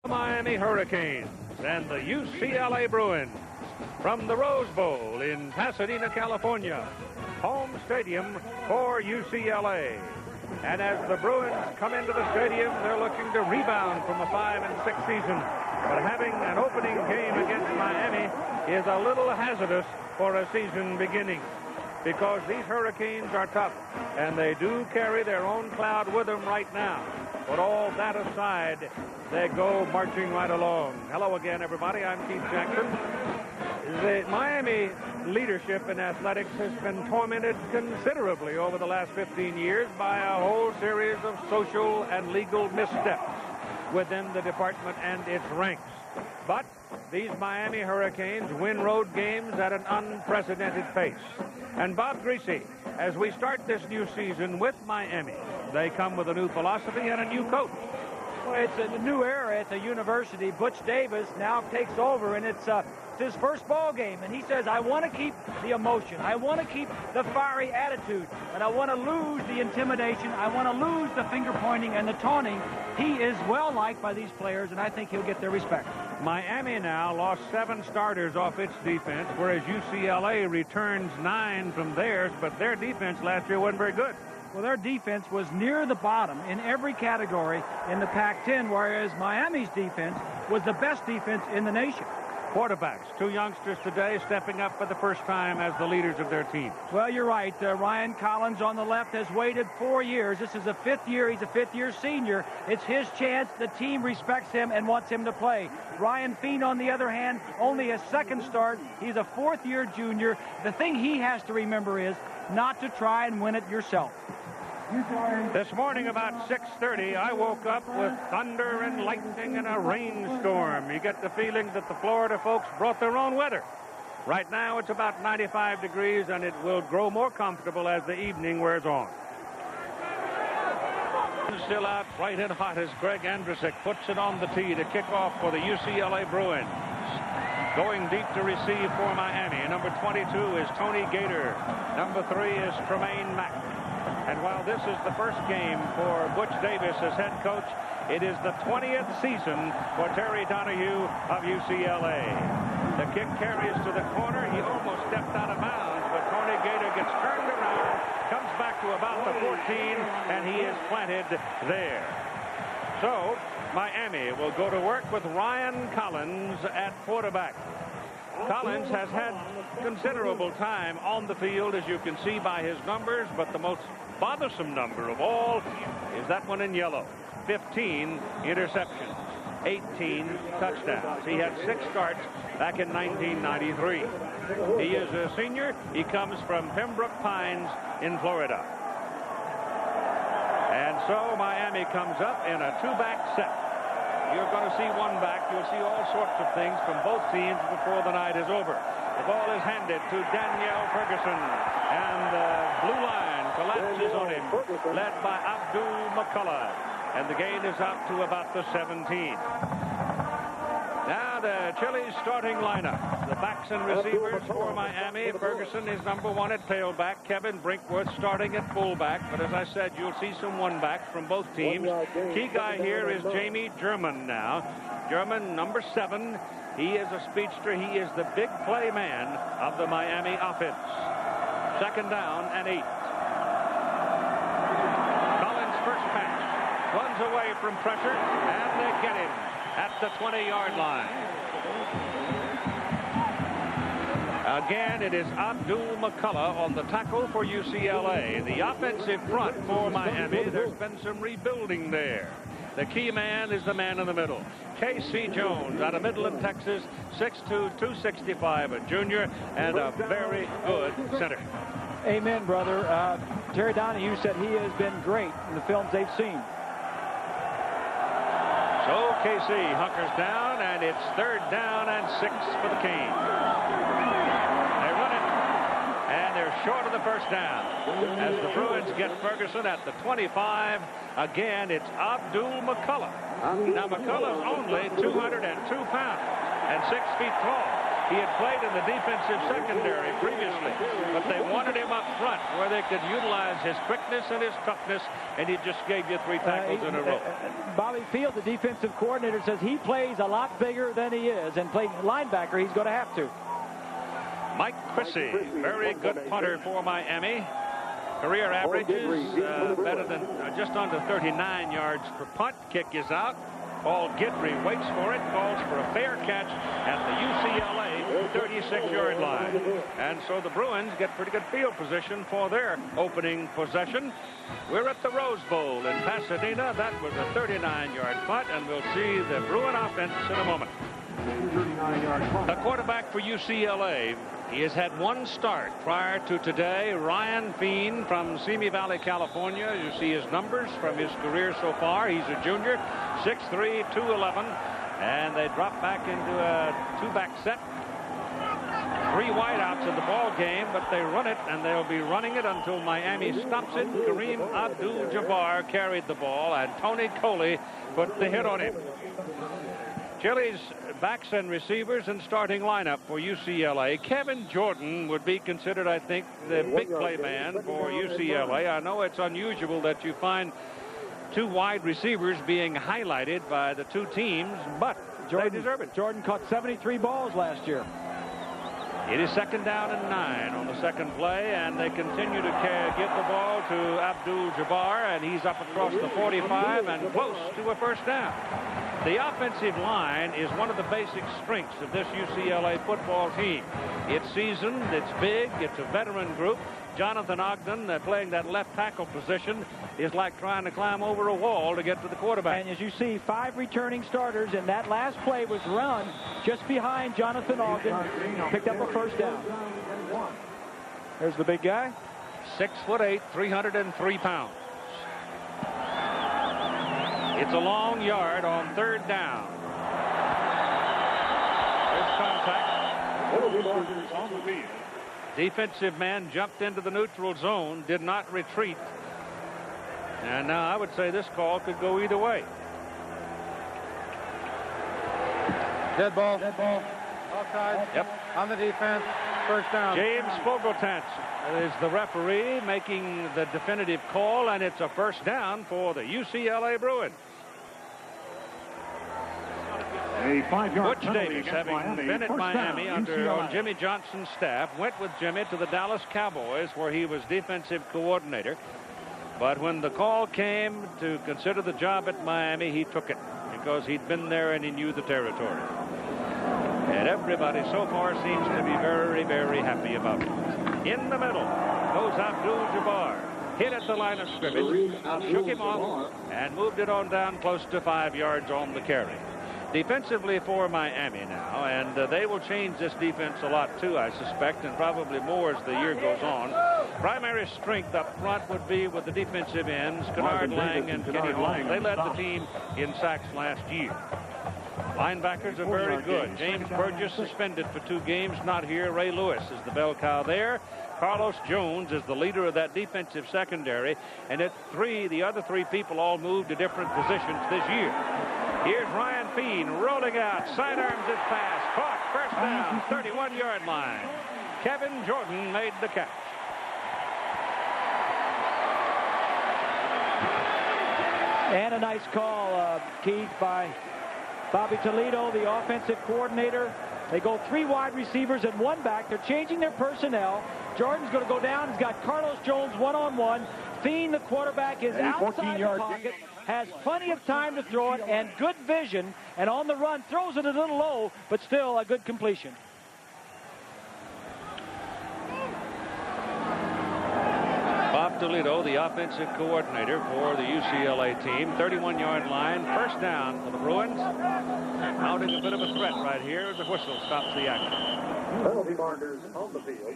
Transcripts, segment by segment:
Miami Hurricanes and the UCLA Bruins from the Rose Bowl in Pasadena, California, home stadium for UCLA. And as the Bruins come into the stadium, they're looking to rebound from a 5-6 season. But having an opening game against Miami is a little hazardous for a season beginning, because these Hurricanes are tough, and they do carry their own cloud with them right now. But all that aside, they go marching right along. Hello again, everybody. I'm Keith Jackson. The Miami leadership in athletics has been tormented considerably over the last 15 years by a whole series of social and legal missteps within the department and its ranks. But these Miami Hurricanes win road games at an unprecedented pace. And Bob Greasy, as we start this new season with Miami, they come with a new philosophy and a new coach. Well, it's a new era at the university. Butch Davis now takes over, and it's his first ball game, and he says, I want to keep the emotion. I want to keep the fiery attitude, but I want to lose the intimidation. I want to lose the finger pointing and the taunting. He is well liked by these players, and I think he'll get their respect. Miami now lost 7 starters off its defense, whereas UCLA returns 9 from theirs, but their defense last year wasn't very good. Well, their defense was near the bottom in every category in the Pac-10, whereas Miami's defense was the best defense in the nation. Quarterbacks, 2 youngsters today stepping up for the first time as the leaders of their team. Well, you're right. Ryan Collins on the left has waited 4 years. This is a 5th year. He's a 5th-year senior. It's his chance. The team respects him and wants him to play. Ryan Feen, on the other hand, only a 2nd start. He's a 4th-year junior. The thing he has to remember is not to try and win it yourself. This morning about 6:30, I woke up with thunder and lightning and a rainstorm. You get the feeling that the Florida folks brought their own weather. Right now, it's about 95 degrees, and it will grow more comfortable as the evening wears on. Still out bright and hot as Greg Andrusek puts it on the tee to kick off for the UCLA Bruins. Going deep to receive for Miami. Number 22 is Tony Gator. Number 3 is Tremaine Mack. And while this is the first game for Butch Davis as head coach, it is the 20th season for Terry Donahue of UCLA. The kick carries to the corner. He almost stepped out of bounds, but Tony Gator gets turned around, comes back to about the 14, and he is planted there. So Miami will go to work with Ryan Collins at quarterback. Collins has had considerable time on the field, as you can see by his numbers, but the most bothersome number of all is that one in yellow. 15 interceptions, 18 touchdowns. He had 6 starts back in 1993. He is a senior. He comes from Pembroke Pines in Florida. And so Miami comes up in a 2-back set. You're going to see 1 back. You'll see all sorts of things from both teams before the night is over. The ball is handed to Danielle Ferguson, and the blue line collapses on him, led by Abdul McCullough, and the gain is out to about the 17. Now the Chili's starting lineup. The backs and receivers for Miami. Ferguson is number 1 at tailback. Kevin Brinkworth starting at fullback. But as I said, you'll see some 1-backs from both teams. Key guy here is Jamie German now. German, number 7. He is a speedster. He is the big play man of the Miami offense. 2nd down and 8. Collins' first pass. Runs away from pressure, and they get him at the 20-yard line. Again, it is Abdul McCullough on the tackle for UCLA. The offensive front for Miami, there's been some rebuilding there. The key man is the man in the middle. K.C. Jones out of Midland, Texas, 6'2", 265, a junior, and a very good center. Amen, brother. Terry Donahue said he has been great in the films they've seen. So KC hunkers down, and it's 3rd down and 6 for the Canes. They run it, and they're short of the first down. As the Bruins get Ferguson at the 25, again, it's Abdul McCullough. Now, McCullough's only 202 pounds and 6 feet tall. He had played in the defensive secondary previously, but they wanted him up front where they could utilize his quickness and his toughness, and he just gave you 3 tackles in a row. Bobby Field, the defensive coordinator, says he plays a lot bigger than he is, and playing linebacker, he's going to have to. Mike Chrissy, very good punter for Miami. Career averages better than just under 39 yards per punt. Kick is out. Paul Guidry waits for it, calls for a fair catch at the UCLA 36-yard line. And so the Bruins get pretty good field position for their opening possession. We're at the Rose Bowl in Pasadena. That was a 39-yard punt, and we'll see the Bruin offense in a moment. The quarterback for UCLA, he has had 1 start prior to today. Ryan Feen from Simi Valley, California. You see his numbers from his career so far. He's a junior, 6'3", 211, and they drop back into a 2-back set. 3 wideouts in the ball game, but they run it, and they'll be running it until Miami stops it. Kareem Abdul-Jabbar carried the ball, and Tony Coley put the hit on him. Chile's backs and receivers and starting lineup for UCLA. Kevin Jordan would be considered, I think, the big play man for UCLA. I know it's unusual that you find 2 wide receivers being highlighted by the 2 teams, but they deserve it. Jordan caught 73 balls last year. It is 2nd down and 9 on the second play, and they continue to give the ball to Abdul-Jabbar, and he's up across the 45 and close to a first down. The offensive line is one of the basic strengths of this UCLA football team. It's seasoned, it's big, it's a veteran group. Jonathan Ogden, playing that left tackle position, is like trying to climb over a wall to get to the quarterback. And as you see, 5 returning starters, and that last play was run just behind Jonathan Ogden. Picked up a first down. There's the big guy. 6'8", 303 pounds. It's a long yard on 3rd down. There's contact. Defensive man jumped into the neutral zone, did not retreat. And now I would say this call could go either way. Dead ball. Offside. Yep. On the defense. First down. James Fogeltantz is the referee making the definitive call, and it's a first down for the UCLA Bruins. A 5-yard Butch Davis, having been at Miami on Jimmy Johnson's staff, went with Jimmy to the Dallas Cowboys, where he was defensive coordinator. But when the call came to consider the job at Miami, he took it because he'd been there and he knew the territory. And everybody so far seems to be very, very happy about it. In the middle goes Abdul-Jabbar. Hit at the line of scrimmage, shook him off, and moved it on down close to 5 yards on the carry. Defensively for Miami now, and they will change this defense a lot too, I suspect, and probably more as the year goes on. Primary strength up front would be with the defensive ends, Kennard Lang and Kenny Holmes. They led the team in sacks last year. Linebackers are very good. James Burgess suspended for 2 games, not here. Ray Lewis is the bell cow there. Carlos Jones is the leader of that defensive secondary, and the other 3 people all moved to different positions this year. Here's Ryan Feen rolling out, sidearms his pass, caught, first down, 31-yard line. Kevin Jordan made the catch. And a nice call, Keith, by Bobby Toledo, the offensive coordinator. They go 3 wide receivers and 1 back. They're changing their personnel. Jordan's going to go down. He's got Carlos Jones one-on-one. Feen, the quarterback, is outside the pocket, has plenty of time to throw it and good vision, and on the run throws it a little low, but still a good completion. Bob Toledo, the offensive coordinator for the UCLA team. 31-yard line, first down for the Bruins. Mounting a bit of a threat right here. The whistle stops the action. Penalty markers on the field.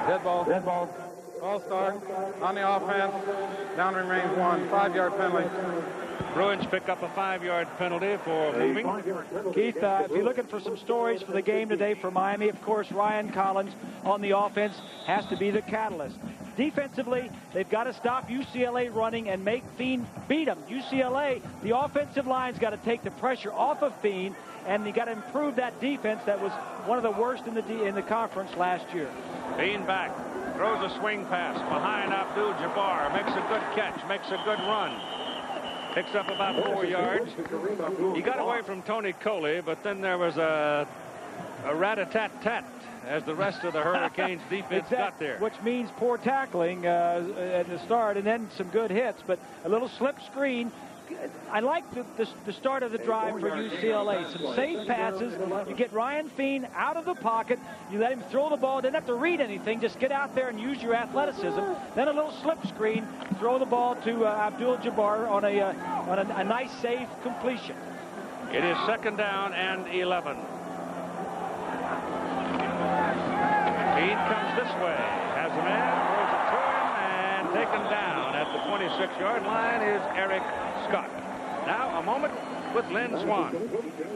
Dead ball. Dead ball. Ball start on the offense. Down remains 1. 5-yard penalty. Bruins pick up a 5-yard penalty for moving. Keith, if you're looking for some stories for the game today for Miami, of course, Ryan Collins on the offense has to be the catalyst. Defensively, they've got to stop UCLA running and make Fiend beat them. UCLA, the offensive line's got to take the pressure off of Fiend, and you got to improve that defense that was one of the worst in the conference last year. Fiend back, throws a swing pass behind Abdul-Jabbar, makes a good catch, makes a good run. Picks up about 4 yards. He got away from Tony Coley, but then there was a rat-a-tat-tat as the rest of the Hurricanes defense got there. Which means poor tackling at the start, and then some good hits, but a little slip screen. I like the start of the drive for UCLA. Some safe passes. You get Ryan Fiend out of the pocket. You let him throw the ball. Didn't have to read anything. Just get out there and use your athleticism. Then a little slip screen. Throw the ball to Abdul-Jabbar on a nice, safe completion. It is 2nd down and 11. Fiend comes this way. Has a man. Throws it to him and taken down at the 26-yard line is Eric Scott. Now a moment with Lynn Swan.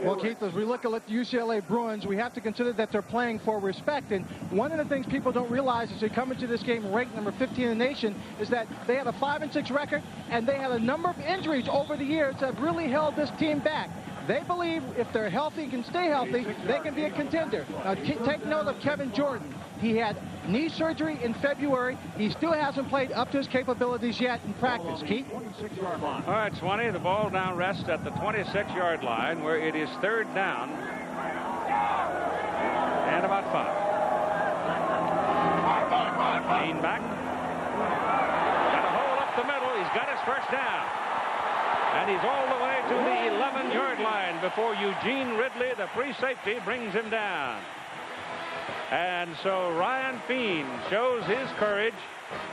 Well, Keith, as we look at the UCLA Bruins, we have to consider that they're playing for respect. And one of the things people don't realize as they come into this game ranked number 15 in the nation is that they have a 5-6 record, and they had a number of injuries over the years that have really held this team back. They believe if they're healthy and can stay healthy, they can be a contender. Now, take note of Kevin Jordan. He had knee surgery in February. He still hasn't played up to his capabilities yet in practice. Keith? All right, Swanee, the ball now rests at the 26-yard line where it is 3rd down and about 5. Fiend back. Got a hole up the middle. He's got his first down. And he's all the way to the 11-yard line before Eugene Ridley, the free safety, brings him down. And so Ryan Fiend shows his courage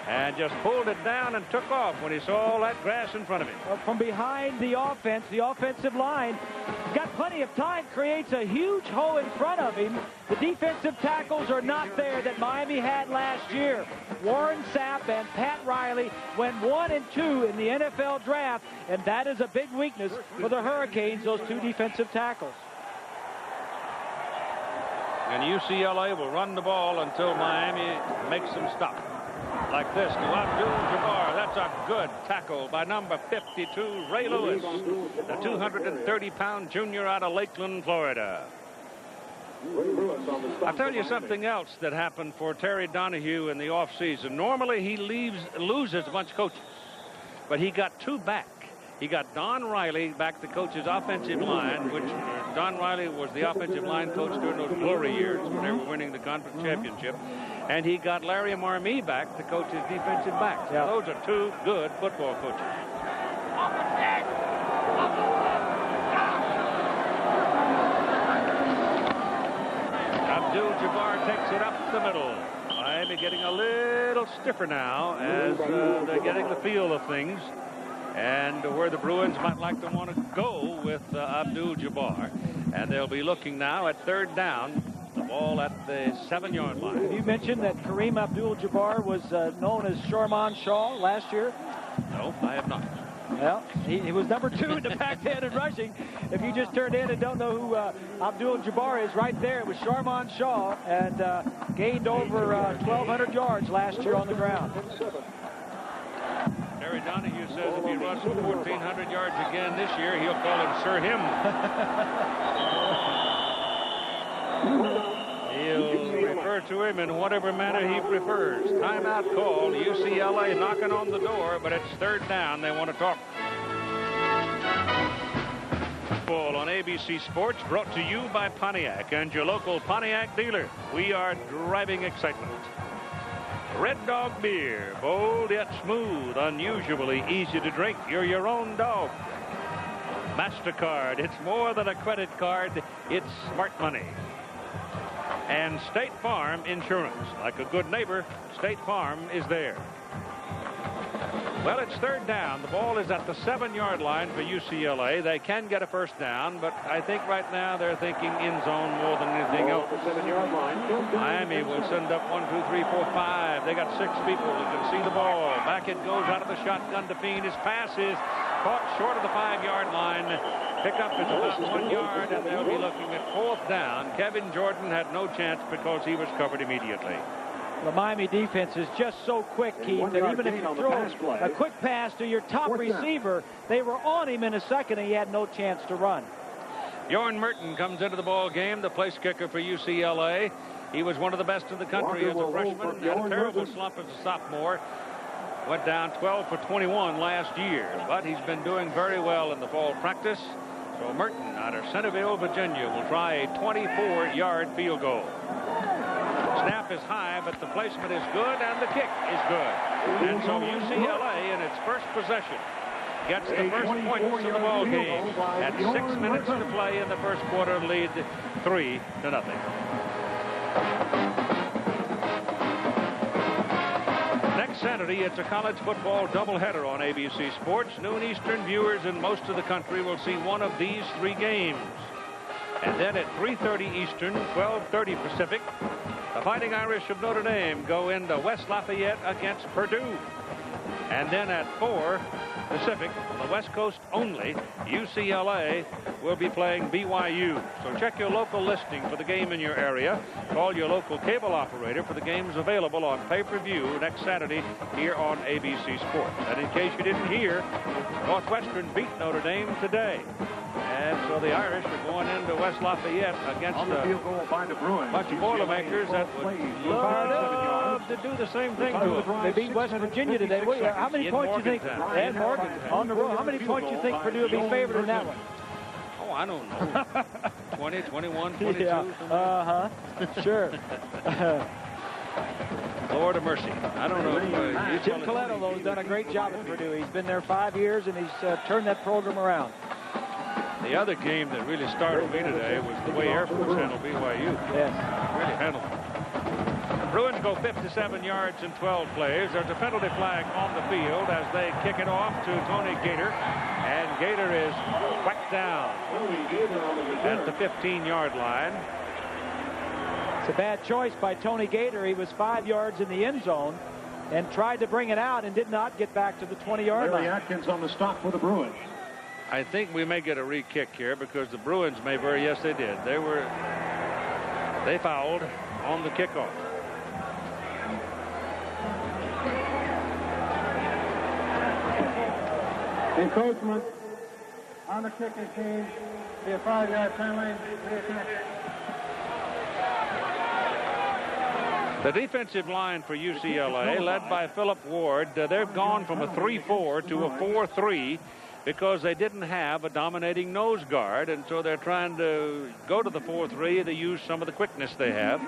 and just pulled it down and took off when he saw all that grass in front of him. Well, from behind the offense, the offensive line got plenty of time, creates a huge hole in front of him. The defensive tackles are not there that Miami had last year. Warren Sapp and Pat Riley went 1 and 2 in the NFL draft, and that is a big weakness for the Hurricanes, those two defensive tackles. And UCLA will run the ball until Miami makes them stop. Like this to Abdul-Jabbar. That's a good tackle by number 52, Ray Lewis, the 230-pound junior out of Lakeland, Florida. I'll tell you something else that happened for Terry Donahue in the offseason. Normally he loses a bunch of coaches, but he got 2 back. He got Don Riley back to coach his offensive line, which Don Riley was the offensive line coach during those glory years when they were winning the conference championship. And he got Larry Marmee back to coach his defensive backs. Yeah. Those are 2 good football coaches. Abdul-Jabbar takes it up the middle. Miami getting a little stiffer now as they're getting the feel of things. And where the Bruins might like to want to go with Abdul-Jabbar. And they'll be looking now at 3rd down. The ball at the 7-yard line. You mentioned that Kareem Abdul-Jabbar was known as Sharman Shaw last year. No, I have not. Well, he was number 2 in the Pac-10 in rushing. If you just turned in and don't know who Abdul-Jabbar is, right there, it was Sharman Shaw, and gained over 1,200 yards last year on the ground. Terry Donahue says if he runs for 1,400 yards again this year, he'll call him Sir Him. He'll refer to him in whatever manner he prefers. Timeout call. UCLA knocking on the door, but it's 3rd down. They want to talk. Football on ABC Sports, brought to you by Pontiac and your local Pontiac dealer. We are driving excitement. Red Dog beer, bold yet smooth, unusually easy to drink. You're your own dog. MasterCard, it's more than a credit card, it's smart money. And State Farm Insurance. Like a good neighbor, State Farm is there. Well, it's 3rd down. The ball is at the 7-yard line for UCLA. They can get a first down, but I think right now they're thinking end zone more than anything else. Miami will send up 1, 2, 3, 4, 5. They got 6 people that can see the ball. Back it goes out of the shotgun to Fiend. His pass is caught short of the 5-yard line. Pickup is about 1 yard, and they'll be looking at 4th down. Kevin Jordan had no chance because he was covered immediately. The Miami defense is just so quick, Keith, that even if you throw a quick pass to your top receiver, they were on him in a second, and he had no chance to run. Jorn Merton comes into the ball game, the place kicker for UCLA. He was one of the best in the country as a freshman. Had a terrible slump as a sophomore. Went down 12 for 21 last year, but he's been doing very well in the fall practice. So Merton out of Centerville, Virginia, will try a 24-yard field goal. Snap is high, but the placement is good, and the kick is good. And so UCLA, in its first possession, gets the first points of the ball game. At 6 minutes to play in the first quarter, lead 3-0. Next Saturday, it's a college football doubleheader on ABC Sports. Noon Eastern, viewers in most of the country will see one of these 3 games. And then at 3:30 Eastern, 12:30 Pacific, the Fighting Irish of Notre Dame go into West Lafayette against Purdue. And then at 4 Pacific, on the West Coast only, UCLA will be playing BYU. So check your local listing for the game in your area. Call your local cable operator for the games available on pay-per-view next Saturday here on ABC Sports. And in case you didn't hear, Northwestern beat Notre Dame today. And so the Irish are going into West Lafayette against a bunch of Boilermakers that would love to do the same thing to them. They beat West Virginia today. How many points do you think? And Morgan on the road. How many points do you think Purdue will be favored in that one? Oh, I don't know. 20, 21, 22. Yeah. Sure. Lord of mercy. I don't know. Jim Coletto, though, has done a great job at Purdue. He's been there 5 years, and he's turned that program around. The other game that really startled me today was the way Air Force handled BYU. Yes. Really handled it. The Bruins go 57 yards in 12 plays. There's a penalty flag on the field as they kick it off to Tony Gator. And Gator is whacked down at the 15-yard line. It's a bad choice by Tony Gator. He was 5 yards in the end zone and tried to bring it out and did not get back to the 20-yard line. Larry Atkins on the stop for the Bruins. I think we may get a re-kick here because the Bruins may yes, they did. They fouled on the kickoff. Encroachment on the kicking team. Be a 5-yard penalty. The defensive line for UCLA, led by Philip Ward, they've gone from a 3-4 to a 4-3 because they didn't have a dominating nose guard, and so they're trying to go to the 4-3 to use some of the quickness they have.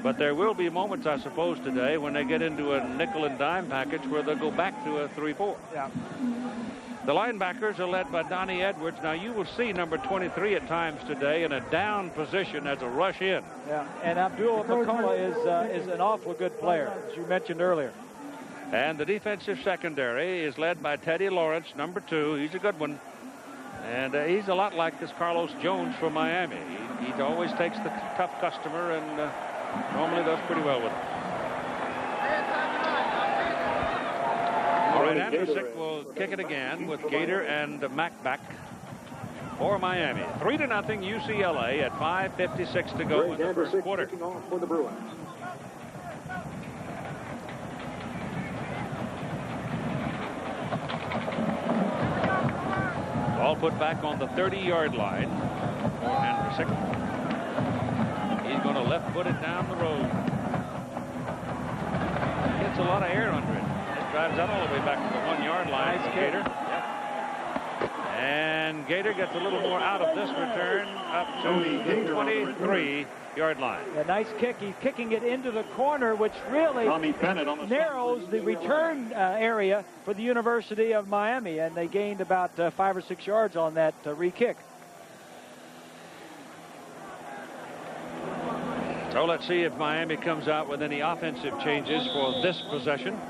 But there will be moments, I suppose, today when they get into a nickel and dime package where they'll go back to a 3-4. Yeah. The linebackers are led by Donnie Edwards. Now, you will see number 23 at times today in a down position as a rush in. Yeah, and Abdul McCullough is an awful good player, as you mentioned earlier. And the defensive secondary is led by Teddy Lawrence, number 2. He's a good one. And he's a lot like this Carlos Jones from Miami. He always takes the tough customer and normally does pretty well with him. All right, Andrusik will kick it again with Gator and Mack back for Miami. 3-0 UCLA at 5:56 to go in the first quarter. Kicking off for the Bruins. Ball put back on the 30-yard line. Andrusik. He's going to left foot it down the road. Gets a lot of air under it. Drives that all the way back to the 1-yard line. Nice Gator. Yep. And Gator gets a little more out of this return up to the 23-yard line. A nice kick. He's kicking it into the corner, which really narrows the return area for the University of Miami, and they gained about 5 or 6 yards on that re-kick. So let's see if Miami comes out with any offensive changes for this possession.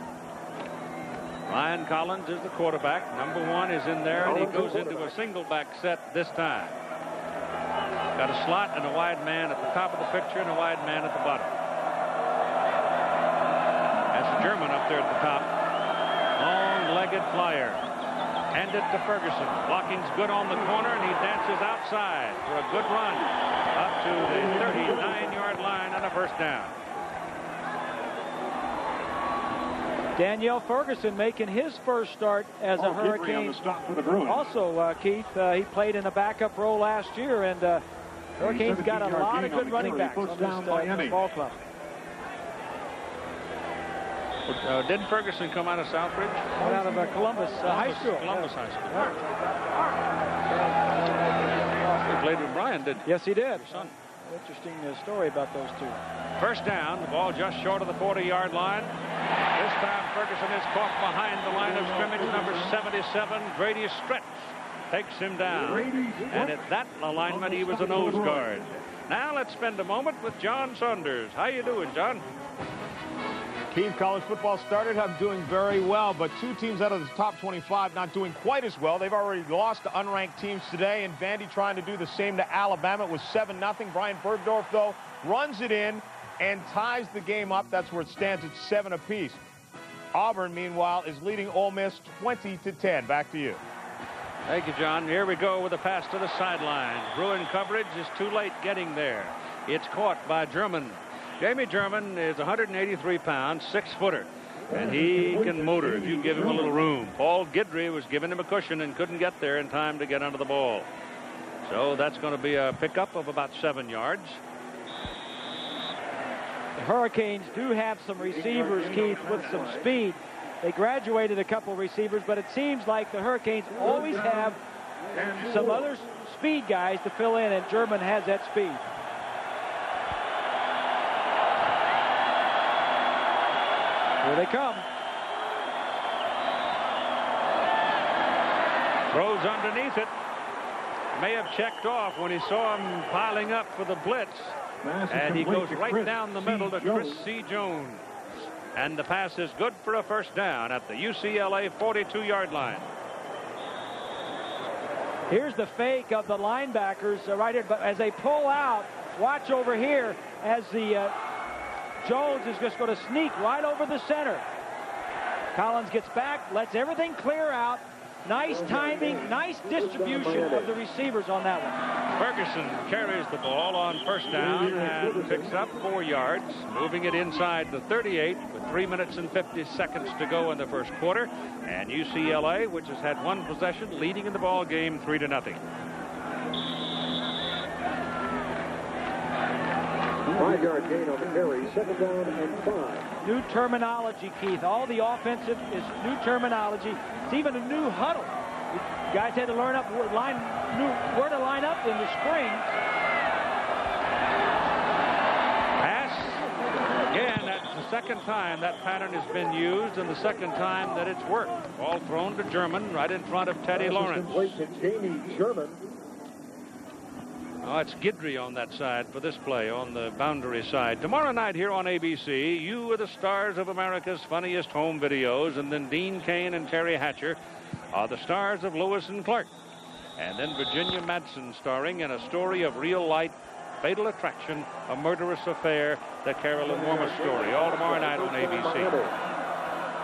Ryan Collins is the quarterback. Number 1 is in there, and he goes into a single back set this time. Got a slot and a wide man at the top of the picture and a wide man at the bottom. That's German up there at the top. Long-legged flyer. Hand it to Ferguson. Blocking's good on the corner, and he dances outside for a good run up to the 39-yard line on a first down. Danielle Ferguson making his first start as a Hurricane. Also, Keith, he played in a backup role last year, and Hurricanes got a lot of good running backs on this ball club. Didn't Ferguson come out of Southbridge? Out of Columbus High School. Columbus High School. He played with Brian, didn't he? Yes, he did. Son. Interesting story about those two. First down, the ball just short of the 40-yard line. This time Ferguson is caught behind the line of scrimmage. Number 77, Grady Stretch, takes him down. And at that alignment, he was a nose guard. Now let's spend a moment with John Saunders. How you doing, John? Keith, college football started. I'm doing very well, but two teams out of the top 25 not doing quite as well. They've already lost to unranked teams today, and Vandy trying to do the same to Alabama. It was 7-0. Brian Bergdorf, though, runs it in and ties the game up. That's where it stands at 7 apiece. Auburn, meanwhile, is leading Ole Miss 20-10. Back to you. Thank you, John. Here we go with a pass to the sideline. Bruin coverage is too late getting there. It's caught by German. Jamie German is 183 pounds, 6-footer, and he can motor if you give him a little room. Paul Guidry was giving him a cushion and couldn't get there in time to get under the ball. So that's going to be a pickup of about 7 yards. The Hurricanes do have some receivers, Keith, with some speed. They graduated a couple receivers, but it seems like the Hurricanes always have some other speed guys to fill in, and German has that speed. Here they come. Throws underneath it. May have checked off when he saw him piling up for the blitz. And he goes right down the middle to Chris C. Jones. And the pass is good for a first down at the UCLA 42-yard line. Here's the fake of the linebackers right here. But as they pull out, watch over here as the Jones is just going to sneak right over the center. Collins gets back, lets everything clear out. Nice timing, nice distribution of the receivers on that one. Ferguson carries the ball on first down and picks up 4 yards, moving it inside the 38 with 3 minutes and 50 seconds to go in the first quarter. And UCLA, which has had one possession, leading in the ball game 3-0. 5-yard gain on the carry, 2nd down and 5. New terminology, Keith. All the offensive is new terminology. It's even a new huddle. You guys had to learn up where to line up in the spring. Pass. Again, that's the second time that pattern has been used and the second time that it's worked. Ball thrown to German right in front of Teddy Lawrence. Jamie German. Oh, it's Guidry on that side for this play on the boundary side. Tomorrow night here on ABC, you are the stars of America's Funniest Home Videos, and then Dean Cain and Terry Hatcher are the stars of Lewis and Clark. And then Virginia Madsen starring in a story of real life, fatal attraction, a murderous affair, the Carolyn Worma story, all tomorrow night on ABC.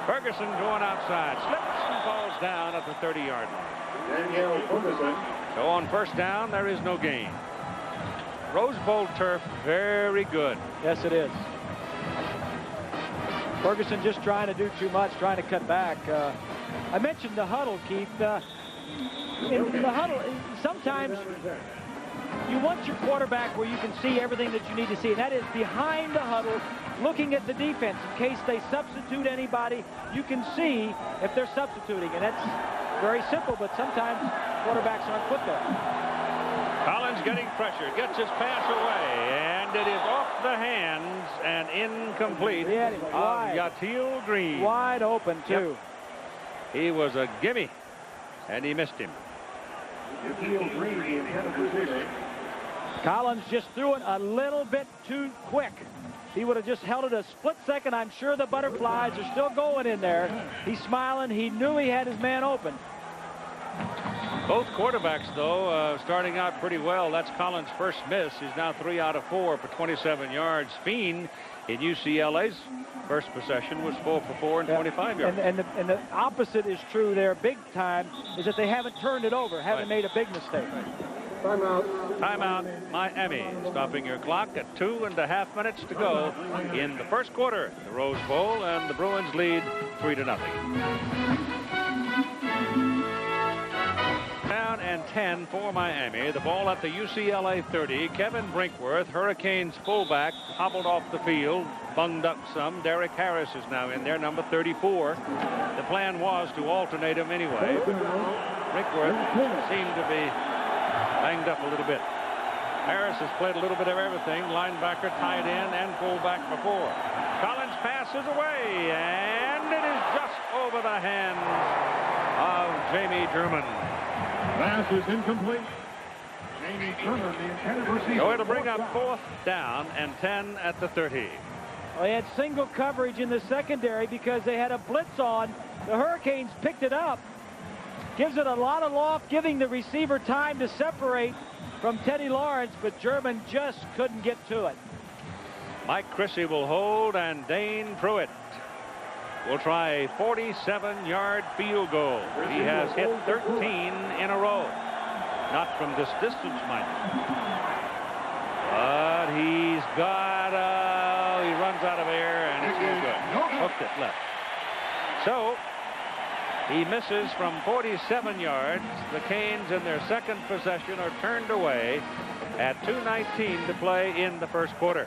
Ferguson going outside, slips and falls down at the 30-yard line. So on first down, there is no gain. Rose Bowl turf, very good. Yes, it is. Ferguson just trying to do too much, trying to cut back. I mentioned the huddle, Keith. In the huddle, sometimes you want your quarterback where you can see everything that you need to see, and that is behind the huddle, looking at the defense. In case they substitute anybody, you can see if they're substituting, and that's very simple, but sometimes quarterbacks aren't put there. Collins getting pressure, gets his pass away, and it is off the hands and incomplete of Yatil Green. Wide open, too. Yep. He was a gimme, and he missed him. Collins just threw it a little bit too quick. He would have just held it a split second. I'm sure the butterflies are still going in there. He's smiling. He knew he had his man open. Both quarterbacks, though, starting out pretty well. That's Collins' first miss. He's now 3 out of 4 for 27 yards. Feen in UCLA's First possession was 4 for 4 and 25 yards. And the opposite is true there big time, is that they haven't turned it over, haven't made a big mistake. Timeout. Timeout, Miami. Stopping your clock at 2.5 minutes to go in the first quarter. The Rose Bowl, and the Bruins lead 3-0. Down and 10 for Miami. The ball at the UCLA 30. Kevin Brinkworth, Hurricanes fullback, hobbled off the field, bunged up some. Derek Harris is now in there, number 34. The plan was to alternate him anyway. Brinkworth seemed to be banged up a little bit. Harris has played a little bit of everything. Linebacker, tight end, and fullback before. Collins passes away, and it is just over the hands of Jamie German. Pass is incomplete. Jamie German, the intended receiver. So it'll bring up 4th down and 10 at the 30. Well, they had single coverage in the secondary because they had a blitz on. The Hurricanes picked it up. Gives it a lot of loft, giving the receiver time to separate from Teddy Lawrence, but German just couldn't get to it. Mike Chrissy will hold, and Dane Pruitt will try a 47-yard field goal. He has hit 13 in a row. Not from this distance, mind you. But he's got, he runs out of air, and it's no good. Hooked it left. So he misses from 47 yards. The Canes, in their second possession, are turned away at 2:19 to play in the first quarter.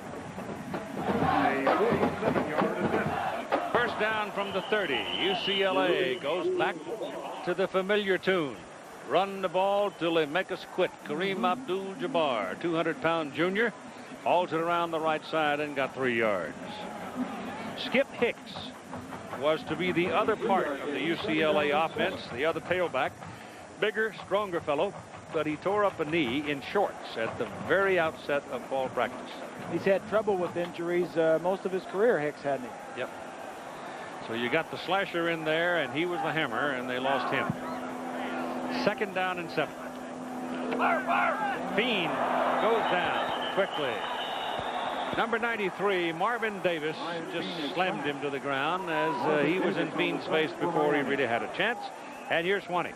First down from the 30. UCLA goes back to the familiar tune. Run the ball till they make us quit. Kareem Abdul-Jabbar, 200-pound junior, hauls it around the right side and got 3 yards. Skip Hicks was to be the other part of the UCLA offense, the other tailback. Bigger, stronger fellow, but he tore up a knee in shorts at the very outset of fall practice. He's had trouble with injuries most of his career, Hicks, hadn't he? Yep. So you got the slasher in there, and he was the hammer, and they lost him. Second down and 7. Bean goes down quickly. Number 93, Marvin Davis, just slammed him to the ground as he was in Bean's face before he really had a chance. And here's 20.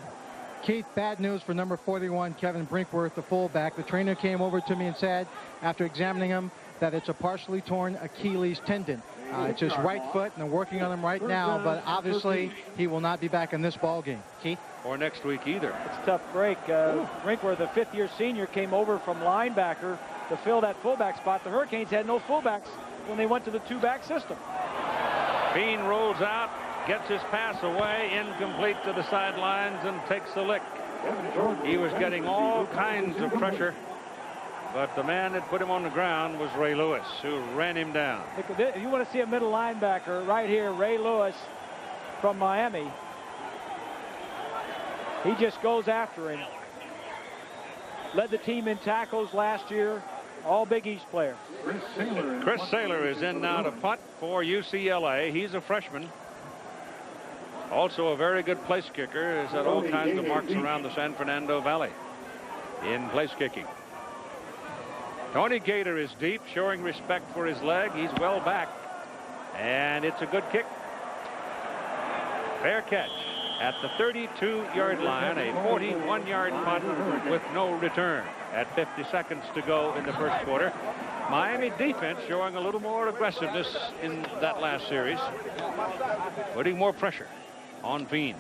Keith, bad news for number 41, Kevin Brinkworth, the fullback. The trainer came over to me and said, after examining him, that it's a partially torn Achilles tendon. It's his right foot, and they're working on him right now, but obviously he will not be back in this ball game. Keith? Or next week either. It's a tough break. Brinkworth, the fifth-year senior, came over from linebacker to fill that fullback spot. The Hurricanes had no fullbacks when they went to the two-back system. Bean rolls out, gets his pass away, incomplete to the sidelines, and takes the lick. He was getting all kinds of pressure, but the man that put him on the ground was Ray Lewis, who ran him down. If you want to see a middle linebacker right here, Ray Lewis from Miami. He just goes after him. Led the team in tackles last year. All Big East player. Chris Saylor is in now to punt for UCLA. He's a freshman. Also a very good place kicker. Has had all kinds of marks around the San Fernando Valley in place kicking. Tony Gator is deep, showing respect for his leg. He's well back, and it's a good kick. Fair catch at the 32-yard line, a 41-yard punt with no return at 50 seconds to go in the first quarter. Miami defense showing a little more aggressiveness in that last series, putting more pressure on Bean.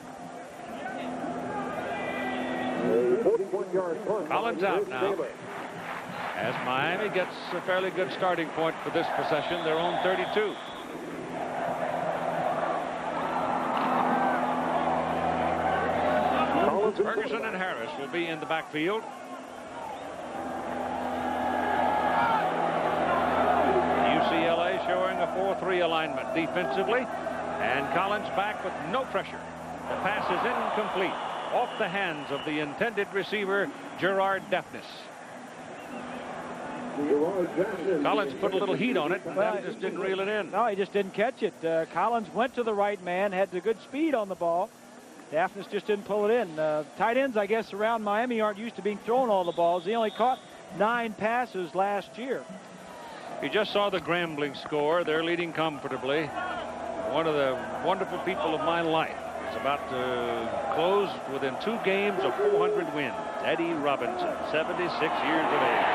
Collins out now, as Miami gets a fairly good starting point for this possession, their own 32. Ferguson and Harris will be in the backfield. UCLA showing a 4-3 alignment defensively, and Collins back with no pressure. The pass is incomplete, off the hands of the intended receiver, Gerard Defness. Collins put a little heat on it, but just didn't reel it in. No, he just didn't catch it. Collins went to the right man, had the good speed on the ball. Daphnis just didn't pull it in. Tight ends, I guess, around Miami aren't used to being thrown all the balls. He only caught 9 passes last year. You just saw the Grambling score. They're leading comfortably. One of the wonderful people of my life is about to close within 2 games of 400 wins. Eddie Robinson, 76 years of age.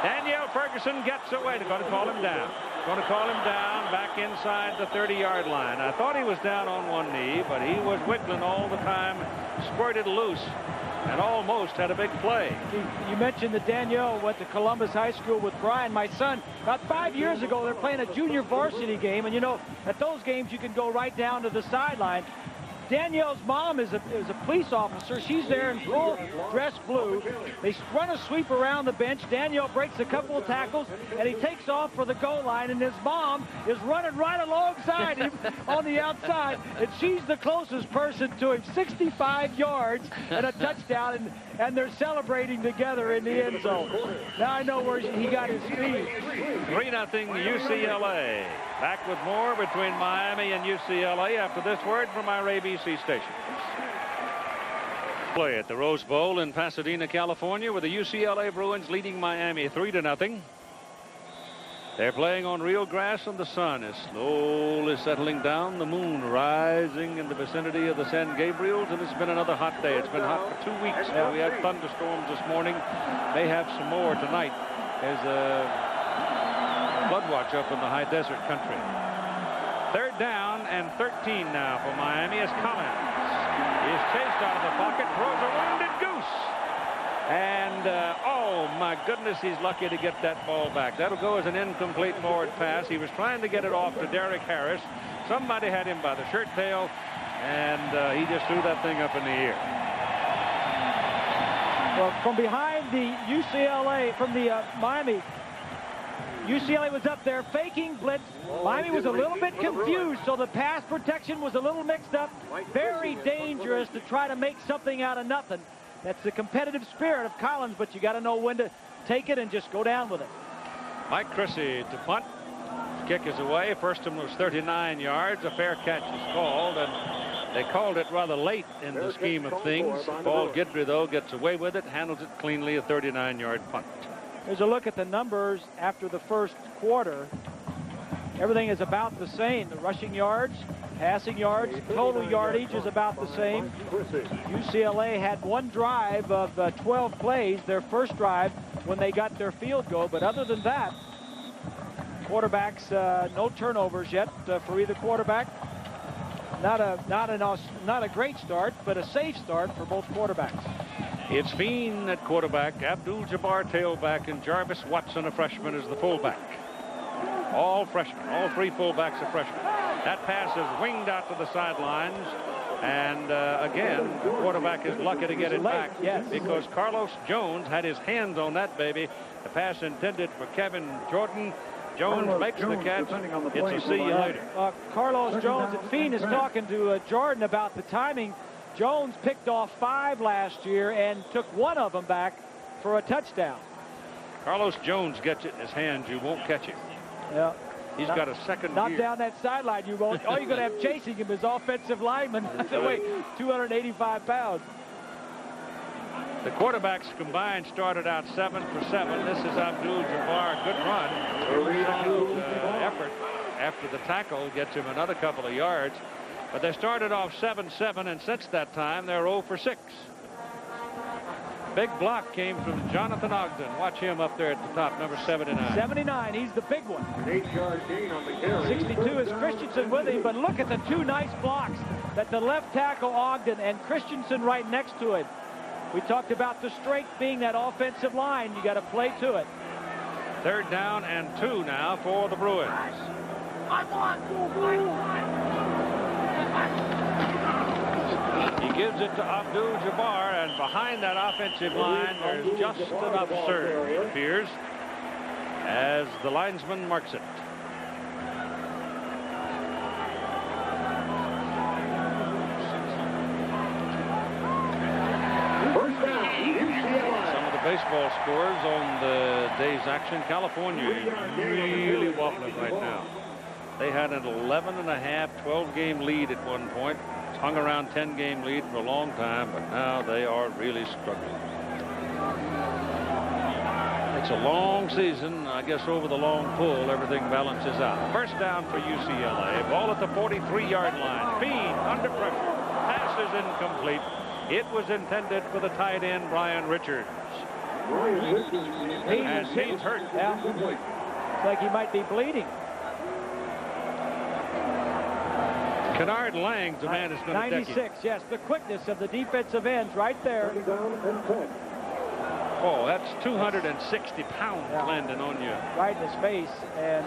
Danielle Ferguson gets away. They're going to call him down. Going to call him down back inside the 30-yard line. I thought he was down on one knee, but he was wiggling all the time, squirted loose, and almost had a big play. You mentioned that Danielle went to Columbus High School with Brian, my son. About 5 years ago, they're playing a junior varsity game, and you know, at those games, you can go right down to the sideline. Danielle's mom is a police officer. She's there in full dress blue. They run a sweep around the bench. Danielle breaks a couple of tackles, and he takes off for the goal line, and his mom is running right alongside him on the outside, and she's the closest person to him, 65 yards and a touchdown, and they're celebrating together in the end zone. Now I know where he got his speed. 3-0 UCLA. Back with more between Miami and UCLA after this word from our ABC station. Play at the Rose Bowl in Pasadena, California, with the UCLA Bruins leading Miami 3-0. They're playing on real grass, and the sun is slowly settling down. The moon rising in the vicinity of the San Gabriels, and it's been another hot day. It's been hot for 2 weeks now. We had thunderstorms this morning. May have some more tonight. There's a flood watch up in the high desert country. 3rd down and 13 now for Miami as Collins is chased out of the pocket, throws a wounded goose. And, oh, my goodness, he's lucky to get that ball back. That'll go as an incomplete forward pass. He was trying to get it off to Derek Harris. Somebody had him by the shirt tail, and he just threw that thing up in the air. Well, from behind the UCLA, from the Miami, UCLA was up there faking blitz. Miami was a little bit confused, so the pass protection was a little mixed up. Very dangerous to try to make something out of nothing. That's the competitive spirit of Collins, but you got to know when to take it and just go down with it. Mike Chrissy to punt. Kick is away. First one was 39 yards. A fair catch is called, and they called it rather late in the scheme of things. Paul Guidry, though, gets away with it, handles it cleanly, a 39-yard punt. Here's a look at the numbers after the first quarter. Everything is about the same. The rushing yards, passing yards, total yardage is about the same. UCLA had one drive of 12 plays, their first drive when they got their field goal. But other than that, quarterbacks, no turnovers yet for either quarterback. Not a great start, but a safe start for both quarterbacks. It's Fiend at quarterback, Abdul-Jabbar tailback, and Jarvis Watson, a freshman, is the fullback. All freshmen. All 3 fullbacks are freshmen. That pass is winged out to the sidelines, and again, the quarterback is lucky to get it back, yes, because Carlos Jones had his hands on that baby. The pass intended for Kevin Jordan. Jones makes the catch. It's a see you later. Carlos Jones, and Fiend is talking to Jordan about the timing. Jones picked off 5 last year and took 1 of them back for a touchdown. Carlos Jones gets it in his hands. You won't catch him. Yeah. He's got a second Not gear. down that sideline, you won't. All you're going to have chasing him is offensive linemen. They weigh 285 pounds. The quarterbacks combined started out 7 for 7. This is Abdul-Jabbar. Good run. Solid effort after the tackle gets him another couple of yards. But they started off 7-7, and since that time, they're 0 for 6. Big block came from Jonathan Ogden. Watch him up there at the top, number 79. 79, he's the big one. An 8-yard gain on the carry. 62 is Christensen with him, but look at the 2 nice blocks that the left tackle Ogden and Christensen right next to him. We talked about the strength being that offensive line. You got to play to it. 3rd down and 2 now for the Bruins. He gives it to Abdul-Jabbar, and behind that offensive line, there's just enough surge, it appears, as the linesman marks it. Some of the baseball scores on the day's action. California is really wobbling right now. They had an 11.5, 12-game lead at one point. Hung around 10-game lead for a long time, but now they are really struggling. It's a long season. I guess over the long pull, everything balances out. First down for UCLA. Ball at the 43-yard line. Bean under pressure. Pass is incomplete. It was intended for the tight end, Brian Richards. And he's hurt. Yeah. Looks like he might be bleeding. Kennard Lang's the man that's going to deck him. 96, yes. The quickness of the defensive ends right there. Oh, that's 260 pounds landing on you. Right in his face. And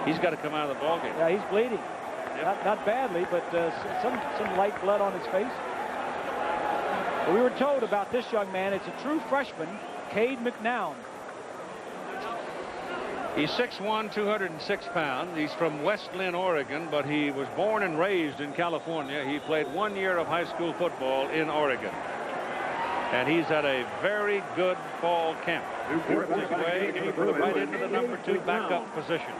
he's got to come out of the ballgame. yeah, he's bleeding. Yep. Not badly, but some light blood on his face. But we were told about this young man. It's a true freshman, Cade McNown. He's 6'1", 206 pounds. He's from West Lynn, Oregon, but he was born and raised in California. He played 1 year of high school football in Oregon. And he's had a very good fall camp. Worked his way right into the number 2 backup position.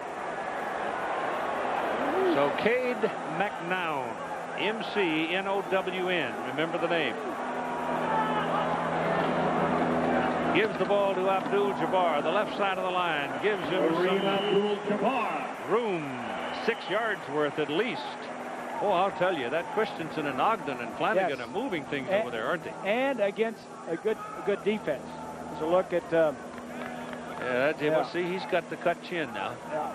So Cade McNown, M-C-N-O-W-N. Remember the name. Gives the ball to Abdul-Jabbar, the left side of the line. Gives him some room, 6 yards worth at least. Oh, I'll tell you, that Christensen and Ogden and Flanagan are moving things over there, aren't they? And against a good defense. There's a look at. See, he's got the cut chin now. Yeah.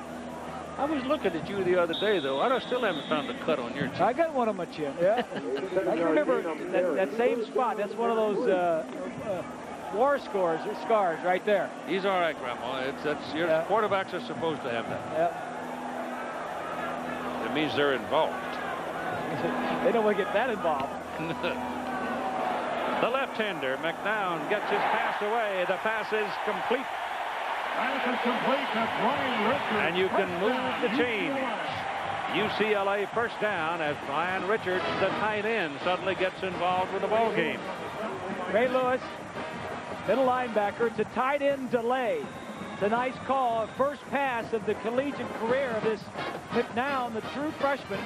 I was looking at you the other day, though. I still haven't found the cut on your chin. I got one on my chin. Yeah. I remember that same spot. That's one of those war scars right there. He's all right, Grandma. Your quarterbacks are supposed to have that. Yeah. It means they're involved. They don't want to get that involved. The left-hander, McNown, gets his pass away. The pass is complete. And you can move the chains. UCLA first down as Brian Richards, the tight end, suddenly gets involved with the ball game. Ray Lewis, middle linebacker. It's a tight end delay. It's a nice call. A first pass of the collegiate career of this McNown, the true freshman.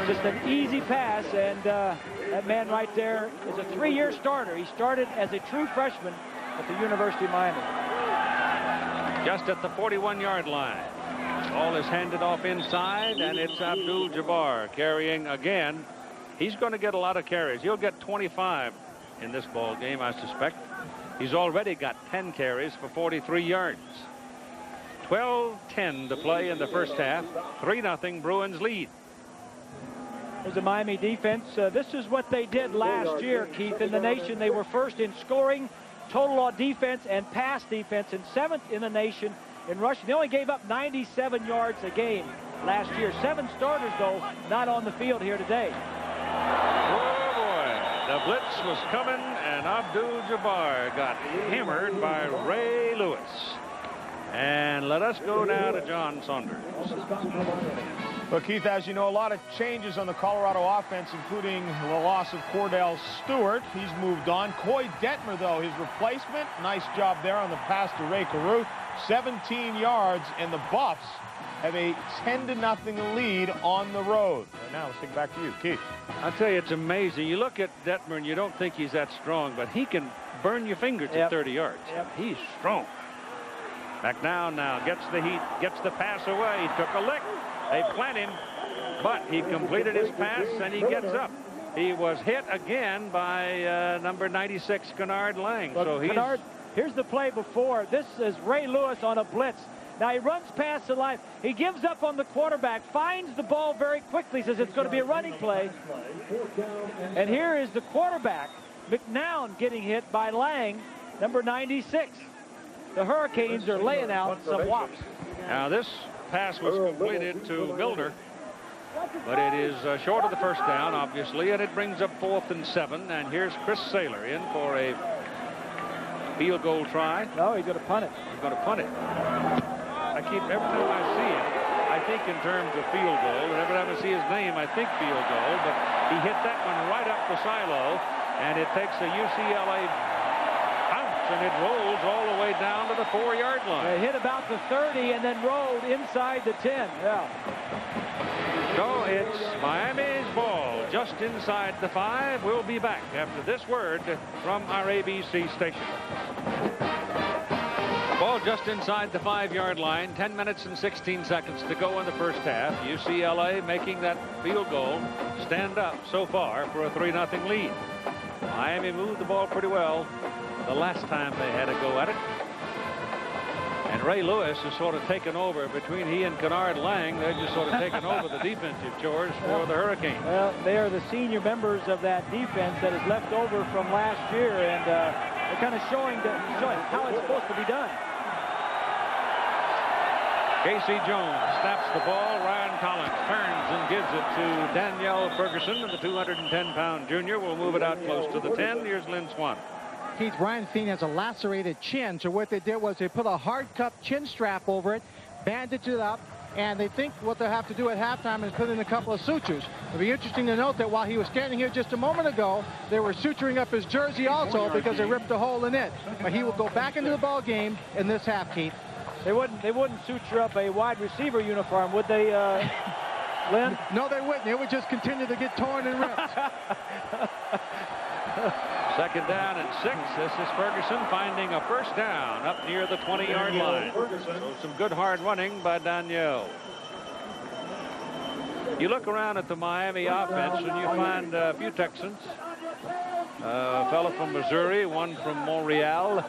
Just an easy pass, and that man right there is a 3-year starter. He started as a true freshman at the University of Miami. Just at the 41-yard line. Ball is handed off inside, and it's Abdul-Jabbar carrying again. He's going to get a lot of carries. He'll get 25 in this ball game, I suspect. He's already got 10 carries for 43 yards. 12-10 to play in the first half. 3-0 Bruins lead. There's the Miami defense. This is what they did last year, Keith. In the nation, they were first in scoring, total defense, and pass defense, and 7th in the nation in rushing. They only gave up 97 yards a game last year. 7 starters, though, not on the field here today. Oh, boy. The blitz was coming, and Abdul-Jabbar got hammered by Ray Lewis. And let us go now to John Saunders. Well, Keith, as you know, a lot of changes on the Colorado offense, including the loss of Cordell Stewart. He's moved on. Coy Detmer, though, his replacement. Nice job there on the pass to Ray Caruth. 17 yards, and the Buffs have a 10-0 lead on the road. And now let's take it back to you, Keith. I'll tell you, it's amazing. You look at Detmer, and you don't think he's that strong, but he can burn your fingers at 30 yards. He's strong. McNown now gets the heat, gets the pass away. He took a lick. They plant him, but he completed his pass, and he gets up. He was hit again by number 96, Kennard Lang. So Kennard, here's the play before. This is Ray Lewis on a blitz. Now he runs past the line. He gives up on the quarterback, finds the ball very quickly, says it's going to be a running play. And here is the quarterback, McNown, getting hit by Lang, number 96. The Hurricanes are laying out some whops. Now this pass was completed to Milner, but it is short of the first down, obviously, and it brings up 4th and 7. And here's Chris Saylor in for a field goal try. No, he's going to punt it. He's going to punt it. Every time I see him, I think in terms of field goal, and every time I see his name, I think field goal, but he hit that one right up the silo, and it takes a UCLA bounce, and it rolls all the way down to the 4-yard line. They hit about the 30 and then rolled inside the 10. Yeah. So it's Miami's ball just inside the 5. We'll be back after this word from our ABC station. Ball just inside the 5-yard line. 10 minutes and 16 seconds to go in the first half. UCLA making that field goal stand up so far for a 3-0 lead. Miami moved the ball pretty well the last time they had a go at it. And Ray Lewis has sort of taken over between he and Kennard Lang. They're just sort of taking over the defensive chores for the Hurricanes. Well, they are the senior members of that defense that is left over from last year, and they're kind of showing how it's supposed to be done. Casey Jones snaps the ball. Ryan Collins turns and gives it to Danielle Ferguson, and the 210-pound junior will move it out close to the 10. Here's Lynn Swan. Keith, Brian Feen has a lacerated chin, so what they did was they put a hard cup chin strap over it, bandaged it up, and they think what they'll have to do at halftime is put in a couple of sutures. It'll be interesting to note that while he was standing here just a moment ago, they were suturing up his jersey also because they ripped a hole in it. But he will go back into the ball game in this half, Keith. They wouldn't suture up a wide receiver uniform, would they, Lynn? No, they wouldn't. It would just continue to get torn and ripped. Second down and 6. This is Ferguson finding a first down up near the 20-yard line. So some good hard running by Danielle. You look around at the Miami offense and you find a few Texans. A fellow from Missouri, one from Montreal,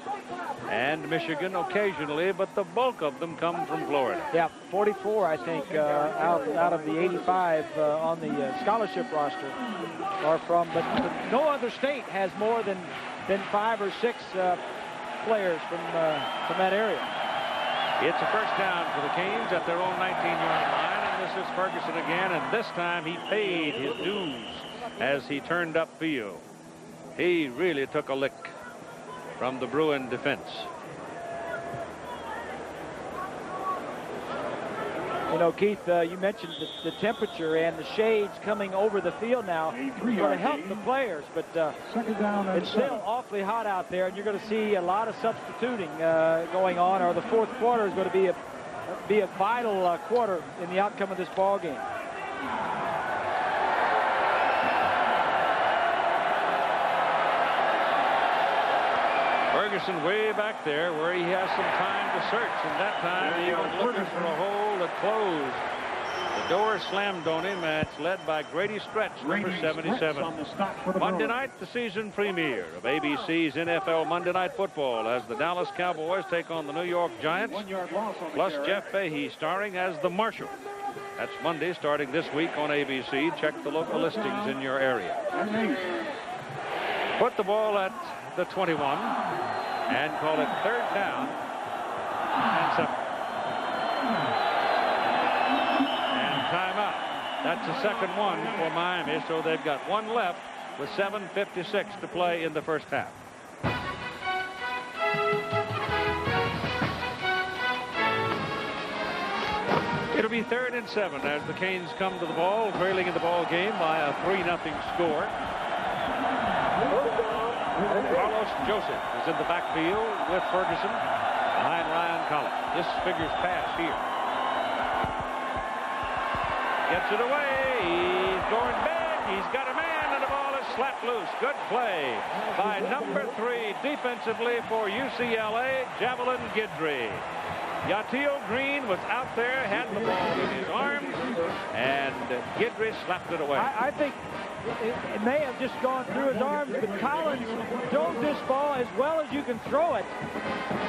and Michigan occasionally, but the bulk of them come from Florida. Yeah, 44, I think, out of the 85 on the scholarship roster are from, but no other state has more than 5 or 6 players from that area. It's a first down for the Canes at their own 19-yard line, and this is Ferguson again, and this time he paid his dues as he turned upfield. He really took a lick from the Bruin defense. You know, Keith, you mentioned the temperature and the shades coming over the field now. It's going to help the players, but it's still awfully hot out there, and you're going to see a lot of substituting going on, or the fourth quarter is going to be a vital quarter in the outcome of this ball game. Ferguson way back there where he has some time to search, and that time he was looking for a hole that closed. The door slammed on him, and it's led by Grady Stretch, number 77. Monday night, the season premiere of ABC's NFL Monday Night Football as the Dallas Cowboys take on the New York Giants, plus Jeff Fahey starring as the Marshal. That's Monday starting this week on ABC. Check the local listings in your area. Put the ball at the 21 and call it third down and 7. And timeout. That's the second one for Miami, so they've got one left with 7:56 to play in the first half. It'll be 3rd and 7 as the Canes come to the ball, trailing in the ball game by a 3-0 score. Carlos Joseph is in the backfield with Ferguson behind Ryan Collins. This figures pass here. Gets it away. He's going big. He's got a man, and the ball is slapped loose. Good play by number 3 defensively for UCLA, Javelin Guidry. Yatil Green was out there, had the ball in his arms, and Guidry slapped it away. I think it may have just gone through his arms, but Collins throws this ball as well as you can throw it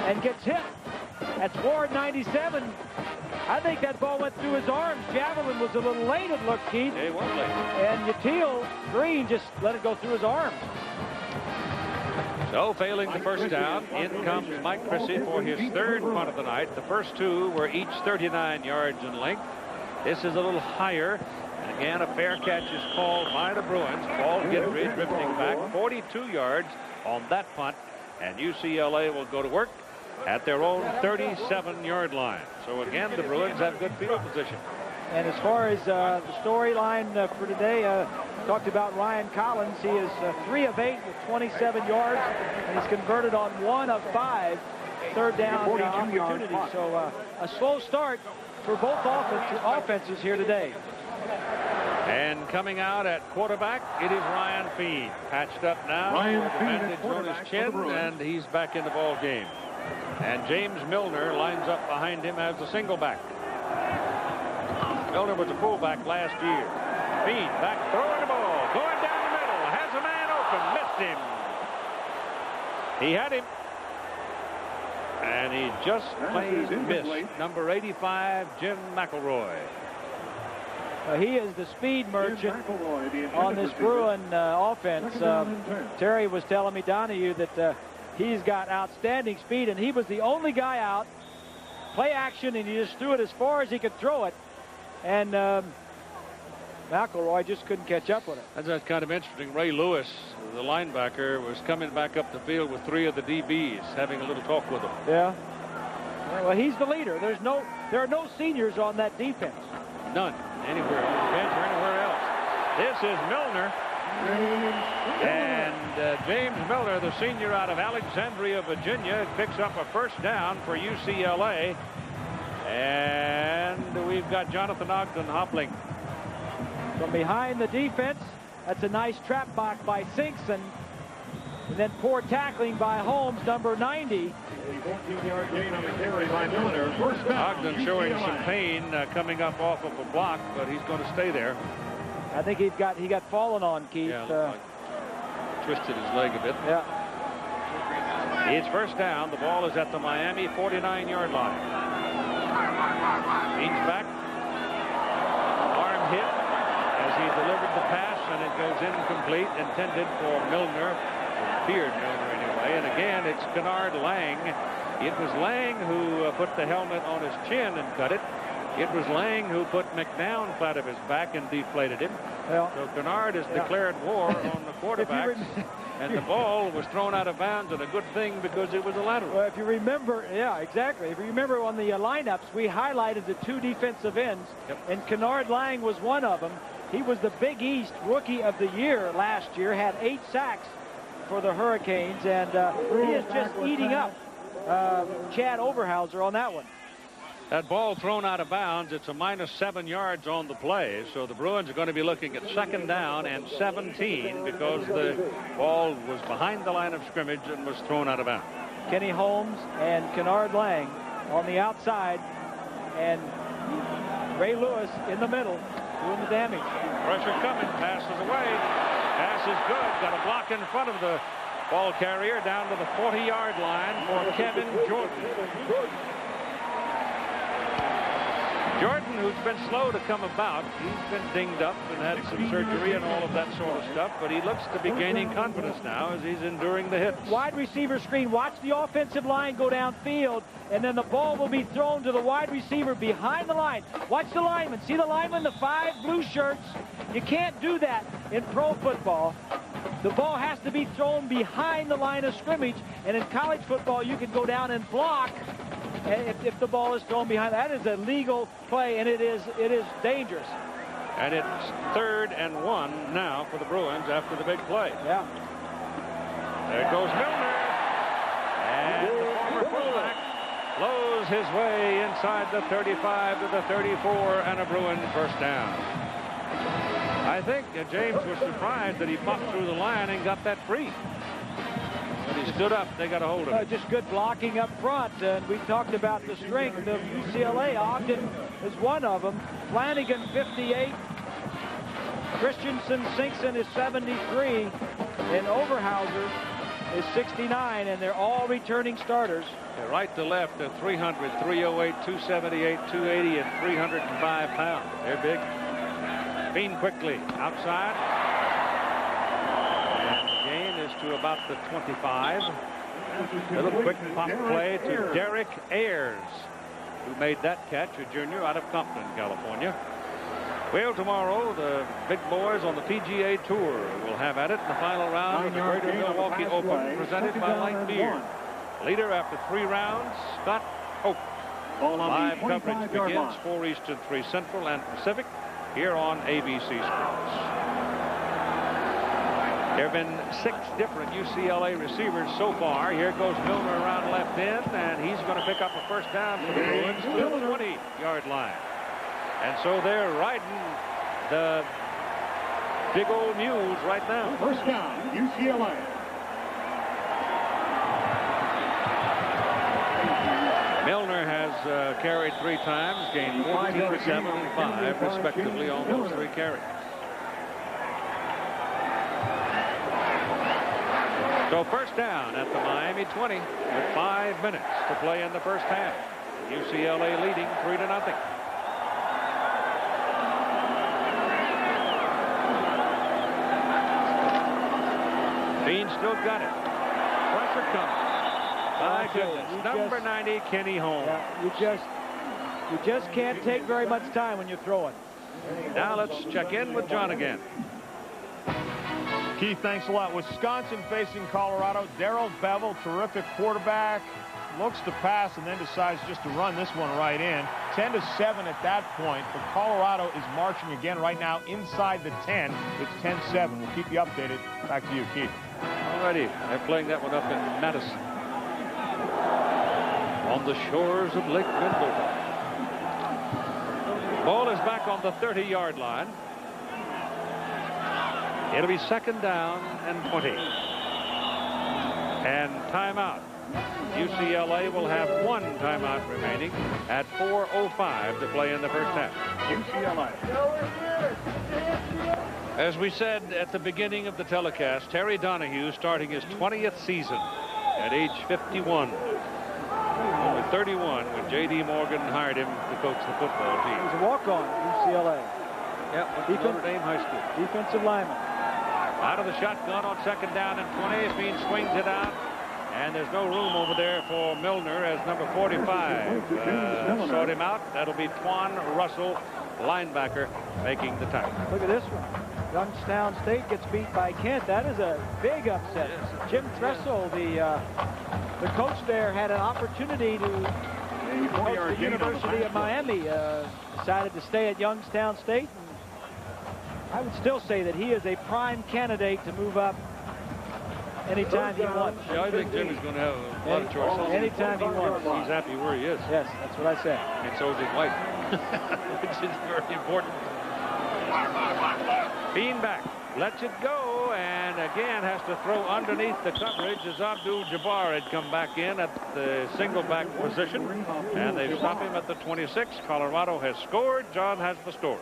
and gets hit. That's Ward 97. I think that ball went through his arms. Javelin was a little late, it looked, Keith. He was late. And Yatil Green just let it go through his arms. So, failing the first down, in comes Mike Chrissy for his 3rd punt of the night. The first 2 were each 39 yards in length. This is a little higher. And again, a fair catch is called by the Bruins. Paul Guidry drifting back 42 yards on that punt. And UCLA will go to work at their own 37-yard line. So, again, the Bruins have good field position. And as far as the storyline for today, talked about Ryan Collins. He is 3 of 8 with 27 yards, and he's converted on 1 of 5 third down opportunities. So a slow start for both offenses here today. And coming out at quarterback, it is Ryan Feed. Patched up now. Ryan with a Feed at bandage on his quarterback for chin, the Bruins. and he's back in the ball game. And James Milner lines up behind him as the single back. Milner was a fullback last year. Feed back throwing the ball. Going down the middle. Has a man open. Missed him. He had him. And he just plain missed. Number 85, Jim McElroy. He is the speed merchant on this Bruin offense. Terry was telling me, Donahue, that he's got outstanding speed, and he was the only guy out. Play action, and he just threw it as far as he could throw it. And McElroy just couldn't catch up with it. That's kind of interesting. Ray Lewis, the linebacker, was coming back up the field with 3 of the DBs, having a little talk with them. Yeah. Well, he's the leader. There are no seniors on that defense. None. Anywhere on the bench or anywhere else. This is Milner. And James Milner, the senior out of Alexandria, Virginia, picks up a first down for UCLA. And we've got Jonathan Ogden hobbling. From behind the defense, that's a nice trap block by Sinks, and then poor tackling by Holmes, number 90. 14-yard gain on the carry by Milner. First down, Ogden showing some pain coming up off of a block, but he's going to stay there. I think he got fallen on, Keith. Yeah, twisted his leg a bit. Yeah. It's first down. The ball is at the Miami 49-yard line. He's back. Arm hit as he delivered the pass, and it goes incomplete, intended for Milner. Feared Milner anyway. And again, it's Kennard Lang. It was Lang who put the helmet on his chin and cut it. It was Lang who put McNown flat of his back and deflated him. Well, so Kennard has declared war on the quarterbacks. And the ball was thrown out of bounds, and a good thing because it was a lateral. Well, if you remember, yeah, exactly. If you remember on the lineups, we highlighted the 2 defensive ends, and Kennard Lang was one of them. He was the Big East Rookie of the Year last year, had 8 sacks for the Hurricanes, and he is just eating up Chad Overhauser on that one. That ball thrown out of bounds. It's a -7 yards on the play. So the Bruins are going to be looking at second down and 17 because the ball was behind the line of scrimmage and was thrown out of bounds. Kenny Holmes and Kennard Lang on the outside, and Ray Lewis in the middle doing the damage. Pressure coming. Passes away. Pass is good. Got a block in front of the ball carrier down to the 40-yard line for Kevin Jordan. Jordan, who's been slow to come about, he's been dinged up and had some surgery and all of that sort of stuff, but he looks to be gaining confidence now as he's enduring the hits. Wide receiver screen. Watch the offensive line go downfield, and then the ball will be thrown to the wide receiver behind the line. Watch the lineman. See the lineman, the 5 blue shirts? You can't do that in pro football. The ball has to be thrown behind the line of scrimmage, and in college football, you can go down and block if the ball is thrown behind. That is a legal play, and it is dangerous. And it's 3rd and 1 now for the Bruins after the big play. Yeah. There goes Milner. And the former fullback blows his way inside the 35 to the 34, and a Bruin first down. I think James was surprised that he popped through the line and got that free. But he stood up. They got a hold of it. Just good blocking up front. And we talked about the strength of UCLA. Ogden is one of them. Flanagan, 58. Christensen, Sinkson is 73. And Overhauser is 69. And they're all returning starters. They're right to left at 300, 308, 278, 280, and 305 pounds. They're big. Bean quickly outside. And the gain is to about the 25. Little quick pop play to Derek Ayers, who made that catch, a junior out of Compton, California. Well, tomorrow, the big boys on the PGA Tour will have at it in the final round of the Greater Milwaukee Open, presented by Light Beer. Leader after 3 rounds, Scott Hope. Live coverage begins 4 Eastern, 3 Central, and Pacific here on ABC Sports. There have been 6 different UCLA receivers so far. Here goes Milner around left end, and he's going to pick up a first down for the Bruins to the 20-yard line. And so they're riding the big old mules right now. First down, UCLA. Milner has carried 3 times, gained 14, 7, and 5, respectively, on those 3 carries. So first down at the Miami 20 with 5 minutes to play in the first half. UCLA leading 3-0. Bean still got it. Pressure comes. My goodness. Number 90, Kenny Holmes. Yeah, you just can't take very much time when you're throwing. Now let's check in with John again. Keith, thanks a lot. Wisconsin facing Colorado. Darrell Bevel, terrific quarterback, looks to pass and then decides just to run this one right in. 10-7 at that point, but Colorado is marching again right now inside the 10. It's 10-7. We'll keep you updated. Back to you, Keith. Alrighty, they're playing that one up in Madison, on the shores of Lake Middleton. Ball is back on the 30-yard line. It'll be second down and 20. And timeout. UCLA will have 1 timeout remaining at 4:05 to play in the first half. UCLA. As we said at the beginning of the telecast, Terry Donahue starting his 20th season at age 51. Only 31 when J.D. Morgan hired him to coach the football team. He's a walk-on at UCLA. Yep, Notre Dame High School. Defensive lineman. Out of the shotgun on second down and 20. Bean swings it out. And there's no room over there for Milner as number 45 sought him out. That'll be Twan Russell, linebacker, making the tackle. Look at this one. Youngstown State gets beat by Kent. That is a big upset. Jim Tressel, the coach there, had an opportunity to coach the University of Miami. Decided to stay at Youngstown State. And I would still say that he is a prime candidate to move up anytime he wants. Yeah, I think Jimmy's going to have a lot of choices. Anytime he wants. He's happy where he is. Yes, that's what I say. And so is his wife, which is very important. Beanback lets it go, and again has to throw underneath the coverage as Abdul-Jabbar had come back in at the single back position, and they've stopped him at the 26. Colorado has scored. John has the story.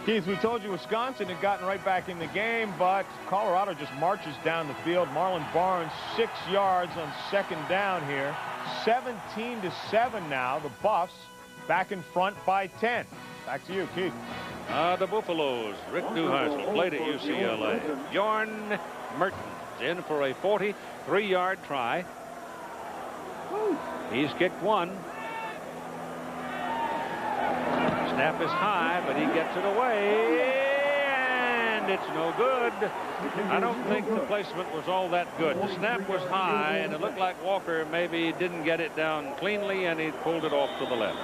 Keith, we told you Wisconsin had gotten right back in the game, but Colorado just marches down the field. Marlon Barnes 6 yards on second down here. 17-7 now. The Buffs back in front by 10. Back to you, Keith. The Buffaloes, Rick Neuheisel, played at UCLA. Bjorn Mertens in for a 43-yard try. He's kicked 1. Snap is high, but he gets it away, and it's no good. I don't think the placement was all that good. The snap was high, and it looked like Walker maybe didn't get it down cleanly, and he pulled it off to the left.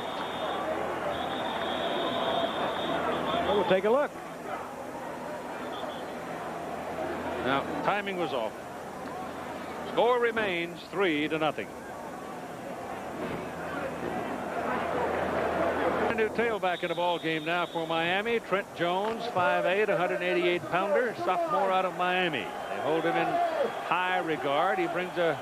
We'll take a look. Now, timing was off. Score remains 3-0. New tailback in the ball game now for Miami. Trent Jones, 5'8", 188-pounder, sophomore out of Miami. They hold him in high regard. He brings a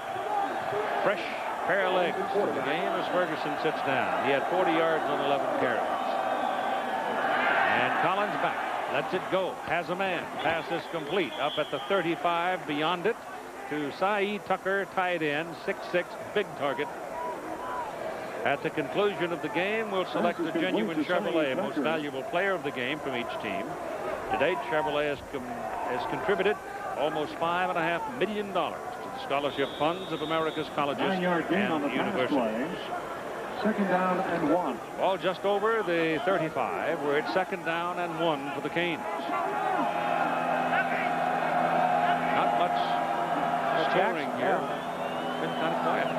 fresh pair of legs to the game as Ferguson sits down. He had 40 yards on 11 carries. And Collins back, lets it go, has a man. Pass is complete up at the 35, beyond it to Cy Tucker, tight end, 6'6", big target. At the conclusion of the game, we'll select the genuine Chevrolet most valuable player of the game from each team. To date, Chevrolet has contributed almost $5.5 million to the scholarship funds of America's colleges and universities. Second down and 1. Ball just over the 35. We're at second down and 1 for the Canes. Not much scoring here. It's been kind of quiet.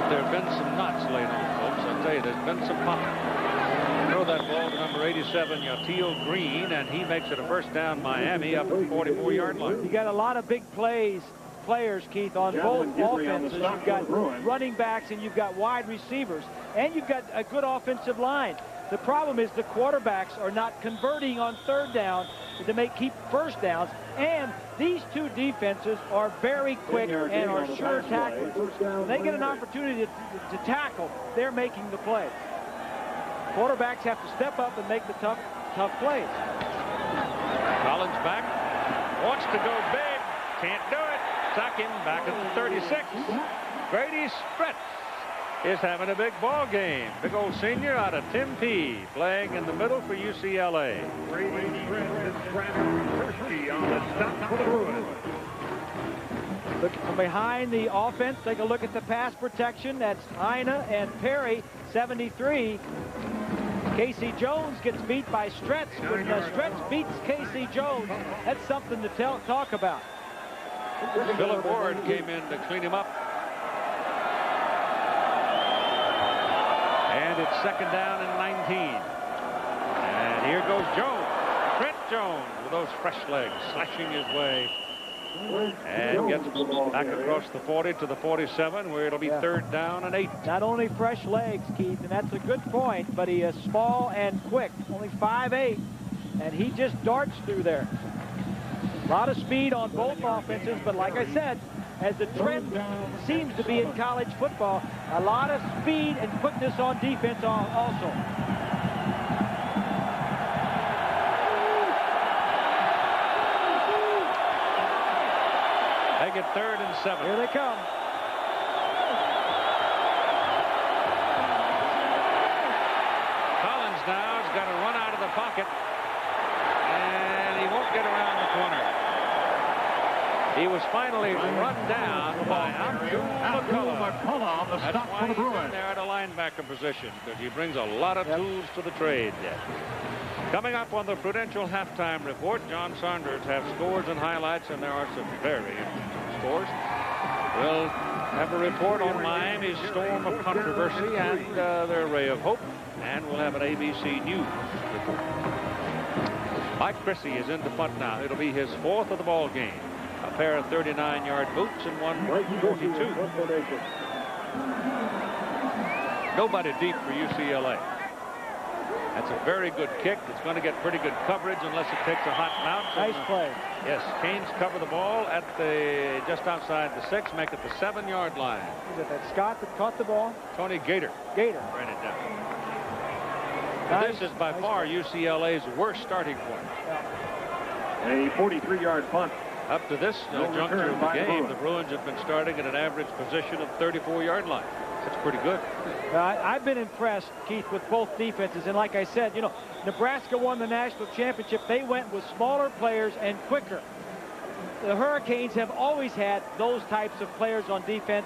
There have been some knots laid on, folks. I tell you, there's been some pop. Throw that ball to number 87, Yatil Green, and he makes it a first down Miami up at the 44-yard line. You got a lot of big players, Keith, on both offenses. You've got running backs and you've got wide receivers, and you've got a good offensive line. The problem is the quarterbacks are not converting on third down to keep first downs, and these two defenses are very quick and are sure tacklers. When they get an opportunity to tackle, they're making the play. Quarterbacks have to step up and make the tough plays. Collins back, wants to go big, can't do it. Sack him back at the 36. Grady Stretz is having a big ball game. Big old senior out of Tempe, playing in the middle for UCLA. Brady Stretz and Travis Persky on the stop for the Bruins. Look from behind the offense. Take a look at the pass protection. That's Heine and Perry, 73. Casey Jones gets beat by Stretz. When Stretz beats Casey Jones, that's something to talk about. Philip Ward came in to clean him up. And it's second down and 19. And here goes Jones. Trent Jones with those fresh legs, slashing his way. And gets back across the 40 to the 47, where it'll be third down and 8. Not only fresh legs, Keith, and that's a good point, but he is small and quick. Only 5'8", and he just darts through there. A lot of speed on both offenses, but like I said, as the trend seems to be in college football, a lot of speed and quickness on defense also. They get third and 7. Here they come. Collins now has got to run out of the pocket, and he won't get around the corner. He was finally run down by Abdul McCullough. On the That's stop why for the he's in Bruins. there at a linebacker position, because he brings a lot of tools to the trade. Coming up on the Prudential halftime report, John Saunders have scores and highlights, and there are some very interesting scores. We'll have a report on Miami's storm of controversy and their ray of hope, and we'll have an ABC News report. Mike Chrissy is in to punt now. It'll be his 4th of the ball game. A pair of 39-yard boots and one 42. Nobody deep for UCLA. That's a very good kick. It's going to get pretty good coverage unless it takes a hot bounce. Nice play. Yes, Canes cover the ball at the just outside the 6, make it the 7-yard line. Is it that Scott that caught the ball? Tony Gator. Gator. Ran it down. Nice. This is by far UCLA's worst starting point. A 43-yard punt. Up to this juncture of the game, the Bruins have been starting at an average position of 34-yard line. That's pretty good. I've been impressed, Keith, with both defenses. And like I said, you know, Nebraska won the national championship. They went with smaller players and quicker. The Hurricanes have always had those types of players on defense.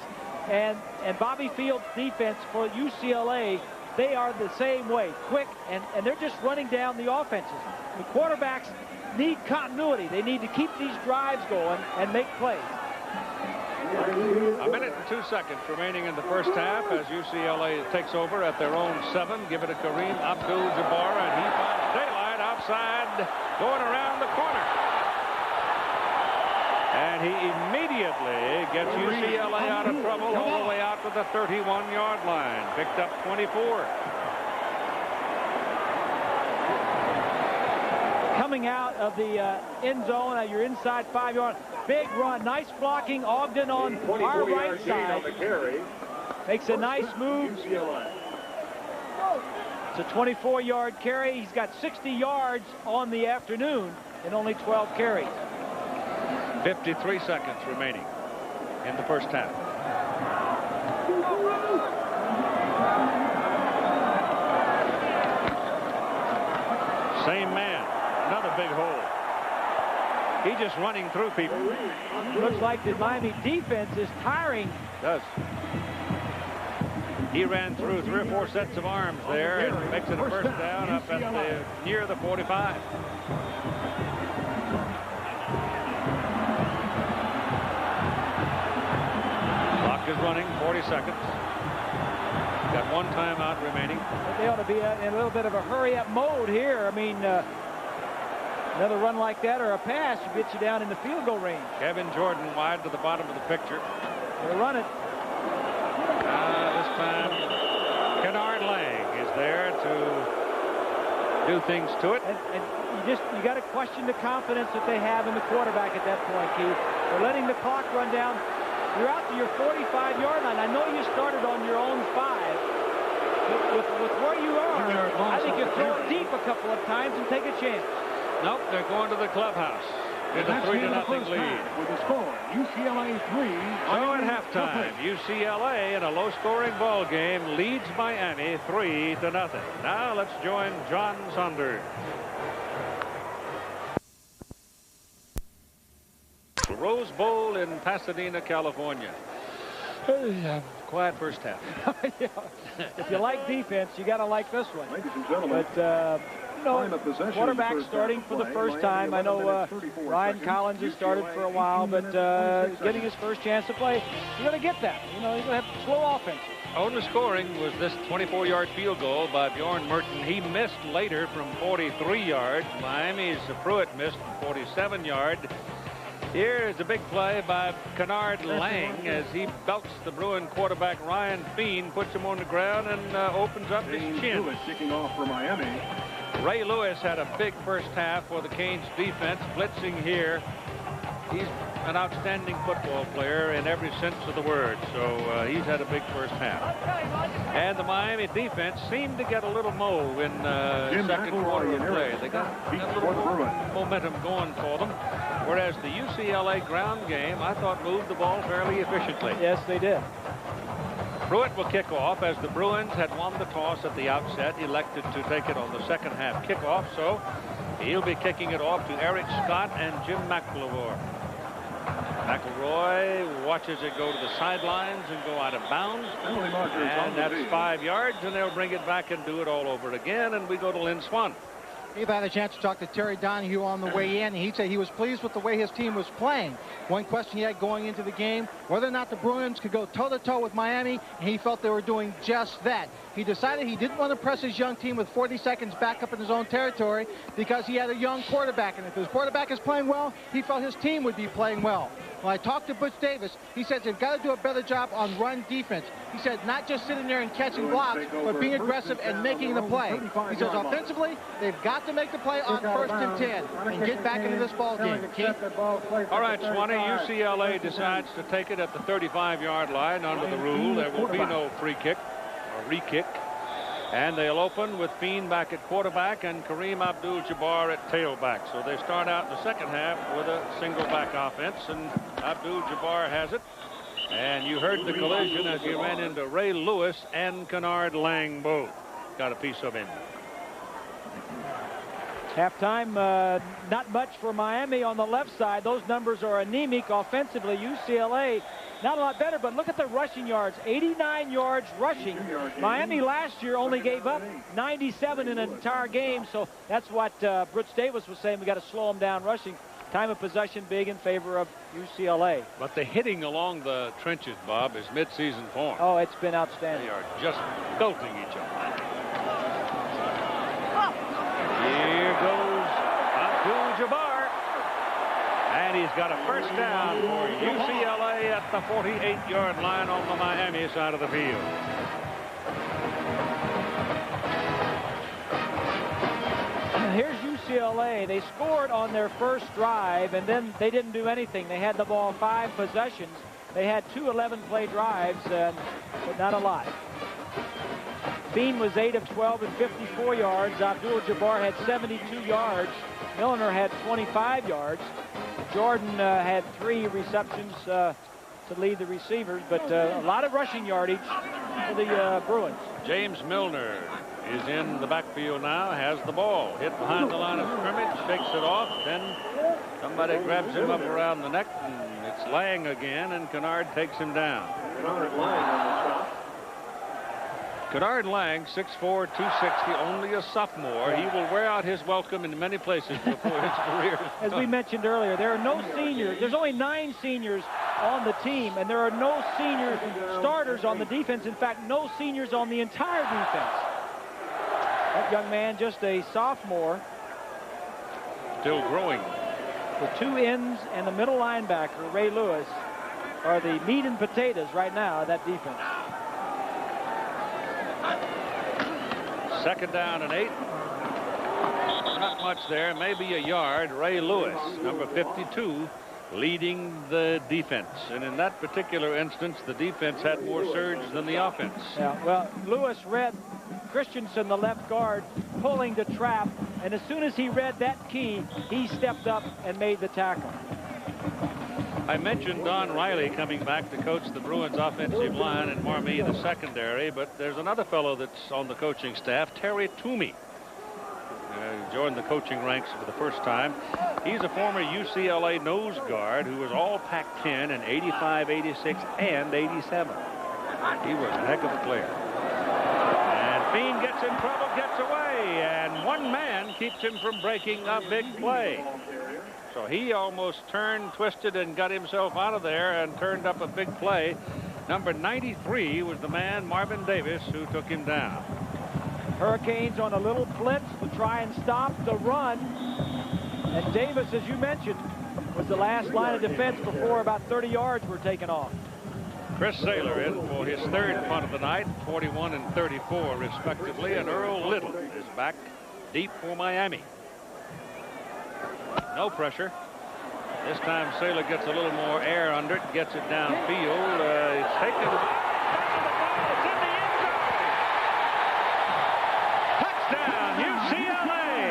And Bobby Field's defense for UCLA, they are the same way, quick, and they're just running down the offenses. The quarterbacks need continuity. They need to keep these drives going and make plays. A minute and 2 seconds remaining in the first half as UCLA takes over at their own 7. Give it to Kareem Abdul-Jabbar, and he finds daylight outside, going around the corner. And he immediately gets UCLA out of trouble all the way out to the 31-yard line. Picked up 24. Coming out of the end zone, you're inside 5-yard. Big run, nice blocking. Ogden on our right side. Makes a nice move. It's a 24-yard carry. He's got 60 yards on the afternoon and only 12 carries. 53 seconds remaining in the first half. Same man. Another big hole. He's just running through people. Looks like the Miami defense is tiring. Does. He ran through 3 or 4 sets of arms there and makes it a first down up at near the 45. Clock is running, 40 seconds. Got 1 timeout remaining. They ought to be in a little bit of a hurry-up mode here. I mean, another run like that or a pass should get you down in the field goal range. Kevin Jordan wide to the bottom of the picture. They'll run it. This time, Kennard Lang is there to do things to it. And you got to question the confidence that they have in the quarterback at that point, Keith. They're letting the clock run down. You're out to your 45-yard line. I know you started on your own 5. With where you are, I think you throw it deep a couple of times and take a chance. Nope, they're going to the clubhouse. It's a 3-0 lead. With the score, UCLA 3. So at halftime, UCLA in a low-scoring ball game leads Miami 3-0. Now let's join John Saunders. Rose Bowl in Pasadena, California. Quiet first half. Yeah. If you like defense, you got to like this one. Ladies and gentlemen, but quarterback starting for the first time. I know Ryan Collins has started for a while, but getting his first chance to play, you're going to get that. You know, you're going to have slow offense. Only scoring was this 24-yard field goal by Bjorn Merton. He missed later from 43 yards. Miami's Pruitt missed from 47-yard. Here is a big play by Kennard Lang as he belts the Bruin quarterback Ryan Feen, puts him on the ground and opens up his chin. Lewis kicking off for Miami. Ray Lewis had a big first half for the Canes defense, blitzing here. He's an outstanding football player in every sense of the word, so he's had a big first half. And the Miami defense seemed to get a little mo in second quarter of play. They got a little momentum going for them, whereas the UCLA ground game, I thought, moved the ball fairly efficiently. Yes, they did. Pruitt will kick off as the Bruins had won the toss at the outset, elected to take it on the second half kickoff, so he'll be kicking it off to Eric Scott and Jim McElroy. McElroy watches it go to the sidelines and go out of bounds. And that's 5 yards, and they'll bring it back and do it all over again, and we go to Lynn Swann. We've had a chance to talk to Terry Donahue on the way in. He said he was pleased with the way his team was playing. One question he had going into the game, whether or not the Bruins could go toe-to-toe with Miami, and he felt they were doing just that. He decided he didn't want to press his young team with 40 seconds back up in his own territory because he had a young quarterback, and if his quarterback is playing well, he felt his team would be playing well. When I talked to Butch Davis, he says they've got to do a better job on run defense. He said not just sitting there and catching blocks, but being aggressive and making the play. He says offensively, they've got to make the play on 1st and 10 and get back into this ball game. Keith? All right, Swanee, UCLA decides to take it at the 35-yard line under the rule. There will be no free kick or re-kick. And they'll open with Feen back at quarterback and Kareem Abdul-Jabbar at tailback. So they start out in the second half with a single back offense, and Abdul-Jabbar has it. And you heard the collision as he ran into Ray Lewis and Kennard Lang both. Got a piece of him. Halftime, not much for Miami on the left side. Those numbers are anemic offensively. UCLA, not a lot better, but look at the rushing yards. 89 yards rushing. Miami last year only gave up 97 in an entire game, so that's what Butch Davis was saying. We got to slow them down rushing. Time of possession big in favor of UCLA. But the hitting along the trenches, Bob, is midseason form. Oh, it's been outstanding. They are just belting each other. Here goes Abdul-Jabbar. And he's got a first down for UCLA at the 48-yard line on the Miami side of the field. Here's UCLA. They scored on their first drive, and then they didn't do anything. They had the ball 5 possessions. They had 2 11-play drives, but not a lot. Bean was 8 of 12 and 54 yards. Abdul-Jabbar had 72 yards. Milner had 25 yards. Jordan had 3 receptions to lead the receivers, but a lot of rushing yardage for the Bruins. James Milner is in the backfield now, has the ball. Hit behind the line of scrimmage, shakes it off, then somebody grabs him up around the neck, and it's Lang again, and Kennard takes him down. Kennard Lang, 6'4", 260, only a sophomore. He will wear out his welcome in many places before his career. As we mentioned earlier, there are no seniors. There's only 9 seniors on the team, and there are no senior starters on the defense. In fact, no seniors on the entire defense. That young man, just a sophomore. Still growing. The 2 ends and the middle linebacker, Ray Lewis, are the meat and potatoes right now of that defense. Second down and 8. not much there, maybe a yard. Ray Lewis, number 52, leading the defense. And in that particular instance, the defense had more surge than the offense. Yeah, well, Lewis read Christensen, the left guard, pulling the trap, and as soon as he read that key, he stepped up and made the tackle. I mentioned Don Riley coming back to coach the Bruins offensive line and Marmee the secondary, but there's another fellow that's on the coaching staff, Terry Toomey. Joined the coaching ranks for the first time. He's a former UCLA nose guard who was all Pac-10 in 85, 86, and 87. He was a heck of a player. And Bean gets in trouble, gets away, and one man keeps him from breaking a big play. So he almost turned, twisted, and got himself out of there and turned up a big play. Number 93 was the man, Marvin Davis, who took him down. Hurricanes on a little blitz to try and stop the run. And Davis, as you mentioned, was the last line of defense before about 30 yards were taken off. Chris Saylor in for his third punt of the night, 41 and 34 respectively, and Earl Little is back deep for Miami. No pressure. This time Saylor gets a little more air under it, gets it downfield. It's taken. It's in the end zone. Touchdown, UCLA.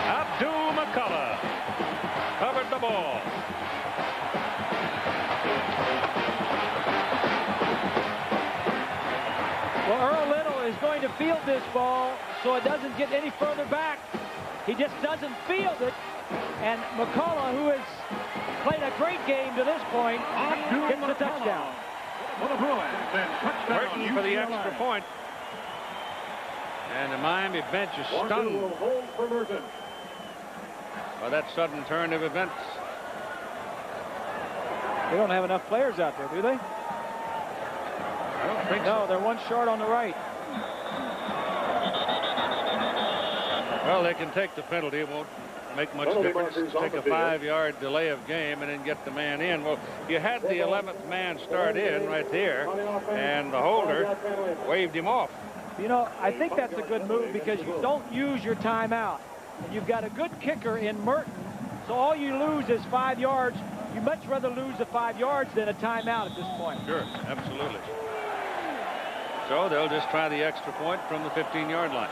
Abdul McCullough covered the ball. Well, Earl Little is going to field this ball so it doesn't get any further back. He just doesn't field it. And McCullough, who has played a great game to this point, gets the touchdown. Burton for the extra point. And the Miami bench is stunned by that sudden turn of events. They don't have enough players out there, do they? I don't think No, so. they're one short on the right. Well, they can take the penalty. It won't make much difference. Take a 5-yard delay of game and then get the man in. Well, you had the 11th man start in right there, and the holder waved him off. You know, I think that's a good move because you don't use your timeout. And you've got a good kicker in Merton, so all you lose is 5 yards. You'd much rather lose the 5 yards than a timeout at this point. Sure, absolutely. So they'll just try the extra point from the 15-yard line.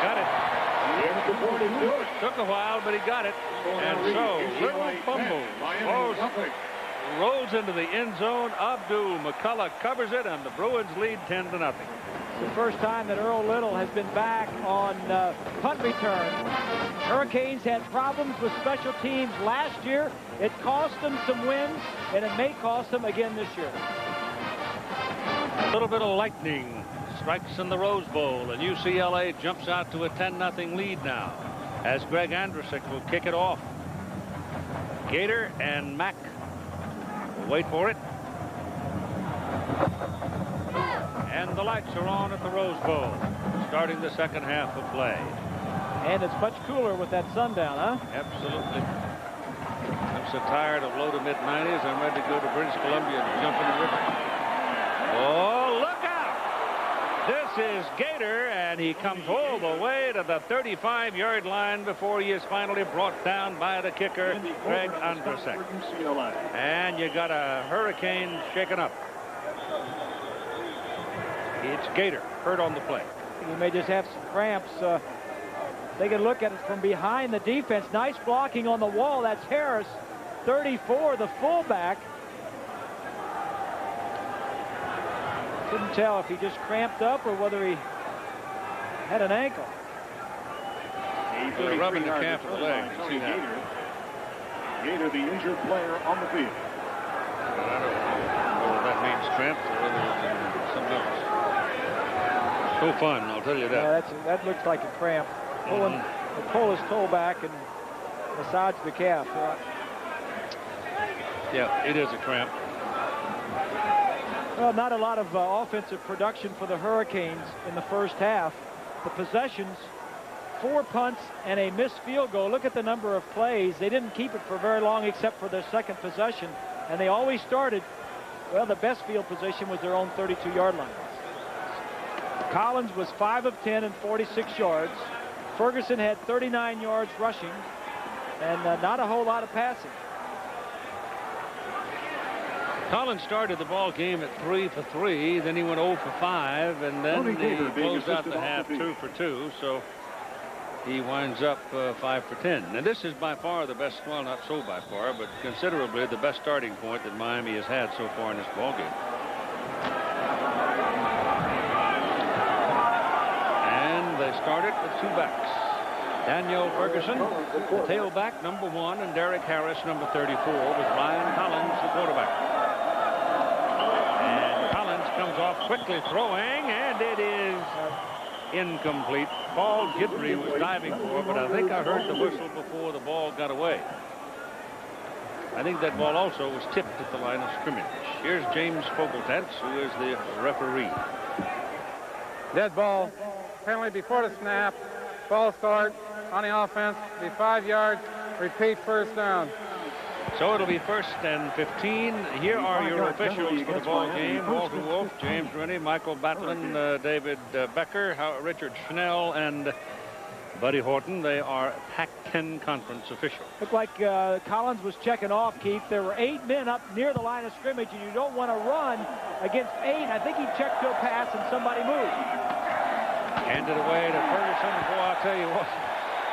Got it. Took a while, but he got it. And so, little fumble. Rolls into the end zone. Abdul McCullough covers it, and the Bruins lead 10-0. It's the first time that Earl Little has been back on punt return. Hurricanes had problems with special teams last year. It cost them some wins, and it may cost them again this year. A little bit of lightning strikes in the Rose Bowl, and UCLA jumps out to a 10-0 lead now as Greg Andrusek will kick it off. Gator and Mack will wait for it. And the lights are on at the Rose Bowl, starting the second half of play. And it's much cooler with that sundown, huh? Absolutely. I'm so tired of low to mid-90s. I'm ready to go to British Columbia and jump in the river. Oh, look out! This is Gator, and he comes all the way to the 35-yard line before he is finally brought down by the kicker, Greg Andrusek. And you got a Hurricane shaken up. It's Gator, hurt on the play. He may just have some cramps. They can look at it from behind the defense. Nice blocking on the wall. That's Harris, 34, the fullback. Couldn't tell if he just cramped up or whether he had an ankle. Rubbing the calf of the leg. You see that? Gator, the injured player on the field. I don't know whether that means cramp or whether it's something else. No fun, I'll tell you that. Yeah, that looks like a cramp. Pull his toe back and massage the calf. Yeah, it is a cramp. Well, not a lot of offensive production for the Hurricanes in the first half. The possessions, 4 punts and a missed field goal. Look at the number of plays. They didn't keep it for very long except for their second possession. And they always started, well, the best field position was their own 32-yard line. Collins was 5 of 10 and 46 yards. Ferguson had 39 yards rushing and not a whole lot of passing. Collins started the ball game at 3 for 3. Then he went 0 for 5, and then he closed out the half 2 for 2. So he winds up 5 for 10. And this is by far the best, well, not so by far, but considerably the best starting point that Miami has had so far in this ball game. And they started with 2 backs. Daniel Ferguson, the tailback, number 1, and Derek Harris, number 34, with Ryan Collins, the quarterback. And Collins comes off quickly throwing, and it is incomplete. Paul Gibney was diving for it, but I think I heard the whistle before the ball got away. I think that ball also was tipped at the line of scrimmage. Here's James Fogeltantz, who is the referee. Dead ball. Penalty before the snap. Ball start on the offense. Be 5 yards. Repeat, first down. So it'll be 1st and 15. Here are your officials for the ball game: Walter Wolf, James Rennie, Michael Batlin, David Becker, Richard Schnell, and Buddy Horton. They are Pac-10 conference officials. Looked like Collins was checking off, Keith. There were 8 men up near the line of scrimmage, and you don't want to run against 8. I think he checked to a pass, and somebody moved. Handed away to Ferguson. Boy, I'll tell you what,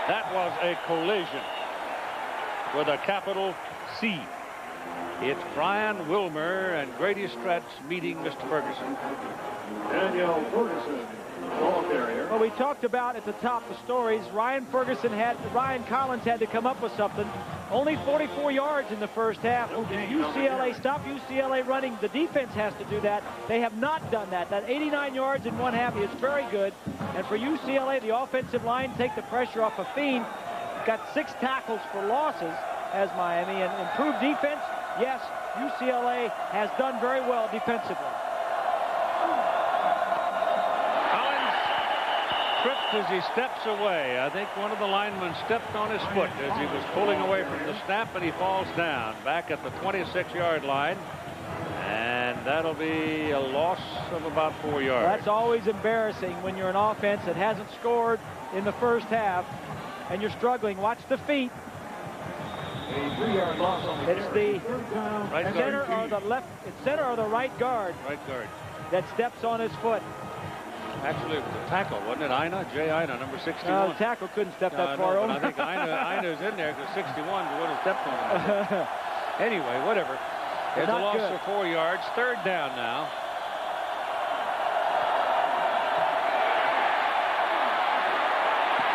that was a collision with a capital C. It's Brian Wilmer and Grady Stretch meeting Mr. Ferguson. Daniel Ferguson, ball carrier. Well, we talked about at the top of the stories, Ryan Collins had to come up with something. Only 44 yards in the first half. Stop UCLA running. The defense has to do that. They have not done that. That 89 yards in one half is very good. And for UCLA, the offensive line take the pressure off of Fiend. Got 6 tackles for losses as Miami. And improved defense, yes, UCLA has done very well defensively. As he steps away, I think one of the linemen stepped on his foot as he was pulling away from the snap, and he falls down back at the 26-yard line, and that'll be a loss of about 4 yards. That's always embarrassing when you're an offense that hasn't scored in the first half and you're struggling. Watch the feet. It's the right center guard. or the left, it's center or the right guard. Right guard. That steps on his foot. Actually, it was a tackle, wasn't it? Ina, Jay Ina, number 61. No, the tackle couldn't step that far over. I think Ina's in there because 61 would have stepped on him. Anyway, whatever. There's a loss of 4 yards. 3rd down now.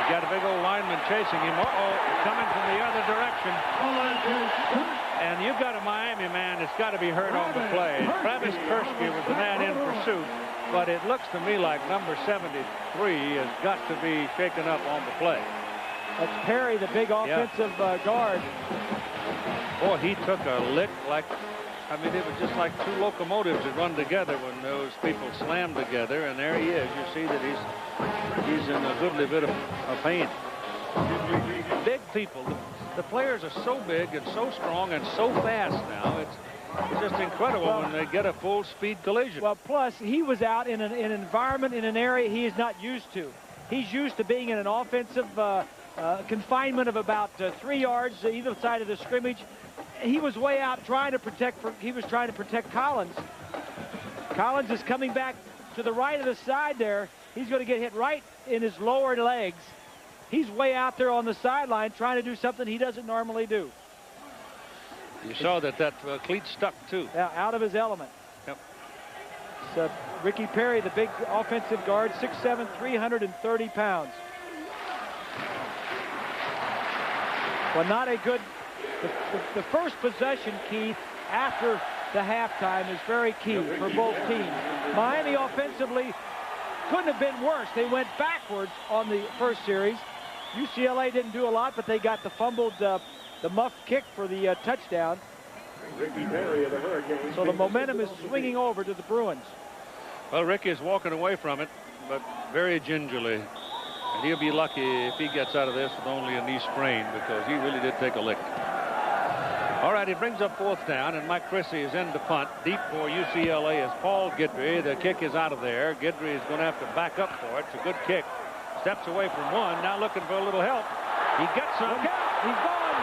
You got a big old lineman chasing him. Uh-oh, coming from the other direction. And you've got a Miami man that's got to be hurt on the play. Travis Kerskey was the man in pursuit. But it looks to me like number 73 has got to be shaken up on the play. That's Perry, the big offensive guard. Boy, he took a lick like, I mean, it was just like 2 locomotives that run together when those people slam together. And there he is. You see that he's in a goodly bit of pain. Big people. The players are so big and so strong and so fast now. It's just incredible when they get a full-speed collision. Well, plus, he was out in an environment, in an area he is not used to. He's used to being in an offensive confinement of about 3 yards either side of the scrimmage. He was way out trying to protect Collins. Collins is coming back to the right of the side there. He's going to get hit right in his lower legs. He's way out there on the sideline trying to do something he doesn't normally do. You saw that cleat stuck, too. Yeah, out of his element. Yep. So Ricky Perry, the big offensive guard, 6'7", 330 pounds. Well, not a good... The first possession, Keith, after the halftime is very key for both teams. Miami offensively couldn't have been worse. They went backwards on the first series. UCLA didn't do a lot, but they got the fumbled... the muff kick for the touchdown. Ricky Perry of the Hurricanes. So the momentum is swinging over to the Bruins. Well, Ricky is walking away from it, but very gingerly. And he'll be lucky if he gets out of this with only a knee sprain, because he really did take a lick. All right, he brings up 4th down, and Mike Chrissy is in to punt. Deep for UCLA is Paul Guidry. The kick is out of there. Guidry is going to have to back up for it. It's a good kick. Steps away from one. Now looking for a little help. He gets some. He's gone.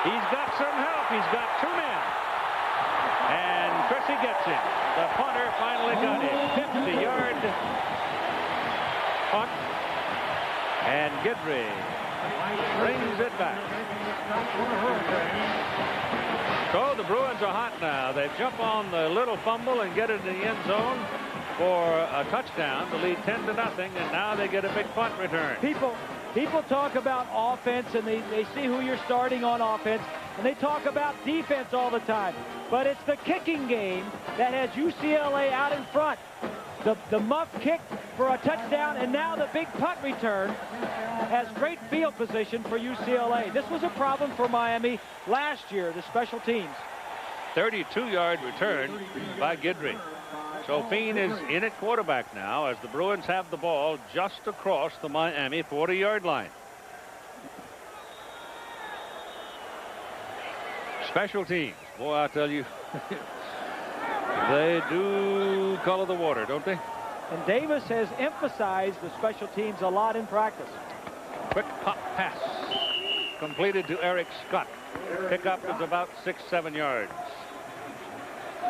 He's got some help. He's got 2 men. And Chrissy gets him. The punter finally got him. 50-yard punt. And Guidry brings it back. So the Bruins are hot now. They jump on the little fumble and get it in the end zone for a touchdown to lead 10-0, and now they get a big punt return. People talk about offense, and they see who you're starting on offense, and they talk about defense all the time. But it's the kicking game that has UCLA out in front. The muff kick for a touchdown, and now the big punt return has great field position for UCLA. This was a problem for Miami last year, the special teams. 32-yard return by Guidry. So Feen is in at quarterback now as the Bruins have the ball just across the Miami 40-yard line. Special teams. Boy, I tell you, they do color the water, don't they? And Davis has emphasized the special teams a lot in practice. Quick pop pass completed to Eric Scott. Pickup is about 6-7 yards.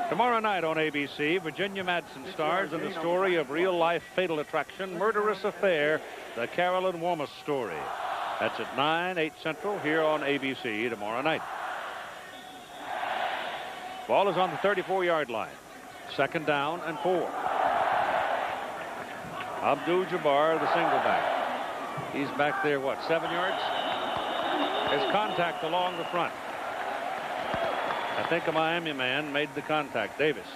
Tomorrow night on ABC, Virginia Madsen stars in the story of real-life fatal attraction, murderous affair, the Carolyn Womass story. That's at 9, 8 Central here on ABC tomorrow night. Ball is on the 34-yard line. 2nd down and 4. Abdul-Jabbar, the single back. He's back there, what, 7 yards? There's contact along the front. I think a Miami man made the contact, Davis.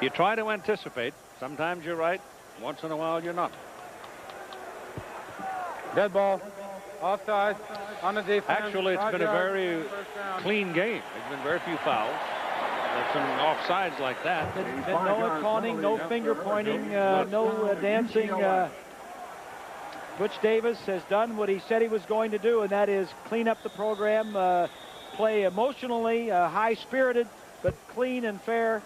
You try to anticipate. Sometimes you're right. Once in a while, you're not. Dead ball. Offside. On the defense. Actually, it's been a very clean game. There's been very few fouls. There's some offsides like that. Been no taunting, no finger pointing, no dancing. Butch Davis has done what he said he was going to do, and that is clean up the program, play emotionally, high-spirited, but clean and fair.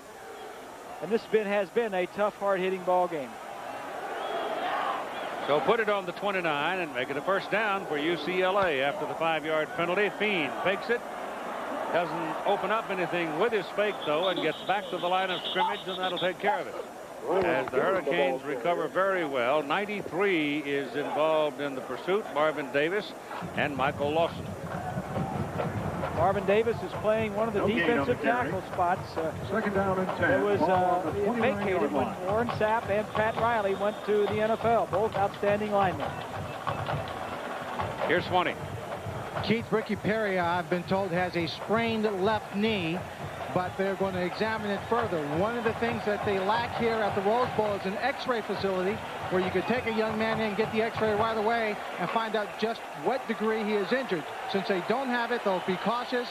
And this has been a tough, hard-hitting ball game. So put it on the 29 and make it a 1st down for UCLA after the 5-yard penalty. Feen fakes it. Doesn't open up anything with his fake, though, and gets back to the line of scrimmage, and that'll take care of it. As the Hurricanes recover very well. 93 is involved in the pursuit. Marvin Davis and Michael Lawson. Marvin Davis is playing one of the defensive tackle spots. 2nd down and 10. It was vacated when Warren Sapp and Pat Riley went to the NFL. Both outstanding linemen. Here's Swanee. Keith Ricky Perry, I've been told, has a sprained left knee, but they're going to examine it further. One of the things that they lack here at the Rose Bowl is an x-ray facility where you could take a young man in, get the x-ray right away, and find out just what degree he is injured. Since they don't have it, they'll be cautious.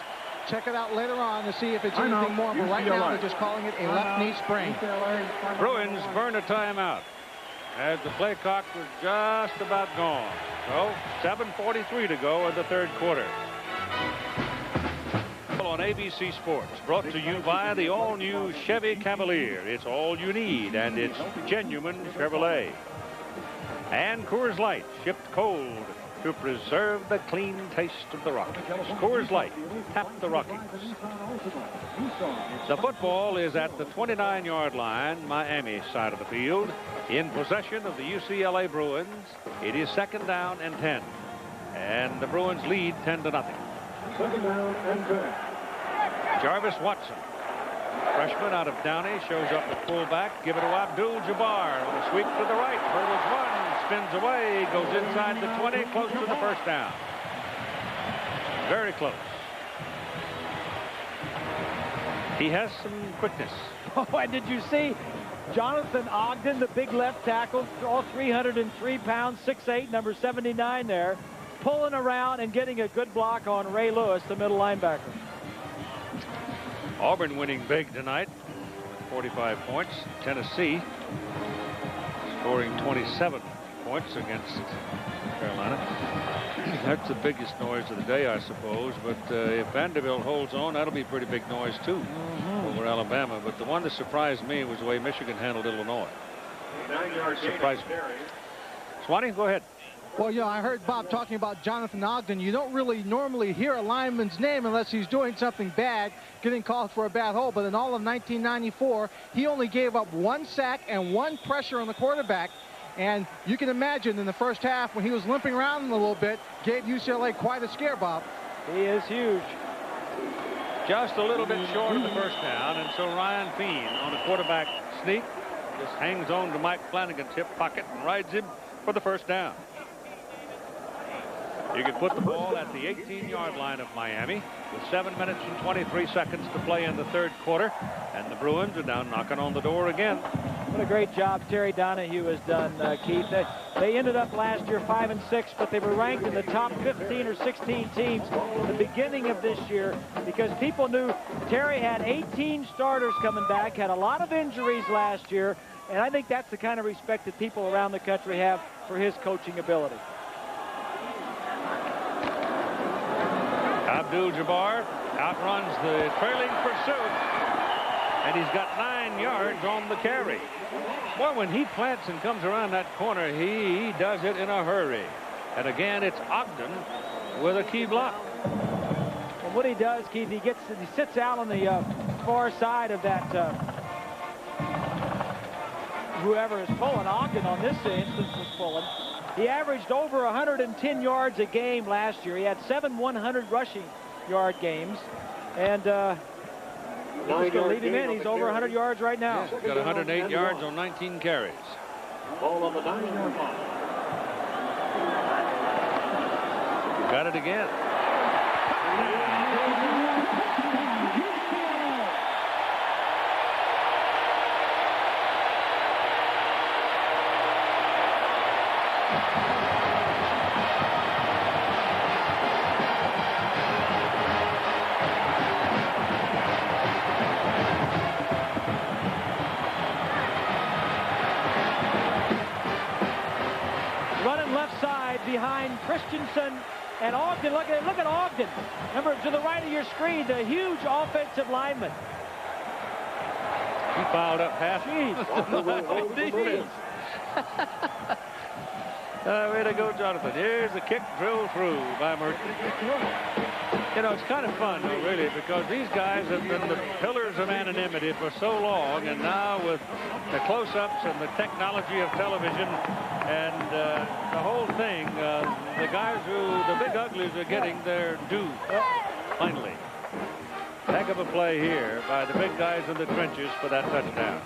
Check it out later on to see if it's anything more, but right now they're just calling it a left knee sprain. Bruins burn a timeout as the play clock was just about gone. So 7:43 to go in the 3rd quarter. On ABC Sports, brought to you by the all-new Chevy Cavalier. It's all you need, and it's genuine Chevrolet. And Coors Light, shipped cold to preserve the clean taste of the Rockies. Coors Light, tap the Rockies. The football is at the 29-yard line, Miami side of the field, in possession of the UCLA Bruins. It is 2nd down and 10, and the Bruins lead 10-0. 2nd down and 10. Jarvis Watson, freshman out of Downey, shows up at fullback. Give it to Abdul-Jabbar on a sweep to the right. Hurdles one, spins away, goes inside the 20, close to the 1st down. Very close. He has some quickness. Oh, and did you see Jonathan Ogden, the big left tackle, all 303 pounds, 6'8", number 79 there. pulling around and getting a good block on Ray Lewis, the middle linebacker. Auburn winning big tonight with 45 points. Tennessee scoring 27 points against Carolina. That's the biggest noise of the day, I suppose. But if Vanderbilt holds on, that'll be pretty big noise, too, over Alabama. But the one that surprised me was the way Michigan handled Illinois. Surprised me. Swanee, go ahead. Well, you know, I heard Bob talking about Jonathan Ogden. You don't really normally hear a lineman's name unless he's doing something bad, getting called for a bad hold. But in all of 1994, he only gave up 1 sack and 1 pressure on the quarterback. And you can imagine in the first half when he was limping around a little bit, gave UCLA quite a scare, Bob. He is huge. Just a little bit short of the first down, and so Ryan Fein on a quarterback sneak just hangs on to Mike Flanagan's hip pocket and rides him for the first down. You can put the ball at the 18-yard line of Miami with 7 minutes and 23 seconds to play in the third quarter, and the Bruins are down knocking on the door again. What a great job Terry Donahue has done, Keith. They ended up last year 5-6, but they were ranked in the top 15 or 16 teams at the beginning of this year because people knew Terry had 18 starters coming back, had a lot of injuries last year, and I think that's the kind of respect that people around the country have for his coaching ability. Abdul-Jabbar outruns the trailing pursuit, and he's got 9 yards on the carry. Boy, when he plants and comes around that corner, he does it in a hurry. And again, it's Ogden with a key block. And what he does, Keith, he sits out on the far side of that whoever is pulling. Ogden on this instance was pulling. He averaged over 110 yards a game last year. He had 7 100 rushing yard games. And he's going to leave him in. He's over 100 yards right now. He's got 108 yards on 19 carries. Ball on the 9-yard line. Got it again. Behind Christensen and Ogden. Look at Ogden. Remember, to the right of your screen, the huge offensive lineman. He fouled up half. Defense. Way to go, Jonathan. Here's the kick drilled through by Murphy. You know, it's kind of fun, though, really, because these guys have been the pillars of anonymity for so long, and now with the close-ups and the technology of television and the whole thing, the guys the big uglies are getting their due, finally. Heck of a play here by the big guys in the trenches for that touchdown.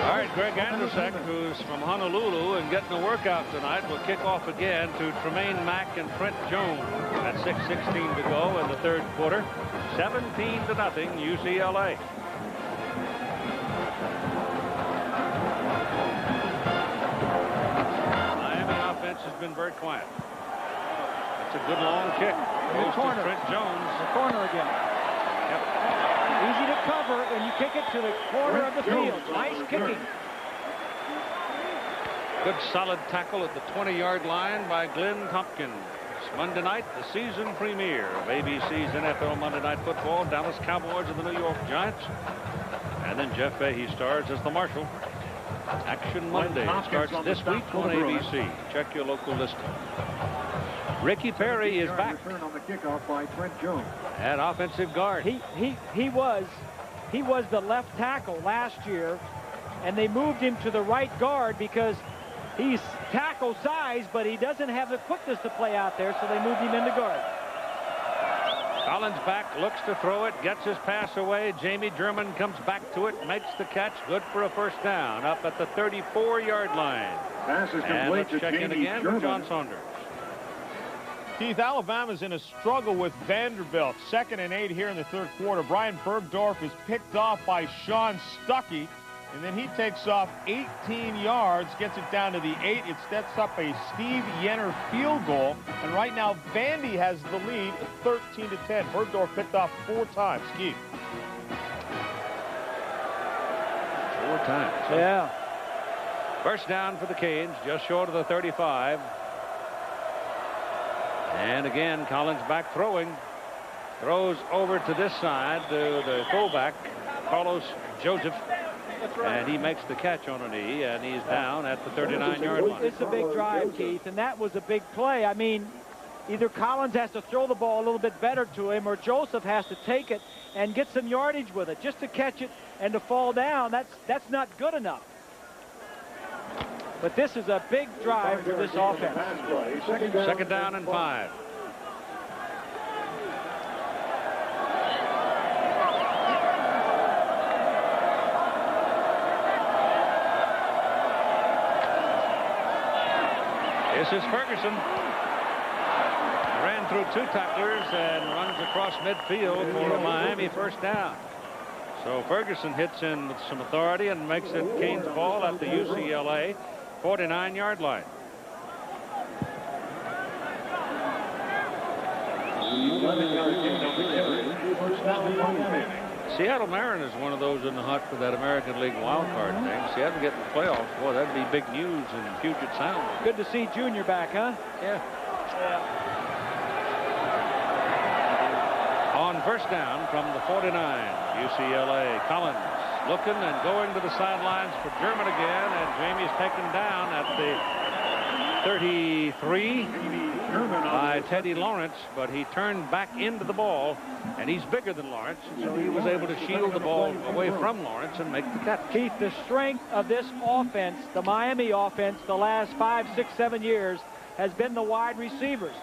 All right, Greg Andrusek, who's from Honolulu and getting a workout tonight, will kick off again to Tremaine Mack and Trent Jones at 6:16 to go in the third quarter. 17-0 UCLA. Miami offense has been very quiet. That's a good long kick. Goes to Trent Jones. The corner again. Yep. Easy to cover when you kick it to the corner of the field. Nice kicking. Good solid tackle at the 20-yard line by Glenn Tompkins. Monday night, the season premiere of ABC's NFL Monday Night Football. Dallas Cowboys and the New York Giants. And then Jeff Fahey stars as the Marshal. Action Monday starts this week on ABC. Check your local listing. Ricky Perry is back. Return on the kickoff by Trent Jones. At offensive guard. He was the left tackle last year, and they moved him to the right guard because he's tackle size, but he doesn't have the quickness to play out there, so they moved him into guard. Collins back, looks to throw it, gets his pass away. Jamie German comes back to it, makes the catch, good for a first down, up at the 34-yard line. Pass is And let's check in again with John Saunders. Keith, Alabama's in a struggle with Vanderbilt. 2nd and 8 here in the third quarter. Brian Bergdorf is picked off by Sean Stuckey. And then he takes off 18 yards, gets it down to the 8. It sets up a Steve Yenner field goal. And right now, Vandy has the lead, 13-10. Bergdorf picked off 4 times. Keith. 4 times. Huh? Yeah. First down for the Canes, just short of the 35. And again, Collins back throwing. Throws over to this side to the fullback, Carlos Joseph. And he makes the catch on a knee, and he's down at the 39-yard line. It's a big drive, Keith, and that was a big play. I mean, either Collins has to throw the ball a little bit better to him, or Joseph has to take it and get some yardage with it. Just to catch it and to fall down, that's not good enough. But this is a big drive for this offense. Second down and 5. This is Ferguson. Ran through 2 tacklers and runs across midfield for a Miami first down. So Ferguson hits in with some authority and makes it Canes ball at the UCLA 49-yard line. Seattle Mariners is one of those in the hunt for that American League wild card thing. Seattle getting the playoffs. Boy, that'd be big news in Puget Sound. Good to see Junior back, huh? Yeah. On first down from the 49, UCLA, Collins looking and going to the sidelines for German again, and Jamie's taken down at the 33 by Teddy Lawrence, but he turned back into the ball, and he's bigger than Lawrence, so he was able to shield the ball away from Lawrence and make the catch. Keith, the strength of this offense, the Miami offense, the last 5, 6, 7 years has been the wide receivers.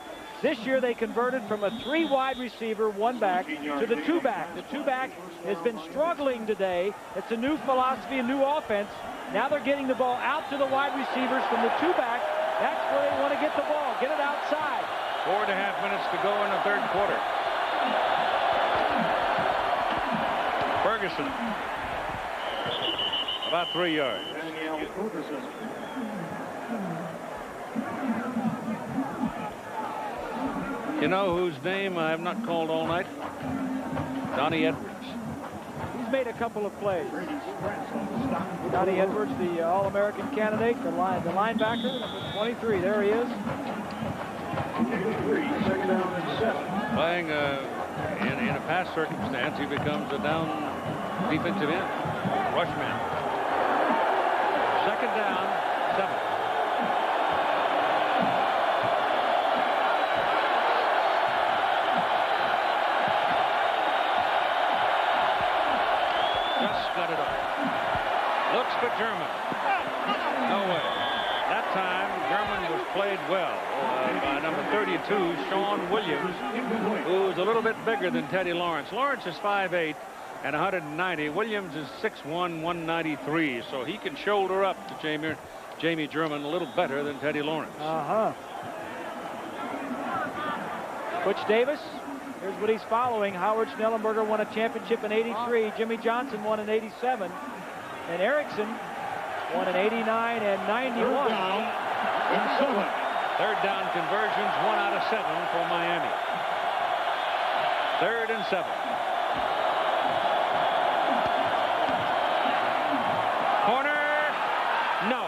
This year they converted from a 3 wide receiver, 1 back, to the 2 back. The 2 back has been struggling today. It's a new philosophy, a new offense. Now they're getting the ball out to the wide receivers from the 2 back. That's where they want to get the ball, get it outside. 4.5 minutes to go in the third quarter. Ferguson, about 3 yards. You know whose name I have not called all night? Donnie Edwards. He's made a couple of plays. Donnie Edwards, the All-American candidate, the linebacker, number 23. There he is. Playing in a pass circumstance, he becomes a down defensive end, rushman. Second down, 7. Got it up. Looks for German. No way. That time, German was played well by number 32, Sean Williams, who's a little bit bigger than Teddy Lawrence. Lawrence is 5'8" and 190. Williams is 6'1", 193. So he can shoulder up to Jamie German a little better than Teddy Lawrence. Butch Davis. Here's what he's following. Howard Schnellenberger won a championship in '83. Jimmy Johnson won in '87. And Erickson won in '89 and '91. Third down conversions, 1 out of 7 for Miami. 3rd and 7. Corner. No.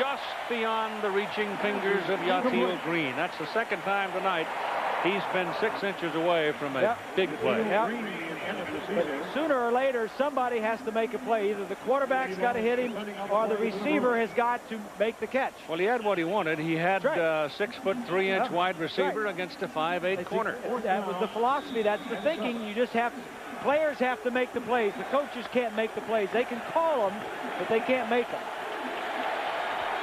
Just beyond the reaching fingers of Yatiel Green. That's the second time tonight he's been 6 inches away from a big play. But sooner or later, somebody has to make a play. Either the quarterback's got to hit him, or the receiver has got to make the catch. Well, he had what he wanted. He had a 6'3" wide receiver against a 5'8" corner. That was the philosophy. That's the thinking. You just have to. Players have to make the plays. The coaches can't make the plays. They can call them, but they can't make them.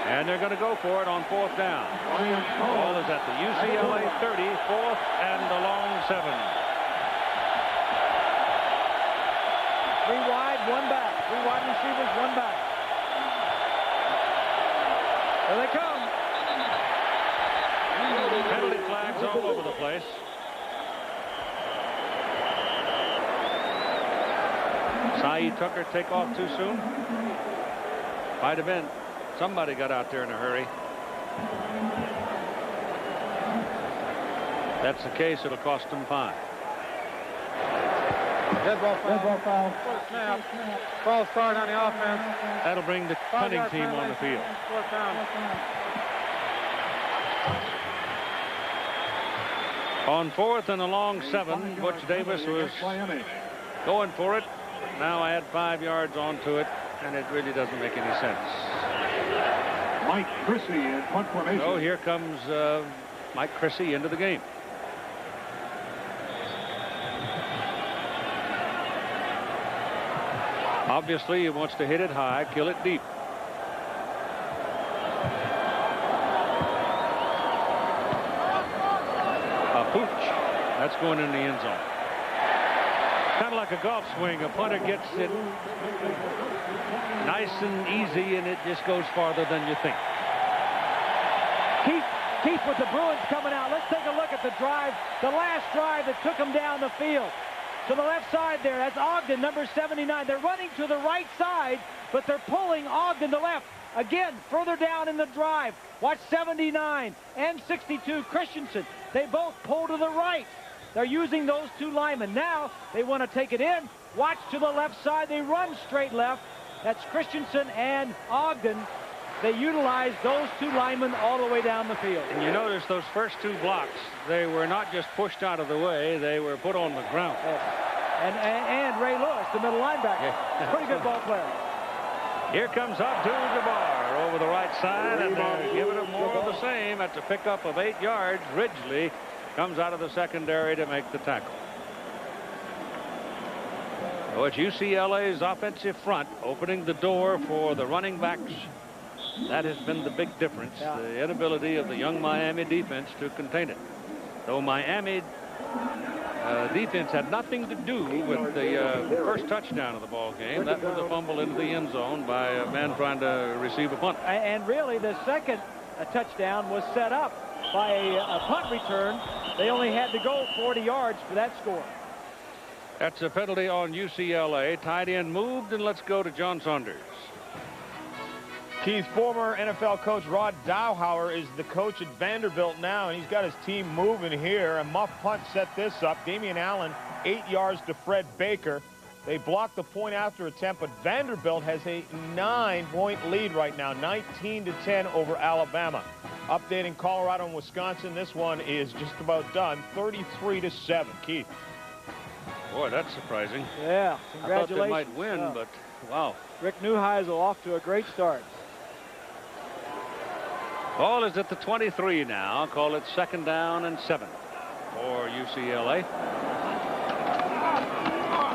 And they're going to go for it on 4th down. Ball is at the UCLA 30, 4th and a long 7. 3 wide, 1 back. 3 wide receivers, 1 back. There they come. Penalty flags all over the place. Cy Tucker take off too soon? Might have been. Somebody got out there in a hurry. If that's the case, it'll cost them 5. Dead ball foul. Snap. False start on the offense. That'll bring the punting team on the field. 4th down. On 4th and a long 7, Butch Davis was going for it. Now add 5 yards onto it, and it really doesn't make any sense. Mike Chrissy in punt formation. So here comes Mike Chrissy into the game. Obviously, he wants to hit it high, kill it deep. A pooch. That's going in the end zone. Kind of like a golf swing. A punter gets it nice and easy, and it just goes farther than you think. Keith with the Bruins coming out. Let's take a look at the drive, the last drive that took them down the field. To the left side there, that's Ogden, number 79. They're running to the right side, but they're pulling Ogden to left. Again, further down in the drive. Watch 79 and 62, Christensen. They both pull to the right. They're using those 2 linemen. Now they want to take it in. Watch to the left side. They run straight left. That's Christensen and Ogden. They utilize those 2 linemen all the way down the field. And you notice those first 2 blocks, they were not just pushed out of the way, they were put on the ground. And Ray Lewis, the middle linebacker. Yeah. Pretty good ball player. Here comes Abdul-Jabbar over the right side, and they're giving him more of the same. That's a pickup of 8 yards. Ridgely comes out of the secondary to make the tackle. So it's UCLA's offensive front opening the door for the running backs. That has been the big difference, the inability of the young Miami defense to contain it. Though Miami defense had nothing to do with the first touchdown of the ball game. That was a fumble into the end zone by a man trying to receive a punt. And really, the second touchdown was set up by a punt return. They only had to go 40 yards for that score. That's a penalty on UCLA. Tight end moved, and let's go to John Saunders. Keith, former NFL coach Rod Dowhauer is the coach at Vanderbilt now, and he's got his team moving here. A muff punt set this up. Damian Allen, 8 yards to Fred Baker. They blocked the point after attempt, but Vanderbilt has a 9-point lead right now, 19-10 over Alabama. Updating Colorado and Wisconsin, this one is just about done, 33-7. Keith. Boy, that's surprising. Yeah, congratulations. I thought they might win, but wow. Rick Neuheisel off to a great start. Ball is at the 23 now. Call it 2nd down and 7 for UCLA.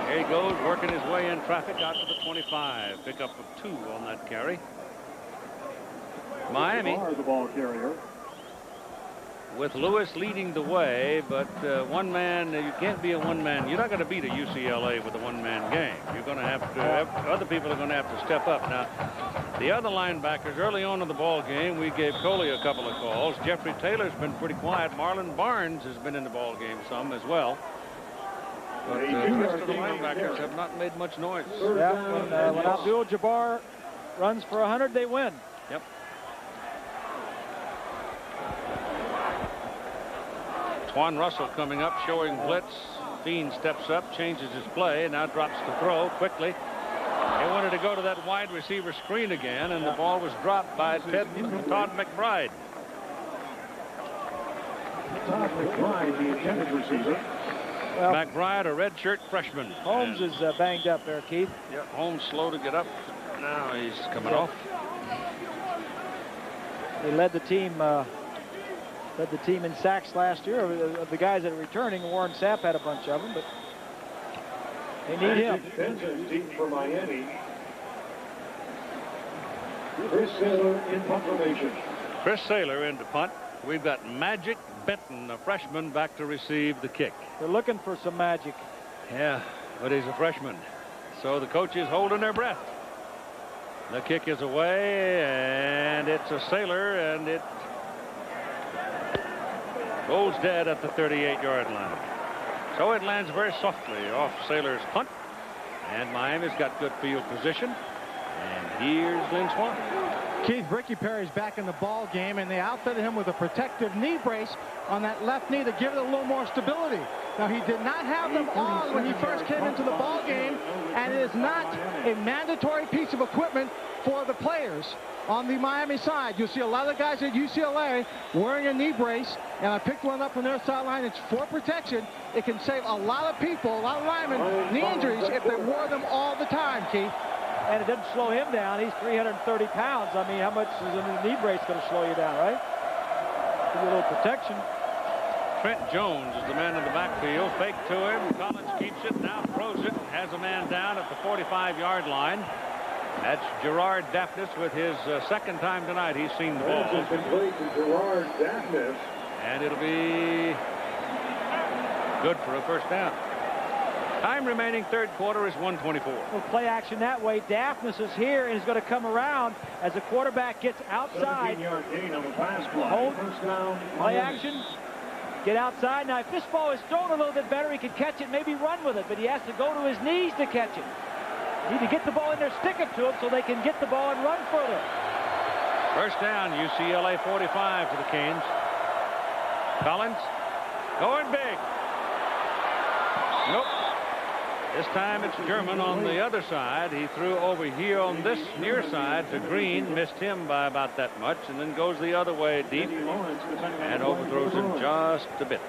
Here he goes, working his way in traffic out to the 25. Pickup of 2 on that carry. Miami, the ball carrier, with Lewis leading the way, but one man, you can't be a one-man. You're not going to beat a UCLA with a one-man game. You're going to have to, other people are going to have to step up. Now, the other linebackers, early on in the ball game, we gave Coley a couple of calls. Jeffrey Taylor's been pretty quiet. Marlon Barnes has been in the ball game some as well. But the rest of the linebackers have not made much noise. Yeah, when Abdul-Jabbar runs for 100, they win. Yep. Twan Russell coming up, showing blitz. Fiend steps up, changes his play, now drops the throw quickly. They wanted to go to that wide receiver screen again, and the ball was dropped by Todd McBride. Todd McBride, the intended receiver. Well, McBride, a redshirt freshman. Holmes is banged up there, Keith. Yeah, Holmes slow to get up. Now he's coming off. They led the team in sacks last year. Of the guys that are returning, Warren Sapp had a bunch of them, but they need him. Deep for Miami. Chris Saylor in punt formation. Chris Saylor into punt. We've got Magic Benton, a freshman, back to receive the kick. They're looking for some magic. Yeah, but he's a freshman. So the coach is holding their breath. The kick is away, and it's a Saylor, and it goes dead at the 38-yard line. So it lands very softly off Saylor's punt. And Miami's got good field position. And here's Lynn Swan. Keith Ricky Perry's back in the ball game, and they outfitted him with a protective knee brace on that left knee to give it a little more stability. Now, he did not have them on when he first came into the ball game, and it is not a mandatory piece of equipment for the players on the Miami side. You'll see a lot of guys at UCLA wearing a knee brace, and I picked one up on their sideline. It's for protection. It can save a lot of people, a lot of linemen, knee injuries if they wore them all the time, Keith. And it doesn't slow him down. He's 330 pounds. I mean, how much is a knee brace going to slow you down, right? Give you a little protection. Trent Jones is the man in the backfield. Fake to him. Collins keeps it, now throws it, has a man down at the 45-yard line. That's Gerard Daphnis with his second time tonight he's seen the ball. Gerard Daphnis. And it'll be good for a first down. Time remaining third quarter is 1:24. Well, play action that way. Daphnis is here and he's going to come around as the quarterback gets outside. Hold, play action, get outside. Now, if this ball is thrown a little bit better, he could catch it, maybe run with it, but he has to go to his knees to catch it. Need to get the ball in there, stick it to him so they can get the ball and run further. First down, UCLA 45 for the Canes. Collins going big. Nope. This time it's German on the other side. He threw over here on this near side to Green, missed him by about that much, and then goes the other way deep and overthrows him just a bit.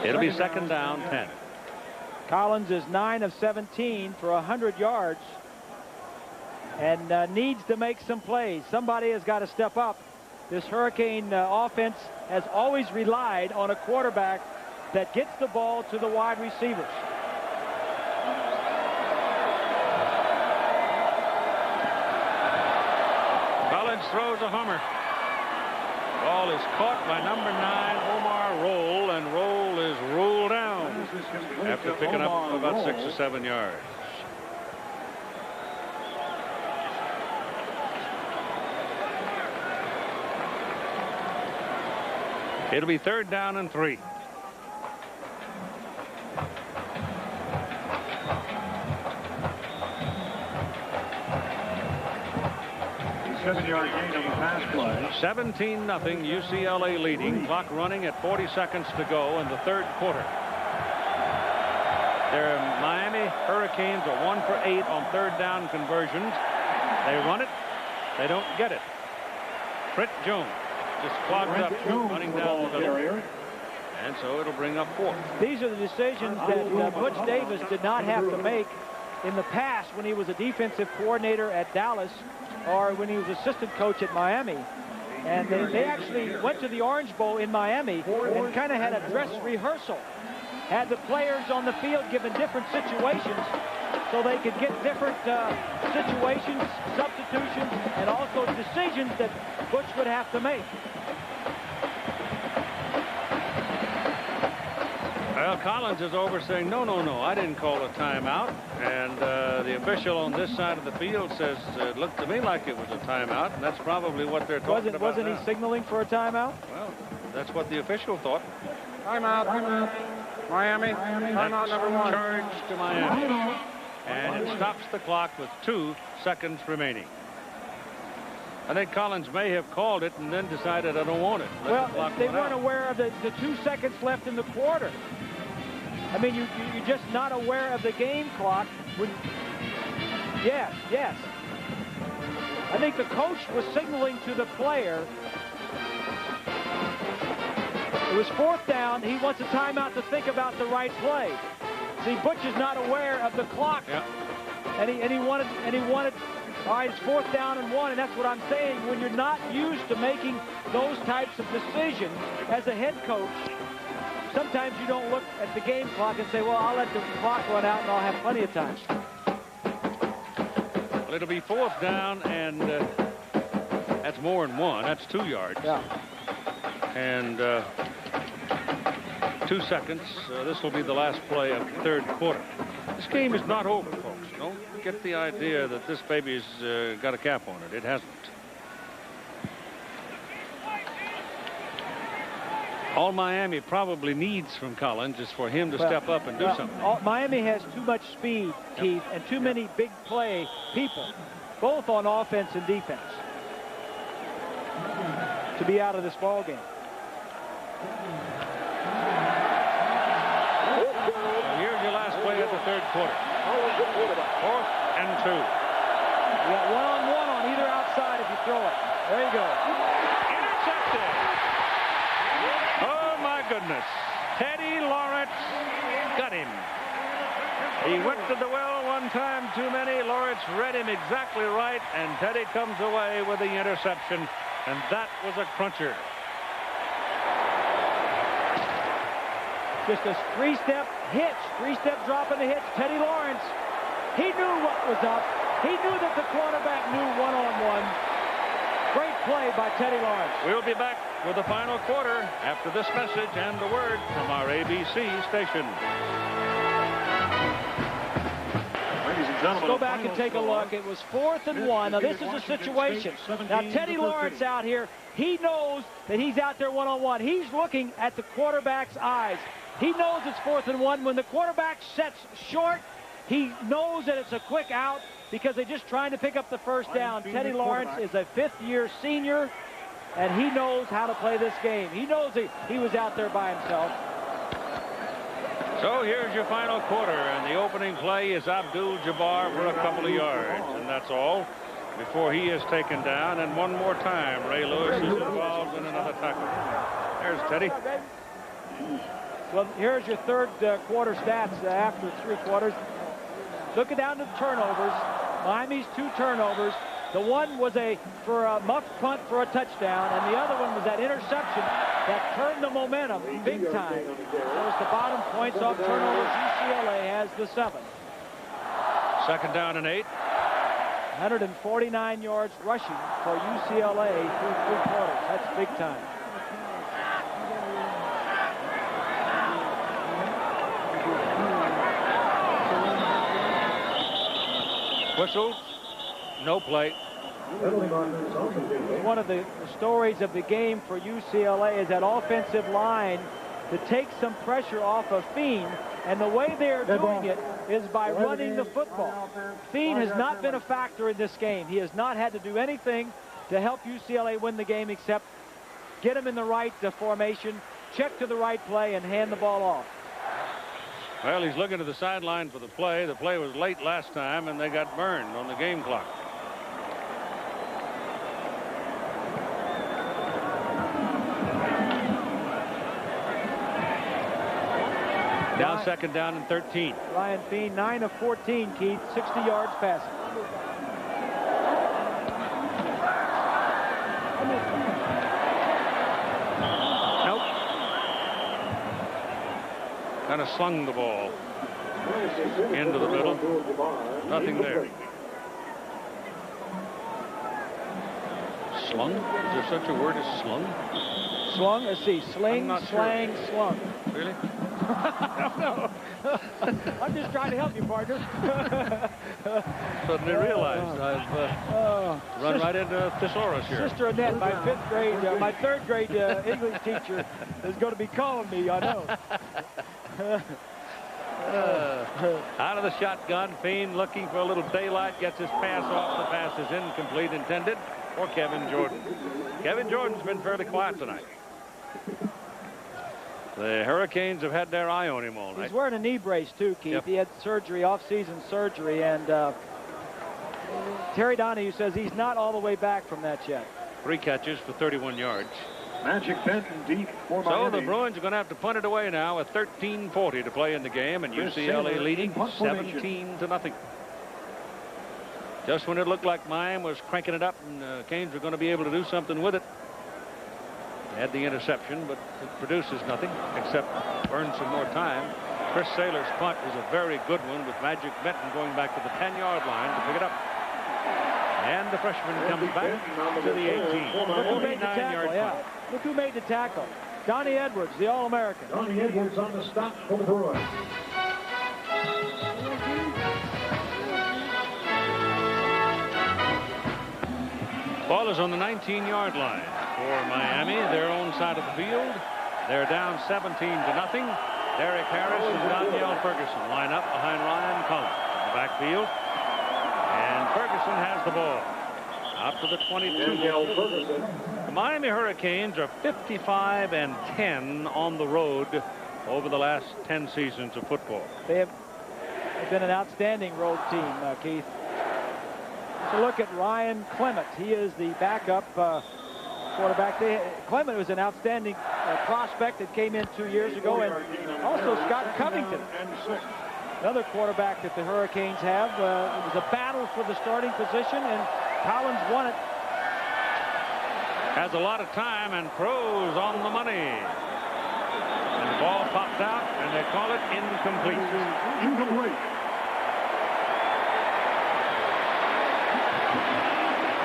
It'll be second down, 10. Collins is 9 of 17 for 100 yards and needs to make some plays. Somebody has got to step up. This Hurricane offense has always relied on a quarterback that gets the ball to the wide receivers. Collins throws a hummer. Ball is caught by number 9, Omar Roll, and Roll is rolled down after picking up about 6 or 7 yards. It'll be third down and 3. Seven-yard gain on the pass play. 17-0 UCLA leading. Clock running at 40 seconds to go in the third quarter. Their Miami Hurricanes are 1 for 8 on third down conversions. They run it. They don't get it. Trent Jones just clogged up running down the middle. And so it'll bring up 4. These are the decisions that Butch Davis did not have to make in the past when he was a defensive coordinator at Dallas or when he was assistant coach at Miami. And they actually went to the Orange Bowl in Miami and kind of had a dress rehearsal. Had the players on the field given different situations so they could get different situations, substitutions, and also decisions that Butch would have to make. Well, Collins is over saying, no, I didn't call a timeout. And the official on this side of the field says, it looked to me like it was a timeout, and that's probably what they're talking about. Wasn't he signaling for a timeout? Well, that's what the official thought. Timeout. Miami. Timeout number 1. Charge to Miami. And it stops the clock with 2 seconds remaining. I think Collins may have called it and then decided I don't want it. Well, they weren't aware of the 2 seconds left in the quarter. I mean, you're just not aware of the game clock. Yes. I think the coach was signaling to the player. It was 4th down. He wants a timeout to think about the right play. See, Butch is not aware of the clock. Yeah. And he wanted. All right, it's 4th down and 1, and that's what I'm saying. When you're not used to making those types of decisions as a head coach, sometimes you don't look at the game clock and say, well, I'll let the clock run out and I'll have plenty of time. Well, it'll be 4th down, and that's more than 1. That's 2 yards. Yeah. And 2 seconds. This will be the last play of the third quarter. This game is not over, folks. Don't get the idea that this baby's got a cap on it. It hasn't. All Miami probably needs from Collins is for him to step up and do something. Miami has too much speed, Keith, and too many big play people, both on offense and defense, to be out of this ball game. So here's your last play of the third quarter. 4th and 2. You got one-on-one on either outside if you throw it. There you go. Intercepted. Oh, my goodness. Teddy Lawrence got him. He went to the well one time too many. Lawrence read him exactly right, and Teddy comes away with the interception, and that was a cruncher. Just a three-step hitch, three-step drop in the hitch. Teddy Lawrence, he knew what was up. He knew that the quarterback knew one-on-one. Great play by Teddy Lawrence. We'll be back with the final quarter after this message and the word from our ABC station. Let's go back and take a look. It was 4th and 1. Now, this is a situation. Now, Teddy Lawrence out here, he knows that he's out there one-on-one. He's looking at the quarterback's eyes. He knows it's 4th and 1. When the quarterback sets short, he knows that it's a quick out because they're just trying to pick up the first down. Teddy Lawrence is a 5th-year senior, and he knows how to play this game. He knows he was out there by himself. So here's your final quarter, and the opening play is Abdul-Jabbar for a couple of yards, and that's all before he is taken down. And one more time, Ray Lewis is involved in another tackle. There's Teddy. Well, here's your third quarter stats after 3 quarters. Looking down to the turnovers. Miami's 2 turnovers. The one was for a muffed punt for a touchdown, and the other one was that interception that turned the momentum big time. There's the bottom points off turnovers. UCLA has the 7. 2nd down and 8. 149 yards rushing for UCLA through 3 quarters. That's big time. Whistle. No play. One of the stories of the game for UCLA is that offensive line to take some pressure off of Fiend, and the way they're doing it is by running the football. Fiend has not been a factor in this game. He has not had to do anything to help UCLA win the game except get him in the right formation, check to the right play, and hand the ball off. Well, he's looking to the sideline for the play. The play was late last time, and they got burned on the game clock. Now 2nd down and 13. Ryan Fiend, 9 of 14, Keith, 60 yards passing. Nope. Kind of slung the ball into the middle. Nothing there. Slung? Is there such a word as slung? Slung? Let's see. Sling, slang, slung. Really? I don't know. I'm just trying to help you, partner. Suddenly realized I've run right into a thesaurus here. Sister Annette, my 5th grade, my 3rd grade English teacher is going to be calling me, I know. Out of the shotgun, Fiend looking for a little daylight, gets his pass off. The pass is incomplete, intended for Kevin Jordan. Kevin Jordan's been fairly quiet tonight. The Hurricanes have had their eye on him all night. He's wearing a knee brace, too, Keith. Yep. He had surgery, off-season surgery, and Terry Donahue says he's not all the way back from that yet. 3 catches for 31 yards. Magic Benton deep for So Miami. the Bruins are going to have to punt it away now with 13:40 to play in the game, and UCLA leading 17-0. Just when it looked like Miami was cranking it up and Canes were going to be able to do something with it. They had the interception, but it produces nothing except earn some more time. Chris Saylor's punt was a very good one with Magic Benton going back to the 10-yard line to pick it up. And the freshman comes back to the 18. Look who made the tackle, yeah. Look who made the tackle. Donnie Edwards, the All-American. Donnie Edwards on the stop for the Bruins. Ball is on the 19-yard line for Miami, their own side of the field. They're down 17-0. Derek Harris and Danielle Ferguson line up behind Ryan Collins in the backfield. And Ferguson has the ball. Out to the 22. The Miami Hurricanes are 55-10 on the road over the last 10 seasons of football. They've been an outstanding road team, Keith. So look at Ryan Clement. He is the backup quarterback. Clement was an outstanding prospect that came in 2 years ago, and also Scott Covington, another quarterback that the Hurricanes have. It was a battle for the starting position, and Collins won it. Has a lot of time and throws on the money. And the ball popped out, and they call it incomplete. Incomplete.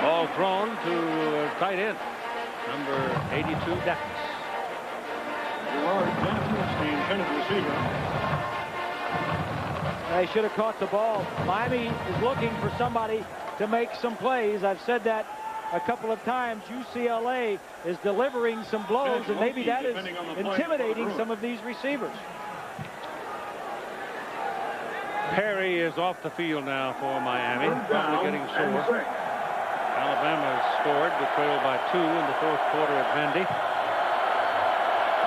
Ball thrown to tight end, number 82, Dax. Gerard Johnson is the intended receiver. They should have caught the ball. Miami is looking for somebody to make some plays. I've said that a couple of times. UCLA is delivering some blows, and maybe that is intimidating some of these receivers. Perry is off the field now for Miami, probably getting sore. Alabama has scored, but trailed by 2 in the fourth quarter at Vandy.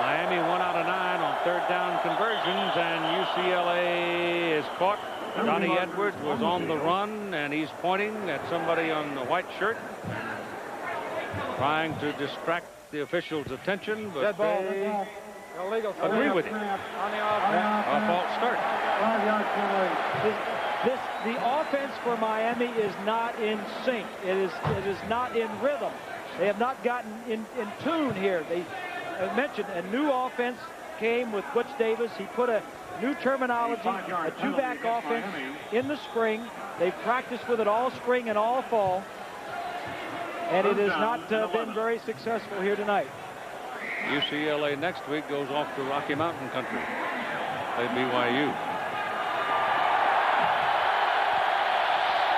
Miami 1 out of 9 on third down conversions, and UCLA is caught. Johnny Edwards was on the run, and he's pointing at somebody on the white shirt, trying to distract the officials' attention, but they agree with him. A false start. The offense for Miami is not in sync. It is not in rhythm. They have not gotten in tune here. They mentioned a new offense came with Butch Davis. He put a new terminology, a two-back offense in the spring. They've practiced with it all spring and all fall, and it has not been very successful here tonight. UCLA next week goes off to Rocky Mountain country. Play BYU.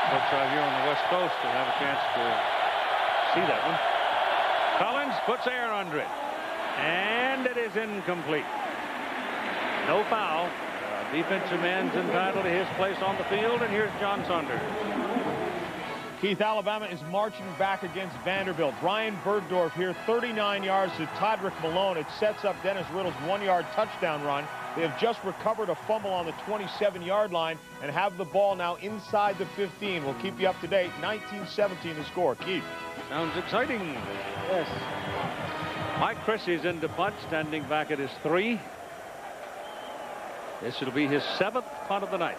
Folks out here on the West Coast will have a chance to see that one. Collins puts air under it, and it is incomplete. No foul. Defensive man's entitled to his place on the field, and here's John Saunders. Keith, Alabama is marching back against Vanderbilt. Brian Bergdorf here, 39 yards to Todrick Malone. It sets up Dennis Riddle's 1-yard touchdown run. They have just recovered a fumble on the 27-yard line and have the ball now inside the 15. We'll keep you up to date. 19-17 the score. Keith. Sounds exciting. Yes. Mike Chrissie's into punt, standing back at his 3. This will be his 7th punt of the night.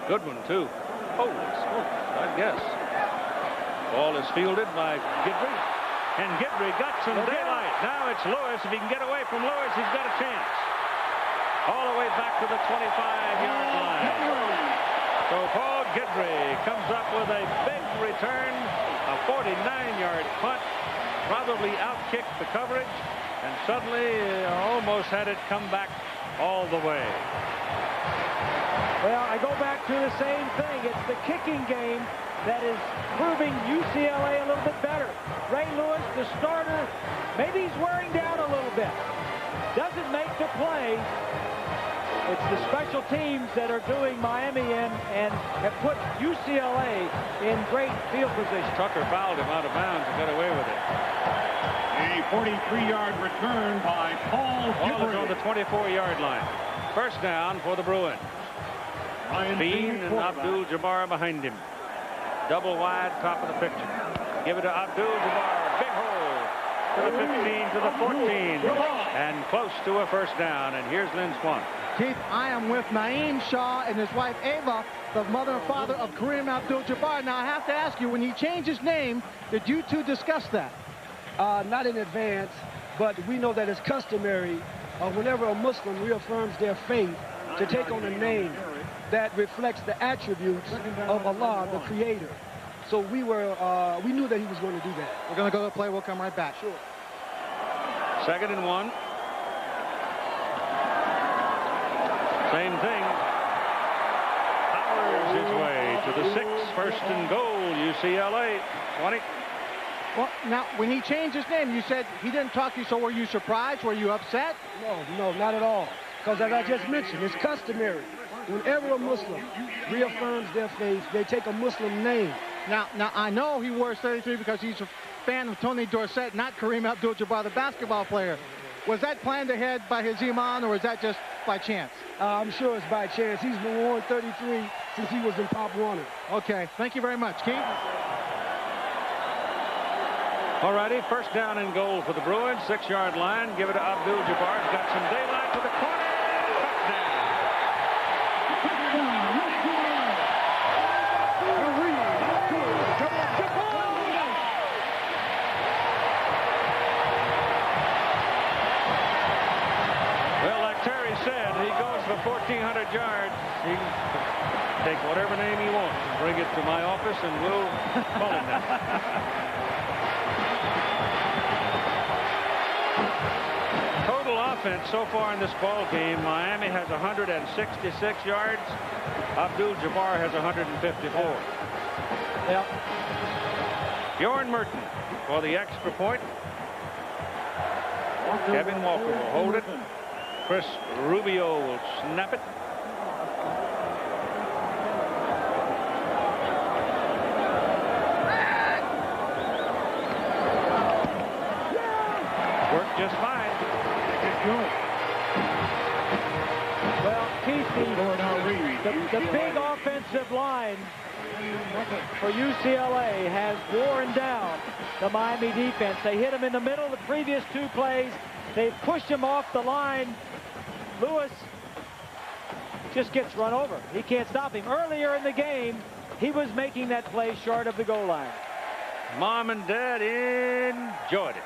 Good one, too. Holy smokes, I guess. Ball is fielded by Guidry, and Guidry got some daylight. Now it's Lewis. If he can get away from Lewis, he's got a chance. All the way back to the 25-yard line. So Paul Guidry comes up with a big return, a 49-yard punt, probably outkicked the coverage, and suddenly almost had it come back all the way. Well, I go back to the same thing. It's the kicking game that is proving UCLA a little bit better. Ray Lewis, the starter, maybe he's wearing down a little bit. Doesn't make the play. It's the special teams that are doing Miami in and have put UCLA in great field position. Tucker fouled him out of bounds and got away with it. A 43-yard return by Paul Ball is on the 24-yard line. First down for the Bruins. Bean and Abdul-Jabbar behind him. Double wide, top of the picture. Give it to Abdul-Jabbar. Big hole to the 15, to the 14, and close to a first down. And here's Lynn Swan. Keith, I am with Naeem Shaw and his wife Ava, the mother and father of Kareem Abdul-Jabbar. Now I have to ask you, when he changed his name, did you two discuss that? Not in advance, but we know that it's customary whenever a Muslim reaffirms their faith to take on a name that reflects the attributes of Allah, the Creator. So we knew that he was going to do that. We're going to go to the play. We'll come right back. Sure. 2nd and 1. Same thing. Powers his way to the 6. First and goal, UCLA 20. Well, now, when he changed his name, you said he didn't talk to you, so were you surprised? Were you upset? No, not at all. Because as I just mentioned, it's customary. Whenever a Muslim reaffirms their faith, they take a Muslim name. Now, I know he wears 33 because he's a fan of Tony Dorsett, not Kareem Abdul-Jabbar, the basketball player. Was that planned ahead by his imam, or was that just by chance? I'm sure it's by chance. He's been worn 33 since he was in Pop Warner. Okay, thank you very much. Keith? All righty, first down and goal for the Bruins. 6-yard line. Give it to Abdul-Jabbar. He's got some daylight to the corner. Well, like Terry said, he goes for 1,400 yards. He can take whatever name he wants and bring it to my office, and we'll call him that. Total offense so far in this ball game, Miami has 166 yards. Abdul-Jabbar has 154. Yep. Bjorn Merton for the extra point. Kevin Walker will hold it. Chris Rubio will snap it. Worked just fine. Well, Keith, the big offensive line for UCLA has worn down the Miami defense. They hit him in the middle of the previous 2 plays. They've pushed him off the line. Lewis just gets run over. He can't stop him. Earlier in the game, he was making that play short of the goal line. Mom and Dad enjoyed it.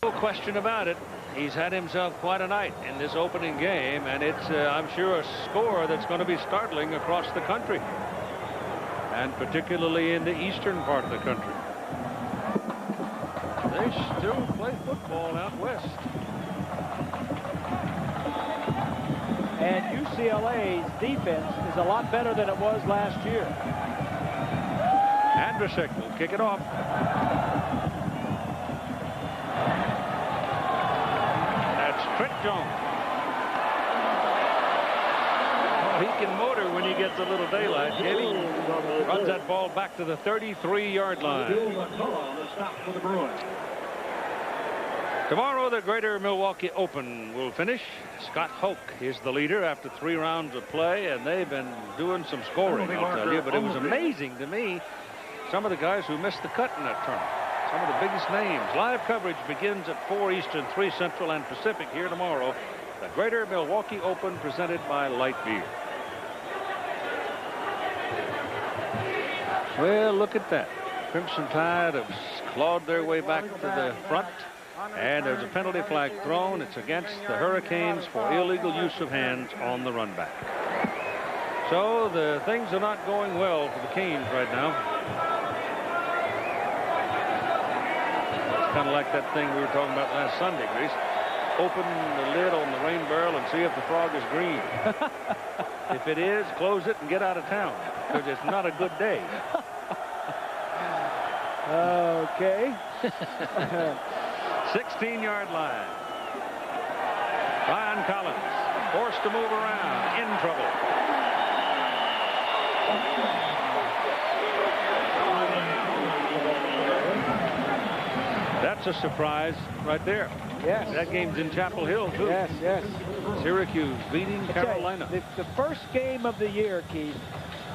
No question about it. He's had himself quite a night in this opening game, and it's, I'm sure, a score that's going to be startling across the country, and particularly in the eastern part of the country. They still play football out west. And UCLA's defense is a lot better than it was last year. Andrusek will kick it off. That's Trent Jones. Oh, he can motor when he gets a little daylight. He runs that ball back to the 33-yard line. Tomorrow, the Greater Milwaukee Open will finish. Scott Hoke is the leader after 3 rounds of play, and they've been doing some scoring, I'll tell you. But it was amazing to me, some of the guys who missed the cut in that tournament. Some of the biggest names. Live coverage begins at 4 Eastern, 3 Central, and Pacific here tomorrow. The Greater Milwaukee Open presented by Light Beer. Well, look at that. Crimson Tide have clawed their way back to the front. And there's a penalty flag thrown. It's against the Hurricanes for illegal use of hands on the run back. So the things are not going well for the Canes right now. It's kind of like that thing we were talking about last Sunday, Grease. Open the lid on the rain barrel and see if the frog is green. If it is, close it and get out of town, because it's not a good day. Okay. 16-yard line. Ryan Collins forced to move around, in trouble. That's a surprise right there. Yes. That game's in Chapel Hill, too. Yes, yes. Syracuse beating Carolina. Okay, the first game of the year, Keith,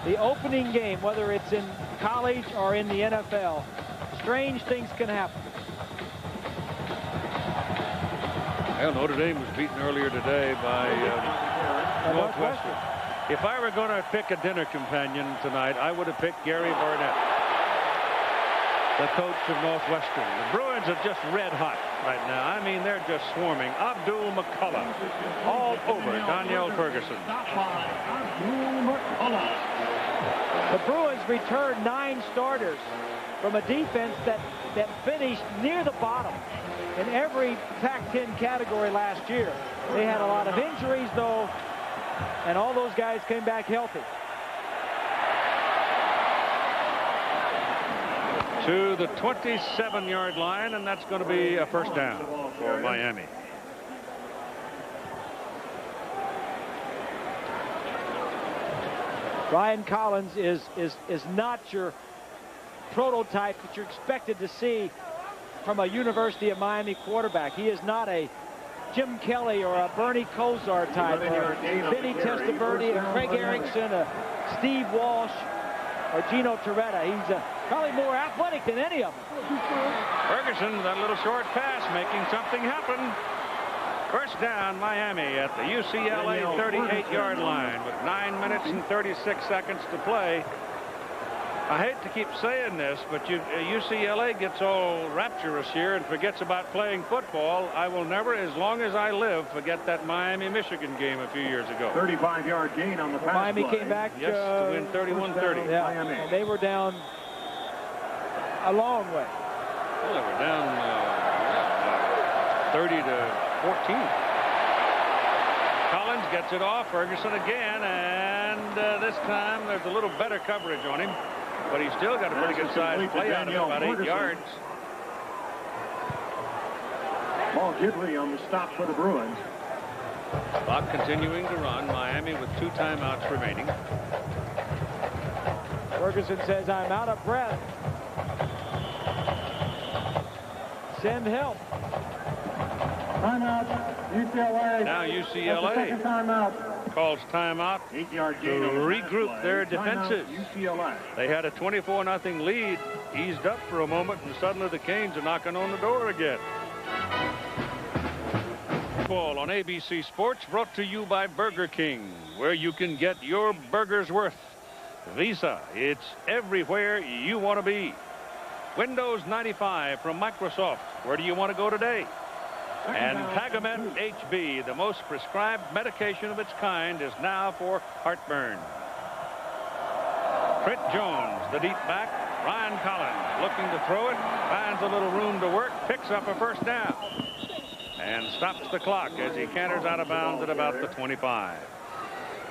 the opening game, whether it's in college or in the NFL, strange things can happen. Well, Notre Dame was beaten earlier today by Northwestern. If I were going to pick a dinner companion tonight, I would have picked Gary Barnett, the coach of Northwestern. The Bruins are just red hot right now. I mean, they're just swarming. Abdul McCullough all over Danielle Ferguson. The Bruins returned 9 starters from a defense that finished near the bottom in every Pac-10 category last year. They had a lot of injuries, though, and all those guys came back healthy. to the 27-yard line, and that's going to be a first down for Miami. Ryan Collins is not your prototype that you're expected to see from a University of Miami quarterback. He is not a Jim Kelly or a Bernie Kosar type, or Vinny Testaverde, or Craig Erickson, or Steve Walsh, or Gino Torretta. He's probably more athletic than any of them. Ferguson, that little short pass, making something happen. First down, Miami at the UCLA 38-yard line with 9 minutes and 36 seconds to play. I hate to keep saying this, but UCLA gets all rapturous here and forgets about playing football. I will never, as long as I live, forget that Miami-Michigan game a few years ago. 35-yard gain on the pass Miami play. came back to win 31-30. Yeah, and they were down a long way. Well, they were down 30 to 14. Collins gets it off. Ferguson again, and this time there's a little better coverage on him. But he's still got a pretty good size play out of it, about 8 yards. Paul Gidley on the stop for the Bruins. Clock continuing to run. Miami with 2 timeouts remaining. Ferguson says, I'm out of breath. Send help. Timeout, UCLA. Now UCLA calls timeout 8-yard to gain on the regroup pass their play. Timeout, defenses. UCLA. They had a 24-0 lead, eased up for a moment, and suddenly the Canes are knocking on the door again. Ball on ABC Sports, brought to you by Burger King, where you can get your burger's worth. Visa, it's everywhere you want to be. Windows 95 from Microsoft, where do you want to go today? And Tagamet HB, the most prescribed medication of its kind, is now for heartburn. Trent Jones, the deep back. Ryan Collins looking to throw it, finds a little room to work, picks up a first down, and stops the clock as he canters out of bounds at about the 25.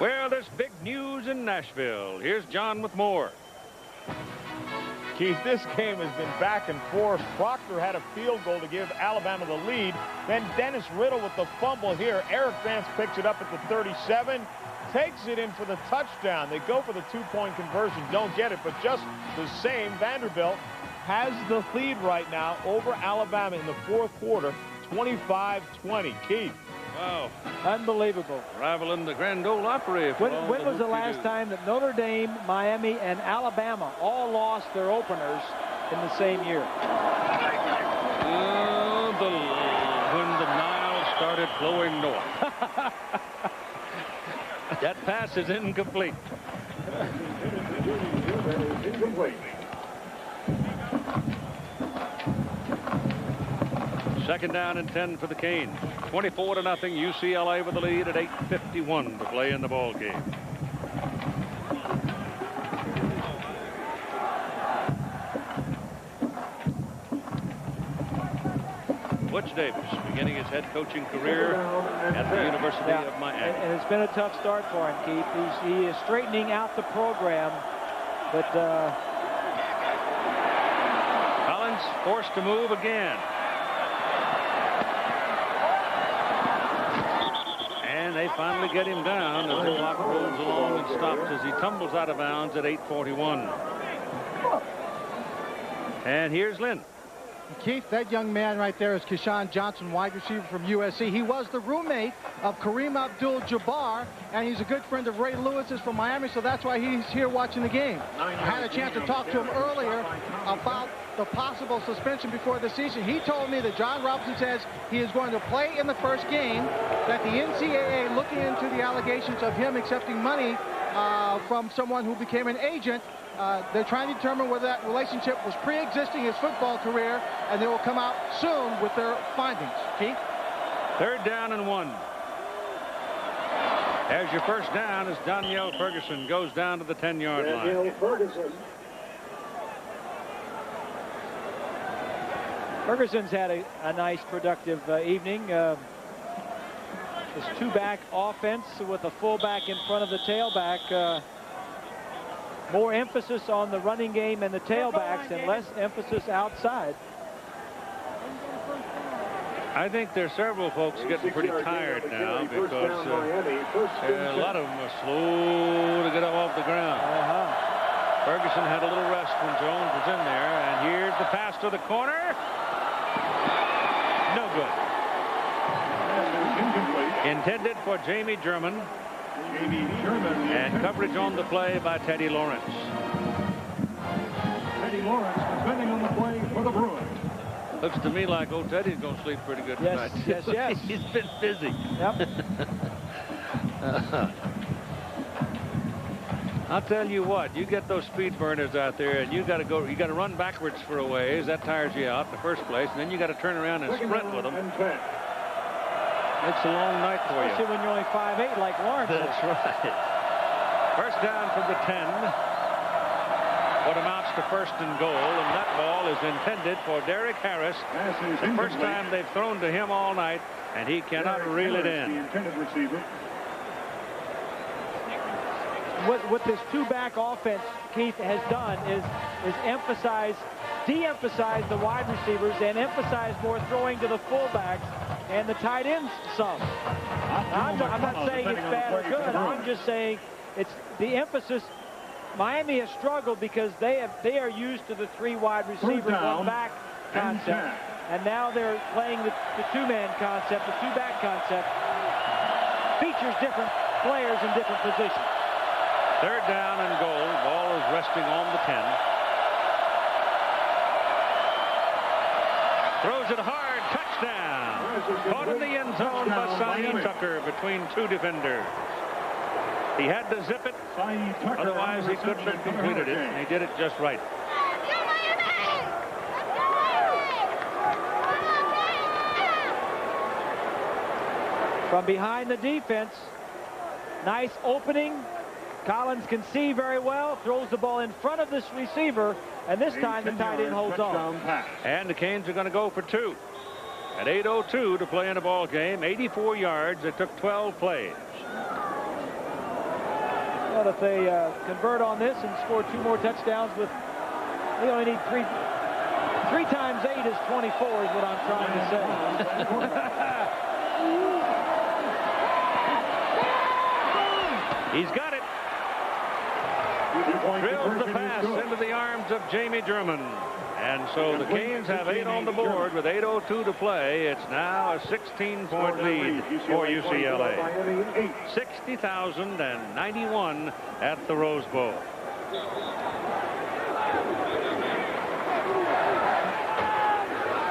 Well, there's big news in Nashville. Here's John with more. Keith, this game has been back and forth. Proctor had a field goal to give Alabama the lead. Then Dennis Riddle with the fumble here. Eric Vance picks it up at the 37, takes it in for the touchdown. They go for the 2-point conversion, don't get it, but just the same, Vanderbilt has the lead right now over Alabama in the fourth quarter, 25-20. Keith. Wow. Unbelievable. Rivaling the Grand Ole Opry. When was the last time that Notre Dame, Miami, and Alabama all lost their openers in the same year? When the Nile started flowing north. That pass is incomplete. Incomplete. Second down and 10 for the Canes. 24-0. UCLA with the lead at 8:51 to play in the ball game. Butch Davis beginning his head coaching career at the University of Miami. And it's been a tough start for him, Keith. He is straightening out the program, but Collins forced to move again. And they finally get him down as the clock rolls along and stops as he tumbles out of bounds at 8:41. And here's Lynn. Keith, that young man right there is Keyshawn Johnson, wide receiver from USC. He was the roommate of Kareem Abdul-Jabbar, and he's a good friend of Ray Lewis's from Miami, so that's why he's here watching the game. I had a chance to talk to him earlier about the possible suspension before the season. He told me that John Robinson says he is going to play in the first game, that the NCAA, looking into the allegations of him accepting money from someone who became an agent, they're trying to determine whether that relationship was pre-existing his football career, and they will come out soon with their findings. Keith? Third down and 1. There's your first down as Danielle Ferguson goes down to the 10-yard line. Danielle Ferguson. Ferguson's had a nice, productive evening. This two-back offense with a fullback in front of the tailback more emphasis on the running game and the tailbacks and less emphasis outside. I think there's several folks getting pretty tired now because a lot of them are slow to get up off the ground. Ferguson had a little rest when Jones was in there, and here's the pass to the corner. No good. Intended for Jamie German. And coverage on the play by Teddy Lawrence. Teddy Lawrence defending on the play for the Bruins. Looks to me like old Teddy's going to sleep pretty good tonight. Yes. He's been busy. Yep. I'll tell you what, you get those speed burners out there and you got to run backwards for a ways. That tires you out in the first place, and then you got to turn around and sprint with them. Makes a long night for you. Especially when you're only 5'8" like Lawrence. That's right. First down from the 10. What amounts to first and goal, and that ball is intended for Derek Harris. The first time they've thrown to him all night, and he cannot reel it in. The intended receiver. What this two-back offense, Keith, has done is de-emphasize the wide receivers and emphasize more throwing to the fullbacks and the tight ends some. I'm not saying it's bad or good. I'm just saying it's the emphasis. Miami has struggled because they are used to the three wide receiver, one back concept, and now they're playing the two-man concept, the two-back concept. Features different players in different positions. Third down and goal. Ball is resting on the 10. Throws it hard. Touchdown. Caught in the end zone by Saeed Tucker between two defenders. He had to zip it. Otherwise, he couldn't have completed it. And he did it just right. From behind the defense. Nice opening. Collins can see very well, throws the ball in front of this receiver, and this time the tight end holds on. And the Canes are going to go for two. At 8:02 to play in a ball game, 84 yards. It took 12 plays. Well, if they convert on this and score two more touchdowns, they only need three. 3 times 8 is 24 is what I'm trying to say. He's got it. Drills the pass into the arms of Jamie German. And so the Canes have 8 on the board with 8:02 to play. It's now a 16-point lead for UCLA. 60,091 at the Rose Bowl.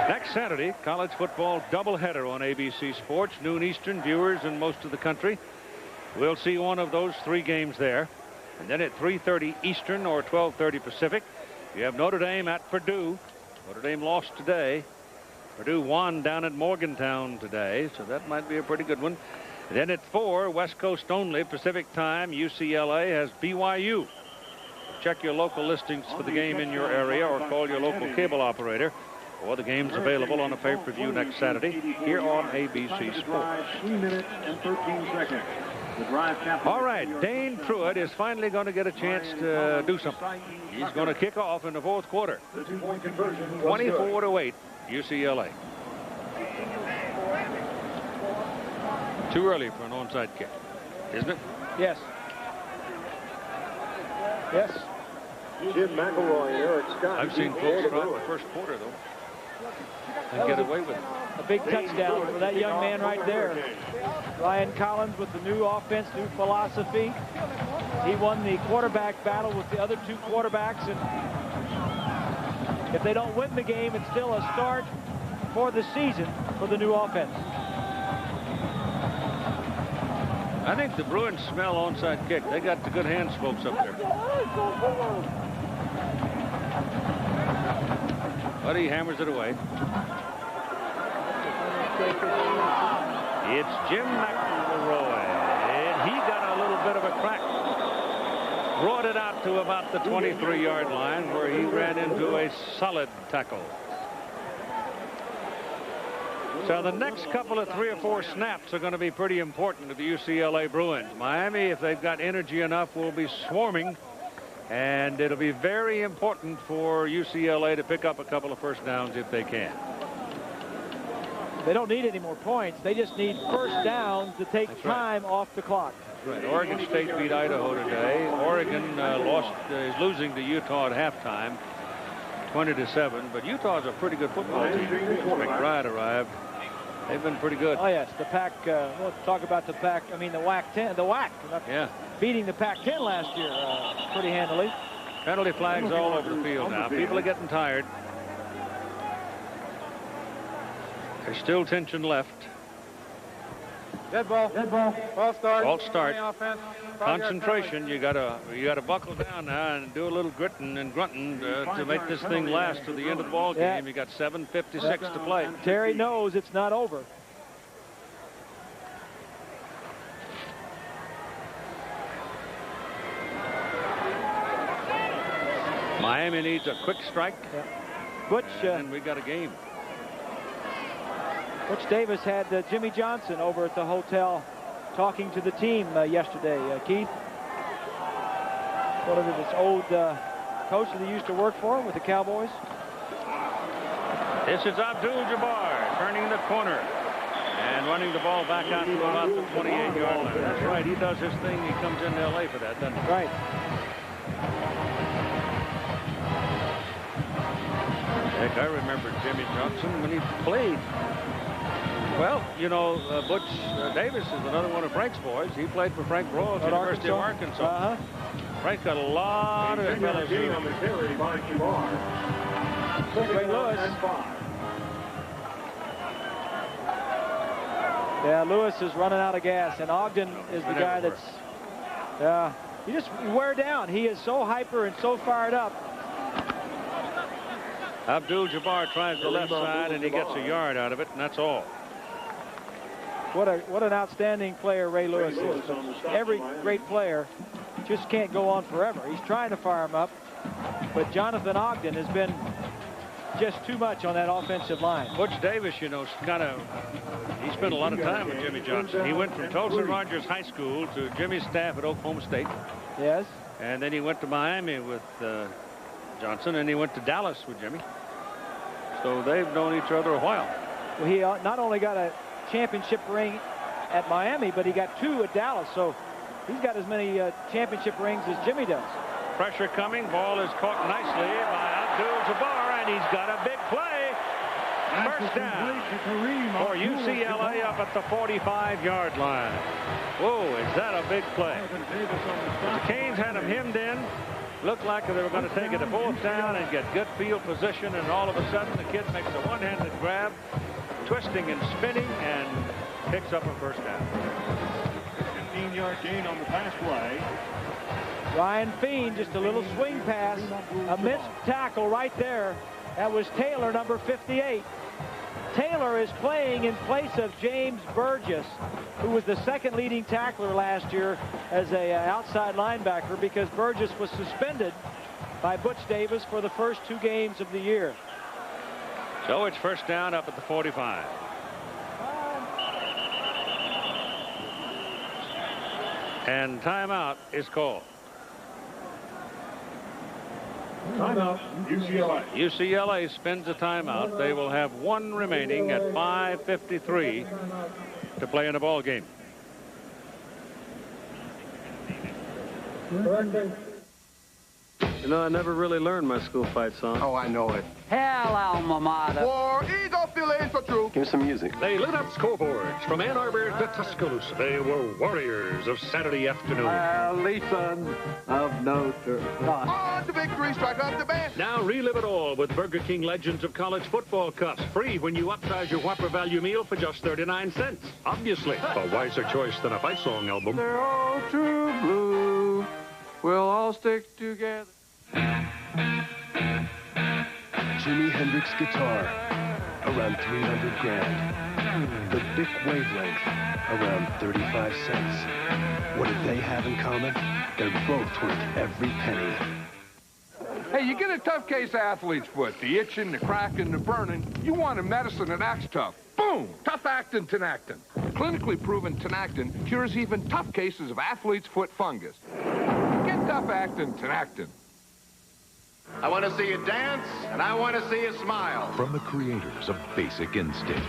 Next Saturday, college football doubleheader on ABC Sports, noon Eastern. Viewers in most of the country will see one of those 3 games there. And then at 3:30 Eastern or 12:30 Pacific, you have Notre Dame at Purdue. Notre Dame lost today. Purdue won down at Morgantown today, so that might be a pretty good one. And then at 4, West Coast only, Pacific time, UCLA has BYU. Check your local listings for the game in your area or call your local cable operator. Or the game's available on a pay-per-view next Saturday here on ABC Sports. 3 minutes and 13 seconds. All right, Dane Pruitt is finally going to get a chance to do something. He's going to kick off in the 4th quarter. 24-8, UCLA. Too early for an onside kick, isn't it? Yes. Yes. Jim McElroy and Eric Scott. I've seen folks drop the first quarter, though, and get away with it. A big touchdown for that young man right there. Ryan Collins with the new offense, new philosophy. He won the quarterback battle with the other 2 quarterbacks, and if they don't win the game, it's still a start for the season for the new offense. I think the Bruins smell onside kick. They got the good hands folks up there. But he hammers it away. It's Jim McElroy, and he got a little bit of a crack. Brought it out to about the 23-yard line where he ran into a solid tackle. So the next couple of 3 or 4 snaps are going to be pretty important to the UCLA Bruins. Miami, if they've got energy enough, will be swarming And it'll be very important for UCLA to pick up a couple of first downs if they can. They don't need any more points. They just need first downs to take time off the clock. Right. Oregon State beat Idaho today. Oregon is losing to Utah at halftime, 20-7. But Utah's a pretty good football team. McBride arrived. They've been pretty good. Oh yes, the Pac. We'll talk about the Pac. I mean the WAC-10. The WAC. Yeah. Beating the Pac-10 last year pretty handily. Penalty flags all over the field now. People are getting tired. There's still tension left. Dead ball. Dead ball. False start. False start. Offense. Concentration. You gotta buckle down now and do a little gritting and grunting to make this thing last to the end of the ball game. You got 7:56 to play. Terry knows it's not over. Miami needs a quick strike. Butch, and we got a game. Butch Davis had Jimmy Johnson over at the hotel talking to the team yesterday. Keith, one of his old coach that he used to work for with the Cowboys. This is Abdul-Jabbar turning the corner and running the ball back out to about the 28-yard line. That's right. He does his thing. He comes into L.A. for that, doesn't he? Right. Heck, I remember Jimmy Johnson when he played. Well, you know, Butch Davis is another one of Frank's boys. He played for Frank Broyles at University of Arkansas. Frank got a lot of LSU. Ray Lewis. Yeah, Lewis is running out of gas, and Ogden is the guy that's, you just wear down. He is so hyper and so fired up. Abdul-Jabbar tries the left side, and he gets a yard out of it, and that's all. What an outstanding player Ray Lewis is. Every great player just can't go on forever. He's trying to fire him up, but Jonathan Ogden has been just too much on that offensive line. Butch Davis, you know, he spent a lot of time with Jimmy Johnson. He went from Tulsa Rogers High School to Jimmy's staff at Oklahoma State. Yes. And then he went to Miami with Johnson, and he went to Dallas with Jimmy. So they've known each other a while. Well, he not only got a championship ring at Miami, but he got 2 at Dallas. So he's got as many championship rings as Jimmy does. Pressure coming. Ball is caught nicely by Abdul-Jabbar, and he's got a big play. First down for UCLA up at the 45-yard line. Whoa, is that a big play? The Canes had him hemmed in. Looked like they were going to take it to 4th down and get good field position, and all of a sudden the kid makes a one-handed grab, twisting and spinning, and picks up a first down. 15-yard gain on the pass play. Ryan Fiend, just a little swing pass, a missed tackle right there. That was Taylor, number 58. Taylor is playing in place of James Burgess, who was the second leading tackler last year as a outside linebacker, because Burgess was suspended by Butch Davis for the first 2 games of the year. So it's first down up at the 45. And timeout is called. Timeout, UCLA. UCLA spends a timeout. They will have 1 remaining at 5:53 to play in a ball game. You know, I never really learned my school fight song. Oh, I know it. Hell, alma mater. War is of the lane for true. Give me some music. They lit up scoreboards from Ann Arbor to Tuscaloosa. They were warriors of Saturday afternoon. Leeson of Notre Dame. On to victory, strike up the band. Now relive it all with Burger King Legends of College Football Cups. Free when you upsize your Whopper value meal for just 39 cents. Obviously, a wiser choice than a fight song album. They're all true blue. We'll all stick together. Jimi Hendrix guitar, around 300 grand. The Bic wavelength, around 35 cents. What do they have in common? They're both worth every penny. Hey, you get a tough case of athlete's foot, the itching, the cracking, the burning. You want a medicine that acts tough. Boom! Tough Actin Tenactin. Clinically proven Tenactin cures even tough cases of athlete's foot fungus. Get Tough Actin Tenactin. I want to see you dance, and I want to see you smile. From the creators of Basic Instinct.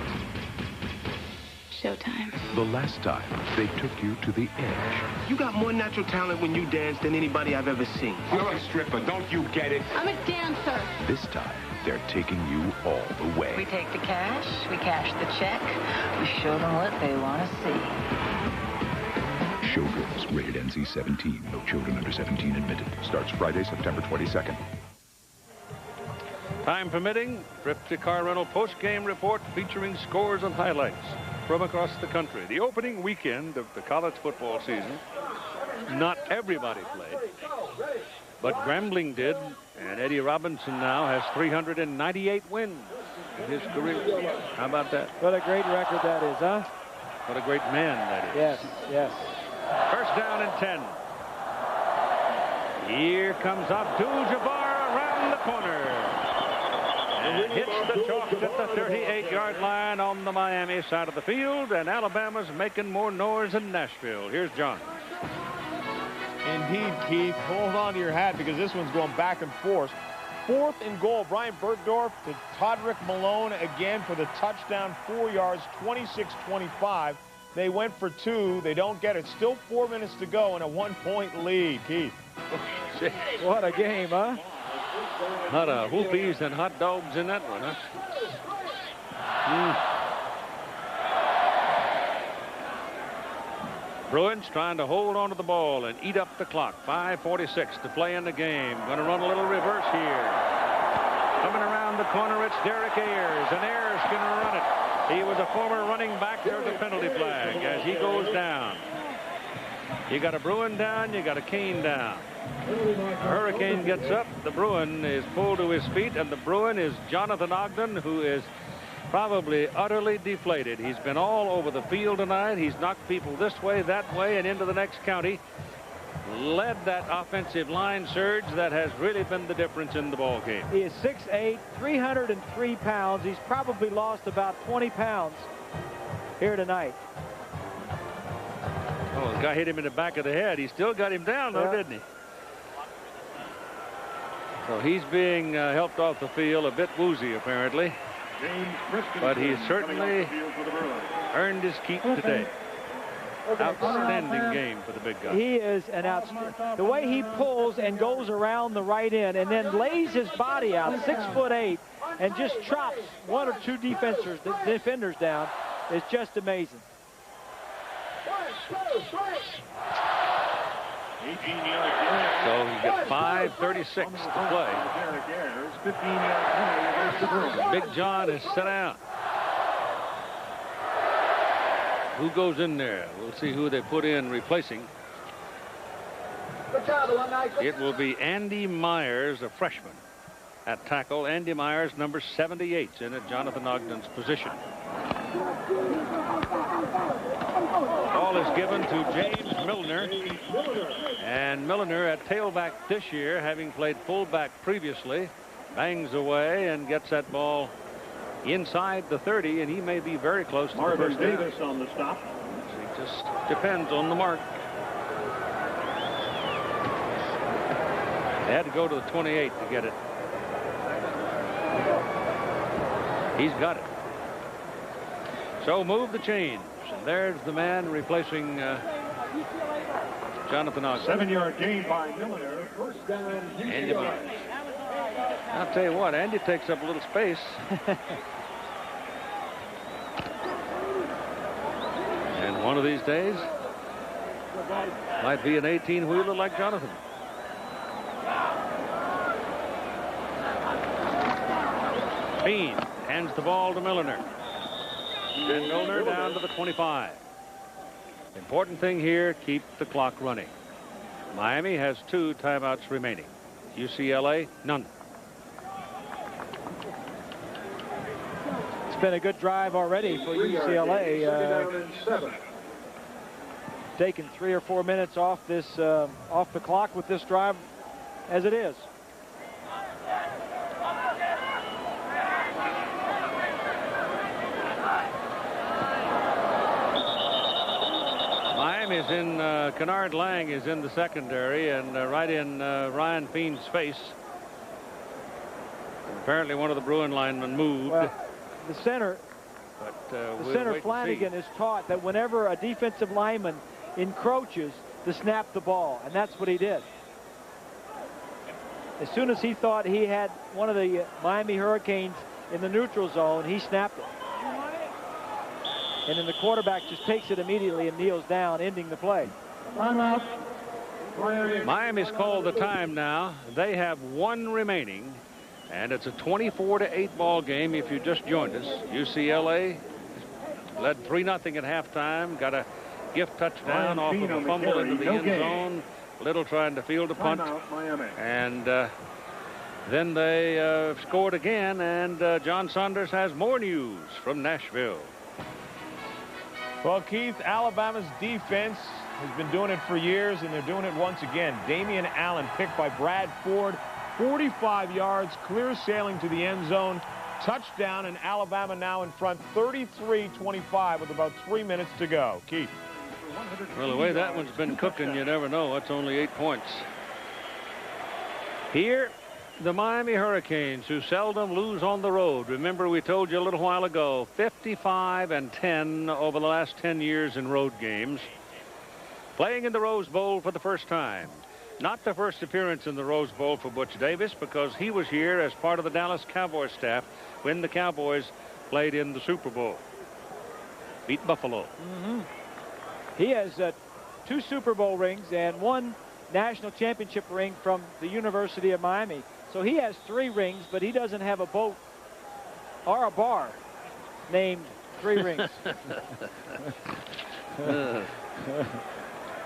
Showtime. The last time they took you to the edge. You got more natural talent when you dance than anybody I've ever seen. You're a stripper, don't you get it? I'm a dancer. This time, they're taking you all the way. We take the cash, we cash the check, we show them what they want to see. Showgirls, rated NC-17. No children under 17 admitted. Starts Friday, September 22nd. Time permitting, trip to car rental post-game report featuring scores and highlights from across the country. The opening weekend of the college football season. Not everybody played, but Grambling did, and Eddie Robinson now has 398 wins in his career. How about that? What a great record that is, huh? What a great man that is. Yes, yes. First down and 10. Here comes Abdul-Jabbar around the corner. And hits the chalk at the 38-yard line on the Miami side of the field, and Alabama's making more noise than Nashville. Here's John. Indeed, Keith. Hold on to your hat because this one's going back and forth. 4th and goal. Brian Bergdorf to Todrick Malone again for the touchdown. 4 yards, 26-25. They went for 2. They don't get it. Still 4 minutes to go and a 1-point lead. Keith. What a game, huh? Lot of whoopies and hot dogs in that one, huh? Bruins trying to hold on to the ball and eat up the clock. 5:46 to play in the game. Going to run a little reverse here. Coming around the corner, it's Derek Ayers, and Ayers can run it. He was a former running back. There's a penalty flag as he goes down. You got a Bruin down, you got a Kane down. The Hurricane gets up, the Bruin is pulled to his feet, and the Bruin is Jonathan Ogden, who is probably utterly deflated. He's been all over the field tonight. He's knocked people this way, that way, and into the next county. Led that offensive line surge that has really been the difference in the ball game. He is 6'8", 303 pounds. He's probably lost about 20 pounds here tonight. Oh, the guy hit him in the back of the head. He still got him down, though, didn't he? So he's being helped off the field, a bit woozy, apparently. But he's certainly earned his keep today. Outstanding game for the big guy. He is an outstanding. The way he pulls and goes around the right end and then lays his body out, 6'8", and just chops 1 or 2 defenders down is just amazing. So he's got 5:36 to play. Big John is set out. Who goes in there? We'll see who they put in replacing. It will be Andy Myers, a freshman, at tackle. Andy Myers, number 78, in at Jonathan Ogden's position. Ball is given to James Milner. And Milner at tailback this year, having played fullback previously, bangs away and gets that ball inside the 30, and he may be very close to the first down. Davis on the stop. It just depends on the mark. They had to go to the 28 to get it. He's got it. So move the chains. And there's the man replacing Jonathan Ogden. 7-yard gain by Milner. First down. Andy Myers. I'll tell you what, Andy takes up a little space. And one of these days might be an 18-wheeler like Jonathan. Bean hands the ball to Milner. And Milner down to the 25. Important thing here, keep the clock running. Miami has 2 timeouts remaining. UCLA, none. It's been a good drive already for UCLA. Taking 3 or 4 minutes off this off the clock with this drive as it is. Is in Kennard Lang is in the secondary, and right in Ryan Feen's face Apparently one of the Bruin linemen moved. Well, the center, we'll center wait Flanagan is taught that whenever a defensive lineman encroaches, to snap the ball, and that's what he did. As soon as he thought he had one of the Miami Hurricanes in the neutral zone, he snapped it. And then the quarterback just takes it immediately and kneels down, ending the play. Timeout. Miami's called the time now. They have one remaining, and it's a 24-8 ball game if you just joined us. UCLA led 3-0 at halftime, got a gift touchdown off of a fumble into the end zone. Little trying to field a punt. And then they scored again, and John Saunders has more news from Nashville. Well, Keith, Alabama's defense has been doing it for years, and they're doing it once again. Damian Allen picked by Brad Ford, 45 yards, clear sailing to the end zone. Touchdown, and Alabama now in front 33-25 with about 3 minutes to go. Keith. Well, the way that one's been cooking, you never know. It's only 8 points. Here, the Miami Hurricanes, who seldom lose on the road. Remember, we told you a little while ago, 55-10 over the last 10 years in road games. Playing in the Rose Bowl for the first time. Not the first appearance in the Rose Bowl for Butch Davis, because he was here as part of the Dallas Cowboys staff when the Cowboys played in the Super Bowl. Beat Buffalo. He has 2 Super Bowl rings and 1 national championship ring from the University of Miami. So he has 3 rings, but he doesn't have a boat or a bar named 3 rings.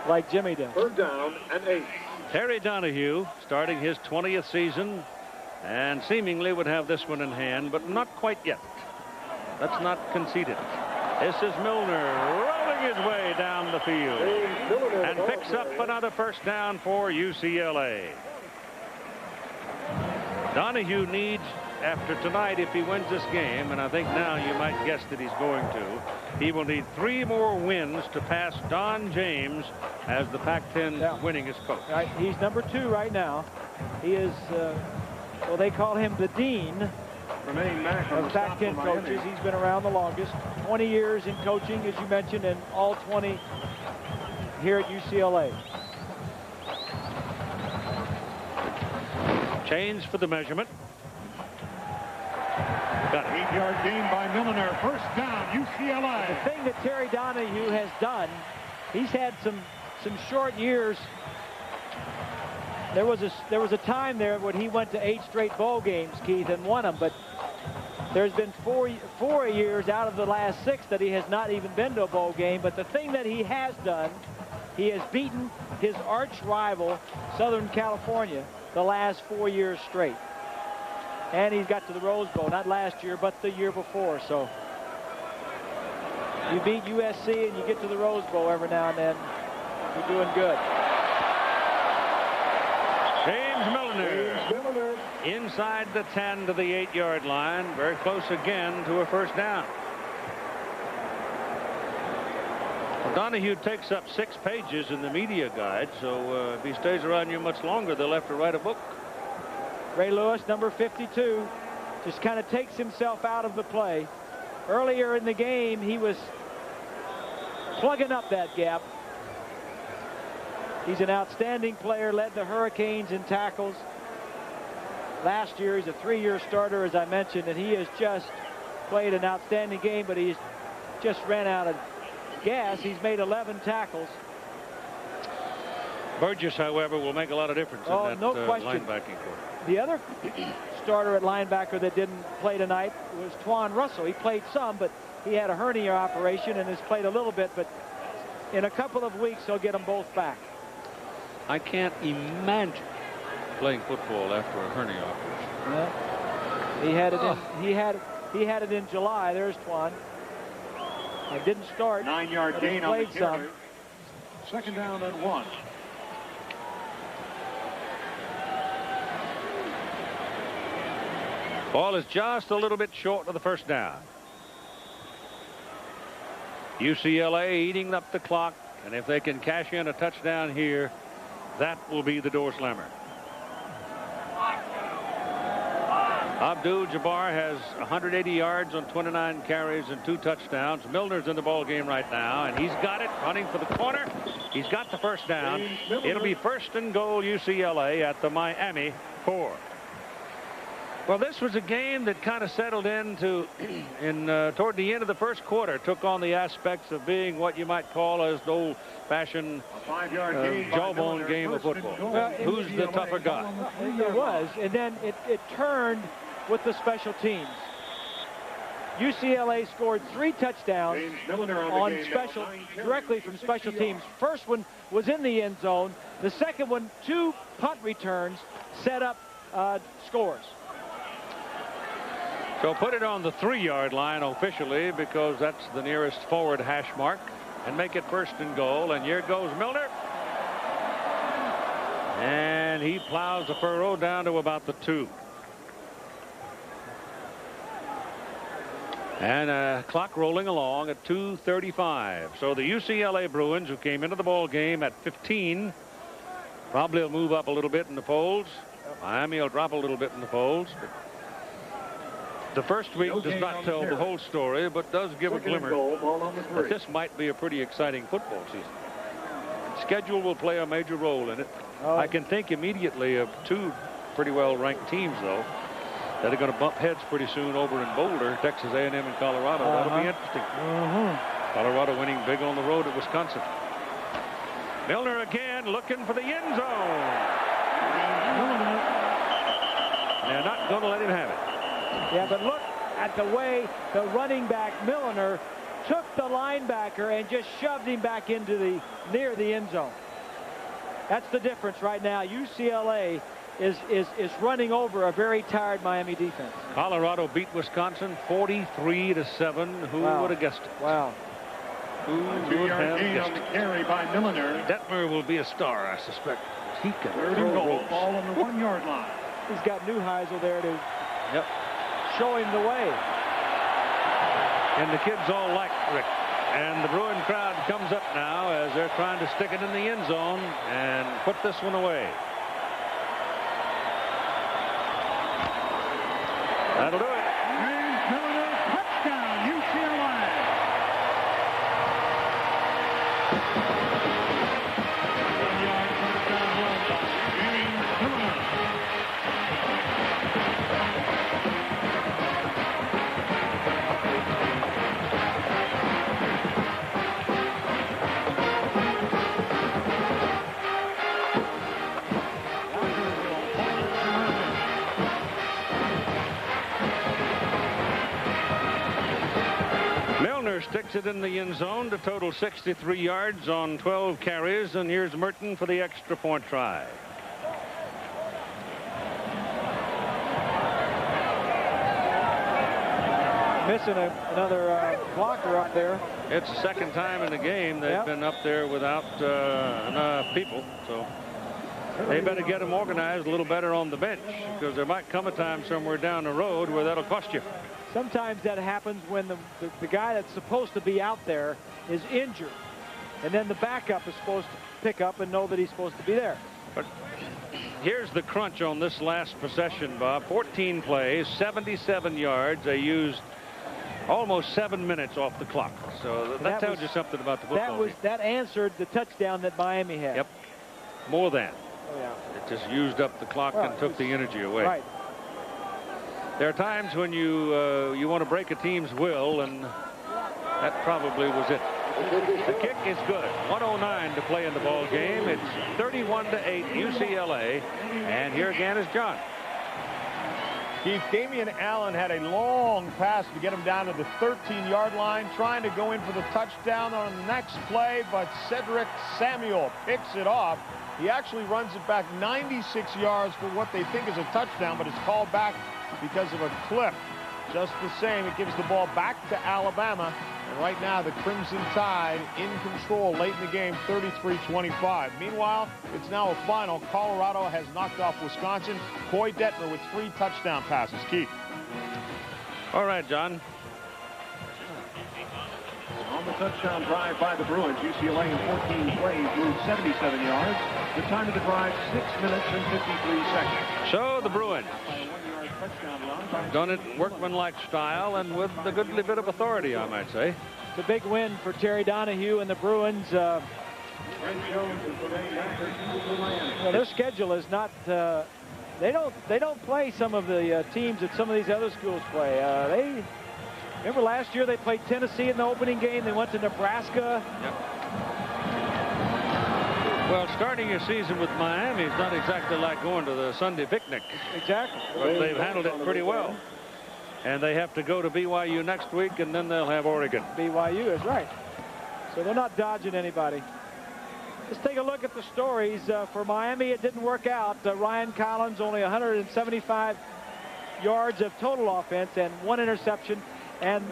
Like Jimmy does. 3rd down and 8. Terry Donahue starting his 20th season and seemingly would have this one in hand, but not quite yet. That's not conceded. This is Milner rolling his way down the field and picks up another first down for UCLA. Donahue needs, after tonight, if he wins this game, and I think now you might guess that he's going to, he will need 3 more wins to pass Don James as the Pac-10 winningest coach. Right, he's number 2 right now. He is, well, they call him the dean of Pac-10 coaches. He's been around the longest. 20 years in coaching, as you mentioned, and all 20 here at UCLA. Chains for the measurement. Got it. 8-yard gain by Milner. First down, UCLA. The thing that Terry Donahue has done, he's had some short years. There was a time there when he went to 8 straight bowl games, Keith, and won them, but there's been 4 years out of the last 6 that he has not even been to a bowl game. But the thing that he has done, he has beaten his arch rival, Southern California, the last 4 years straight. And he's got to the Rose Bowl, not last year, but the year before. So you beat USC and you get to the Rose Bowl every now and then, you're doing good. James Milner inside the 10 to the 8-yard line. Very close again to a first down. Well, Donahue takes up 6 pages in the media guide, so if he stays around you much longer, they'll have to write a book. Ray Lewis, number 52, just kind of takes himself out of the play. Earlier in the game, he was plugging up that gap. He's an outstanding player, led the Hurricanes in tackles. Last year, he's a 3-year starter, as I mentioned, and he has just played an outstanding game, but he's just ran out of gas. He's made 11 tackles. Burgess, however, will make a lot of difference in that linebacking corps. The other starter at linebacker that didn't play tonight was Twan Russell. He played some, but he had a hernia operation and has played a little bit, but in a couple of weeks, he'll get them both back. I can't imagine playing football after a hernia operation. Well, he had it in July. There's Twan. It didn't start. 9-yard gain on the carry. Some. 2nd down and 1. Ball is just a little bit short of the first down. UCLA eating up the clock, and if they can cash in a touchdown here, that will be the door slammer. Abdul-Jabbar has 180 yards on 29 carries and 2 touchdowns. Milner's in the ball game right now, and he's got it, running for the corner. He's got the first down. It'll be 1st and goal UCLA at the Miami 4. Well, this was a game that kind of settled into toward the end of the first quarter, took on the aspects of being what you might call as the old-fashioned jawbone game of football. Well, who's the tougher guy? It was, and then it turned with the special teams. UCLA scored 3 touchdowns on directly from special teams. First one was in the end zone. The second one, 2 punt returns set up scores. So put it on the 3-yard line officially, because that's the nearest forward hash mark, and make it 1st and goal. And here goes Milner. And he plows the furrow down to about the 2. And clock rolling along at 2:35. So the UCLA Bruins, who came into the ball game at 15, probably will move up a little bit in the polls. Miami will drop a little bit in the polls. The first week does not tell the whole story, but does give a glimmer that this might be a pretty exciting football season. Schedule will play a major role in it. I can think immediately of 2 pretty well-ranked teams, though, that are going to bump heads pretty soon over in Boulder, Texas A&M and Colorado. That'll be interesting. Colorado winning big on the road at Wisconsin. Milner again looking for the end zone. They're not going to let him have it. Yeah, but look at the way the running back Milner took the linebacker and just shoved him back into near the end zone. That's the difference right now. UCLA is running over a very tired Miami defense. Colorado beat Wisconsin 43-7. Who would have guessed it? Wow. Who would have guessed it? Carry by Milner. Detmer will be a star, I suspect. He can throw ropes. Ball on the 1-yard line. He's got Neuheisel there to show him the way. And the kids all like Rick. And the Bruin crowd comes up now as they're trying to stick it in the end zone and put this one away. That'll do it. James Milner, touchdown, UCLA. Sticks it in the end zone to total 63 yards on 12 carries, and here's Merton for the extra point try. Missing another blocker up there. It's the second time in the game they've been up there without enough people, so they better get them organized a little better on the bench, because there might come a time somewhere down the road where that'll cost you. Sometimes that happens when the guy that's supposed to be out there is injured, and then the backup is supposed to pick up and know that he's supposed to be there. But here's the crunch on this last possession, Bob. 14 plays, 77 yards. They used almost 7 minutes off the clock. So that tells you something about the football game. That answered the touchdown that Miami had. Yep. More than. Oh, yeah. It just used up the clock and took the energy away. Right. There are times when you want to break a team's will, and that probably was it. The kick is good. 1:09 to play in the ball game. It's 31-8 UCLA, and here again is John. Keith, Damian Allen had a long pass to get him down to the 13-yard line, trying to go in for the touchdown on the next play, but Cedric Samuel picks it off. He actually runs it back 96 yards for what they think is a touchdown, but it's called back because of a clip. Just the same, it gives the ball back to Alabama. And right now, the Crimson Tide in control late in the game, 33-25. Meanwhile, it's now a final. Colorado has knocked off Wisconsin. Coy Detmer with 3 touchdown passes. Keith. All right, John. On the touchdown drive by the Bruins, UCLA in 14 plays moved 77 yards. The time of the drive, 6 minutes and 53 seconds. So the Bruins done it workmanlike style and with a goodly bit of authority, I might say. It's a big win for Terry Donahue and the Bruins. Well, their schedule is not. They don't play some of the teams that some of these other schools play. Remember last year they played Tennessee in the opening game. They went to Nebraska. Yep. Well, starting your season with Miami is not exactly like going to the Sunday picnic. Exactly. But they've handled it pretty well. And they have to go to BYU next week, and then they'll have Oregon. BYU is right. So they're not dodging anybody. Let's take a look at the stories. For Miami, it didn't work out. Ryan Collins, only 175 yards of total offense and 1 interception. And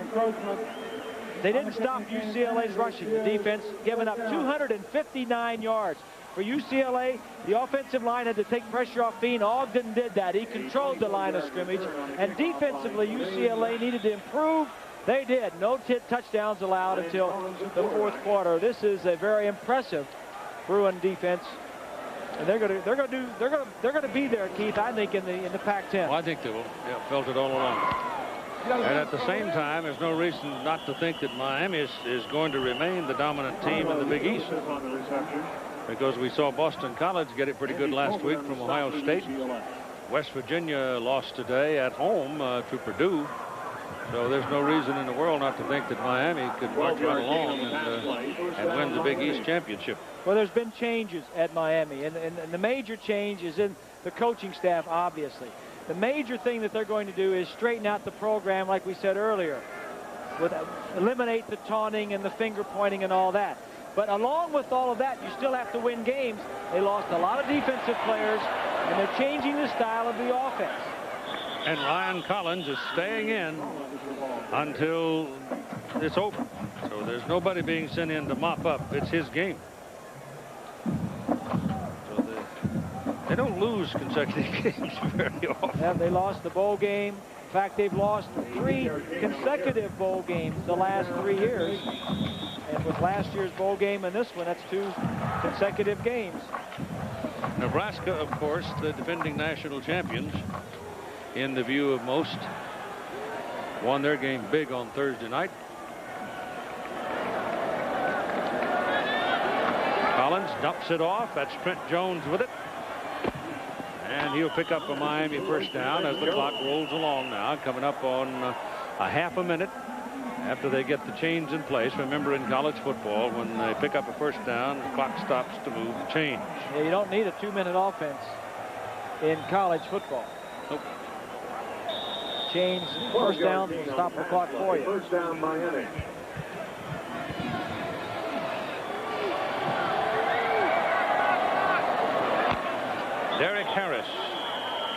they didn't stop UCLA's rushing. The defense giving up 259 yards. For UCLA, the offensive line had to take pressure off Bean. Ogden did that. He controlled the line of scrimmage. And defensively, UCLA needed to improve. They did. No touchdowns allowed until the 4th quarter. This is a very impressive Bruin defense. And they're going to be there, Keith, I think, in the Pac-10. Well, I think they will. Yeah, felt it all along. And at the same time, there's no reason not to think that Miami is going to remain the dominant team in the Big East. Because we saw Boston College get it pretty good last week from Ohio State. West Virginia lost today at home to Purdue. So there's no reason in the world not to think that Miami could march right along and win the Big East championship. Well, there's been changes at Miami, and the major change is in the coaching staff, obviously. The major thing that they're going to do is straighten out the program, like we said earlier, eliminate the taunting and the finger pointing and all that. But along with all of that, you still have to win games. They lost a lot of defensive players, and they're changing the style of the offense. And Ryan Collins is staying in until it's over. So there's nobody being sent in to mop up. It's his game. So they don't lose consecutive games very often. Yeah, they lost the bowl game. In fact, they've lost 3 consecutive bowl games the last 3 years. And with last year's bowl game and this one, that's 2 consecutive games. Nebraska, of course, the defending national champions, in the view of most, won their game big on Thursday night. Collins dumps it off. That's Trent Jones with it. And he'll pick up a Miami first down as the clock rolls along now, coming up on a half a minute after they get the chains in place. Remember, in college football, when they pick up a first down, the clock stops to move the chains. Yeah, you don't need a 2-minute offense in college football. Nope. Chains, first down, stop the clock for you. First down, Miami. Derek Harris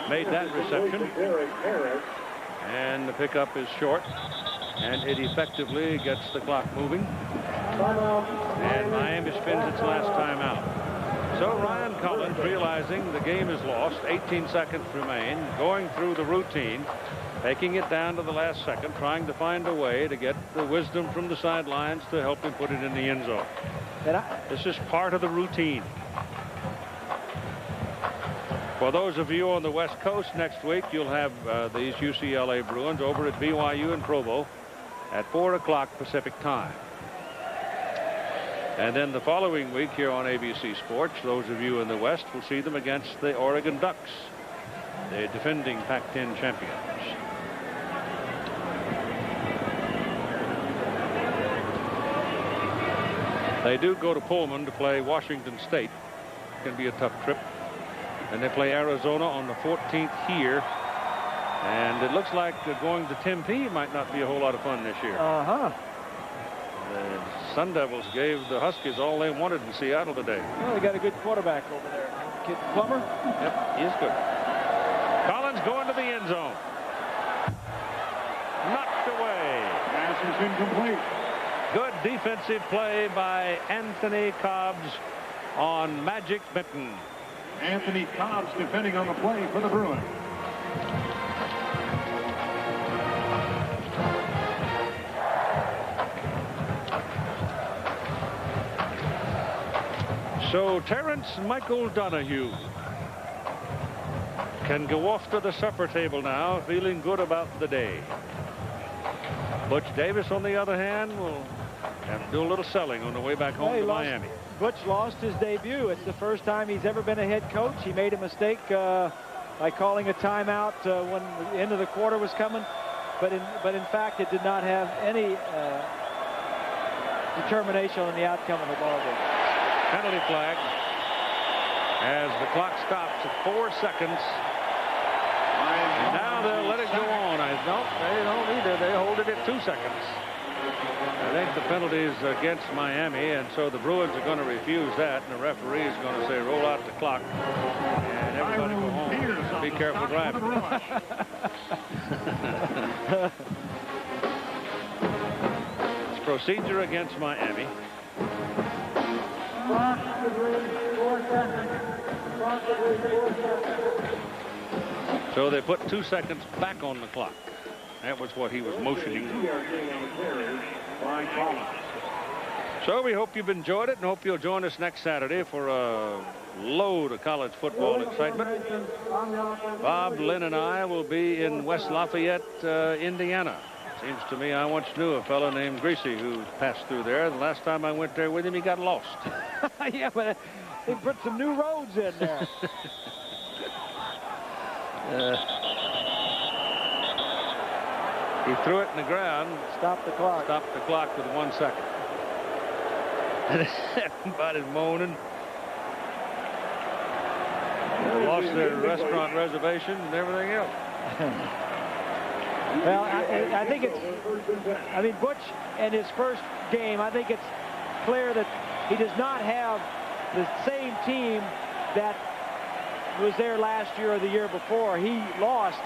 made that reception. And the pickup is short. And it effectively gets the clock moving. And Miami spins its last time out. So Ryan Collins, realizing the game is lost, 18 seconds remain, going through the routine, taking it down to the last second, trying to find a way to get the wisdom from the sidelines to help him put it in the end zone. This is part of the routine. For those of you on the West Coast, next week you'll have these UCLA Bruins over at BYU in Provo at 4 o'clock Pacific time. And then the following week here on ABC Sports, those of you in the West will see them against the Oregon Ducks, the defending Pac-10 champions. They do go to Pullman to play Washington State. It can be a tough trip. And they play Arizona on the 14th here. And it looks like going to Tempe might not be a whole lot of fun this year. Uh-huh. The Sun Devils gave the Huskies all they wanted in Seattle today. Well, they got a good quarterback over there. Kid Plummer. Yep, he is good. Collins going to the end zone. Knocked away. Pass is incomplete. Good defensive play by Anthony Cobbs on Magic Benton. Anthony Cobbs defending on the play for the Bruins. So Terrence Michael Donahue can go off to the supper table now, feeling good about the day. Butch Davis, on the other hand, will have to do a little selling on the way back home to Miami. Butch lost his debut. It's the first time he's ever been a head coach. He made a mistake by calling a timeout when the end of the quarter was coming. But in fact, it did not have any determination on the outcome of the ball game. Penalty flag as the clock stops at 4 seconds. And now they'll let it go on. No, they don't either. They hold it at 2 seconds. I think the penalty is against Miami, and so the Bruins are going to refuse that, and the referee is going to say, roll out the clock, and everybody go home. Be careful driving. It's procedure against Miami. So they put 2 seconds back on the clock. That was what he was motioning. So we hope you've enjoyed it and hope you'll join us next Saturday for a load of college football excitement. Bob, Lynn, and I will be in West Lafayette, Indiana. Seems to me I once knew a fellow named Greasy who passed through there. The last time I went there with him, he got lost. Yeah, but they put some new roads in there. He threw it in the ground. Stopped the clock. Stopped the clock with 1 second. Everybody's moaning. They lost their restaurant reservation and everything else. Well, I think it's, I mean, Butch in his first game, I think it's clear that he does not have the same team that was there last year or the year before. He lost.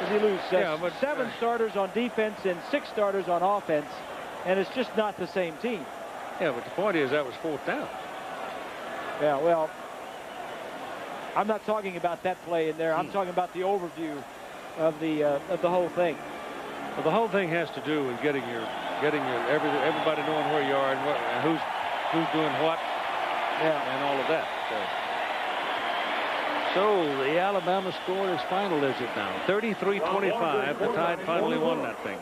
Does he lose 7 starters on defense and 6 starters on offense, and it's just not the same team. Yeah, but the point is that was 4th down. Yeah, well, I'm not talking about that play in there. I'm talking about the overview of the whole thing. Well, the whole thing has to do with getting your everybody knowing where you are and who's doing what, and all of that. So the Alabama score is final, is it now? 33-25. The Tide finally won that thing.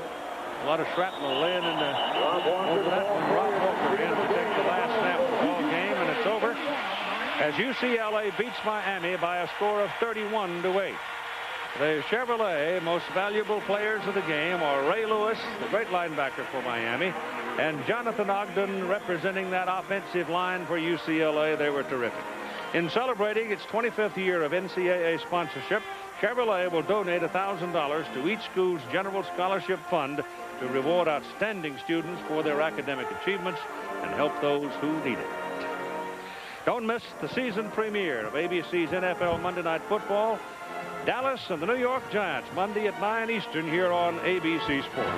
A lot of shrapnel laying in the over that one. Rob Walker in to take the last snap of the ball game, and it's over as UCLA beats Miami by a score of 31-8. The Chevrolet most valuable players of the game are Ray Lewis, the great linebacker for Miami, and Jonathan Ogden representing that offensive line for UCLA. They were terrific. In celebrating its 25th year of NCAA sponsorship, Chevrolet will donate $1,000 to each school's general scholarship fund to reward outstanding students for their academic achievements and help those who need it. Don't miss the season premiere of ABC's NFL Monday Night Football. Dallas and the New York Giants, Monday at 9 Eastern here on ABC Sports.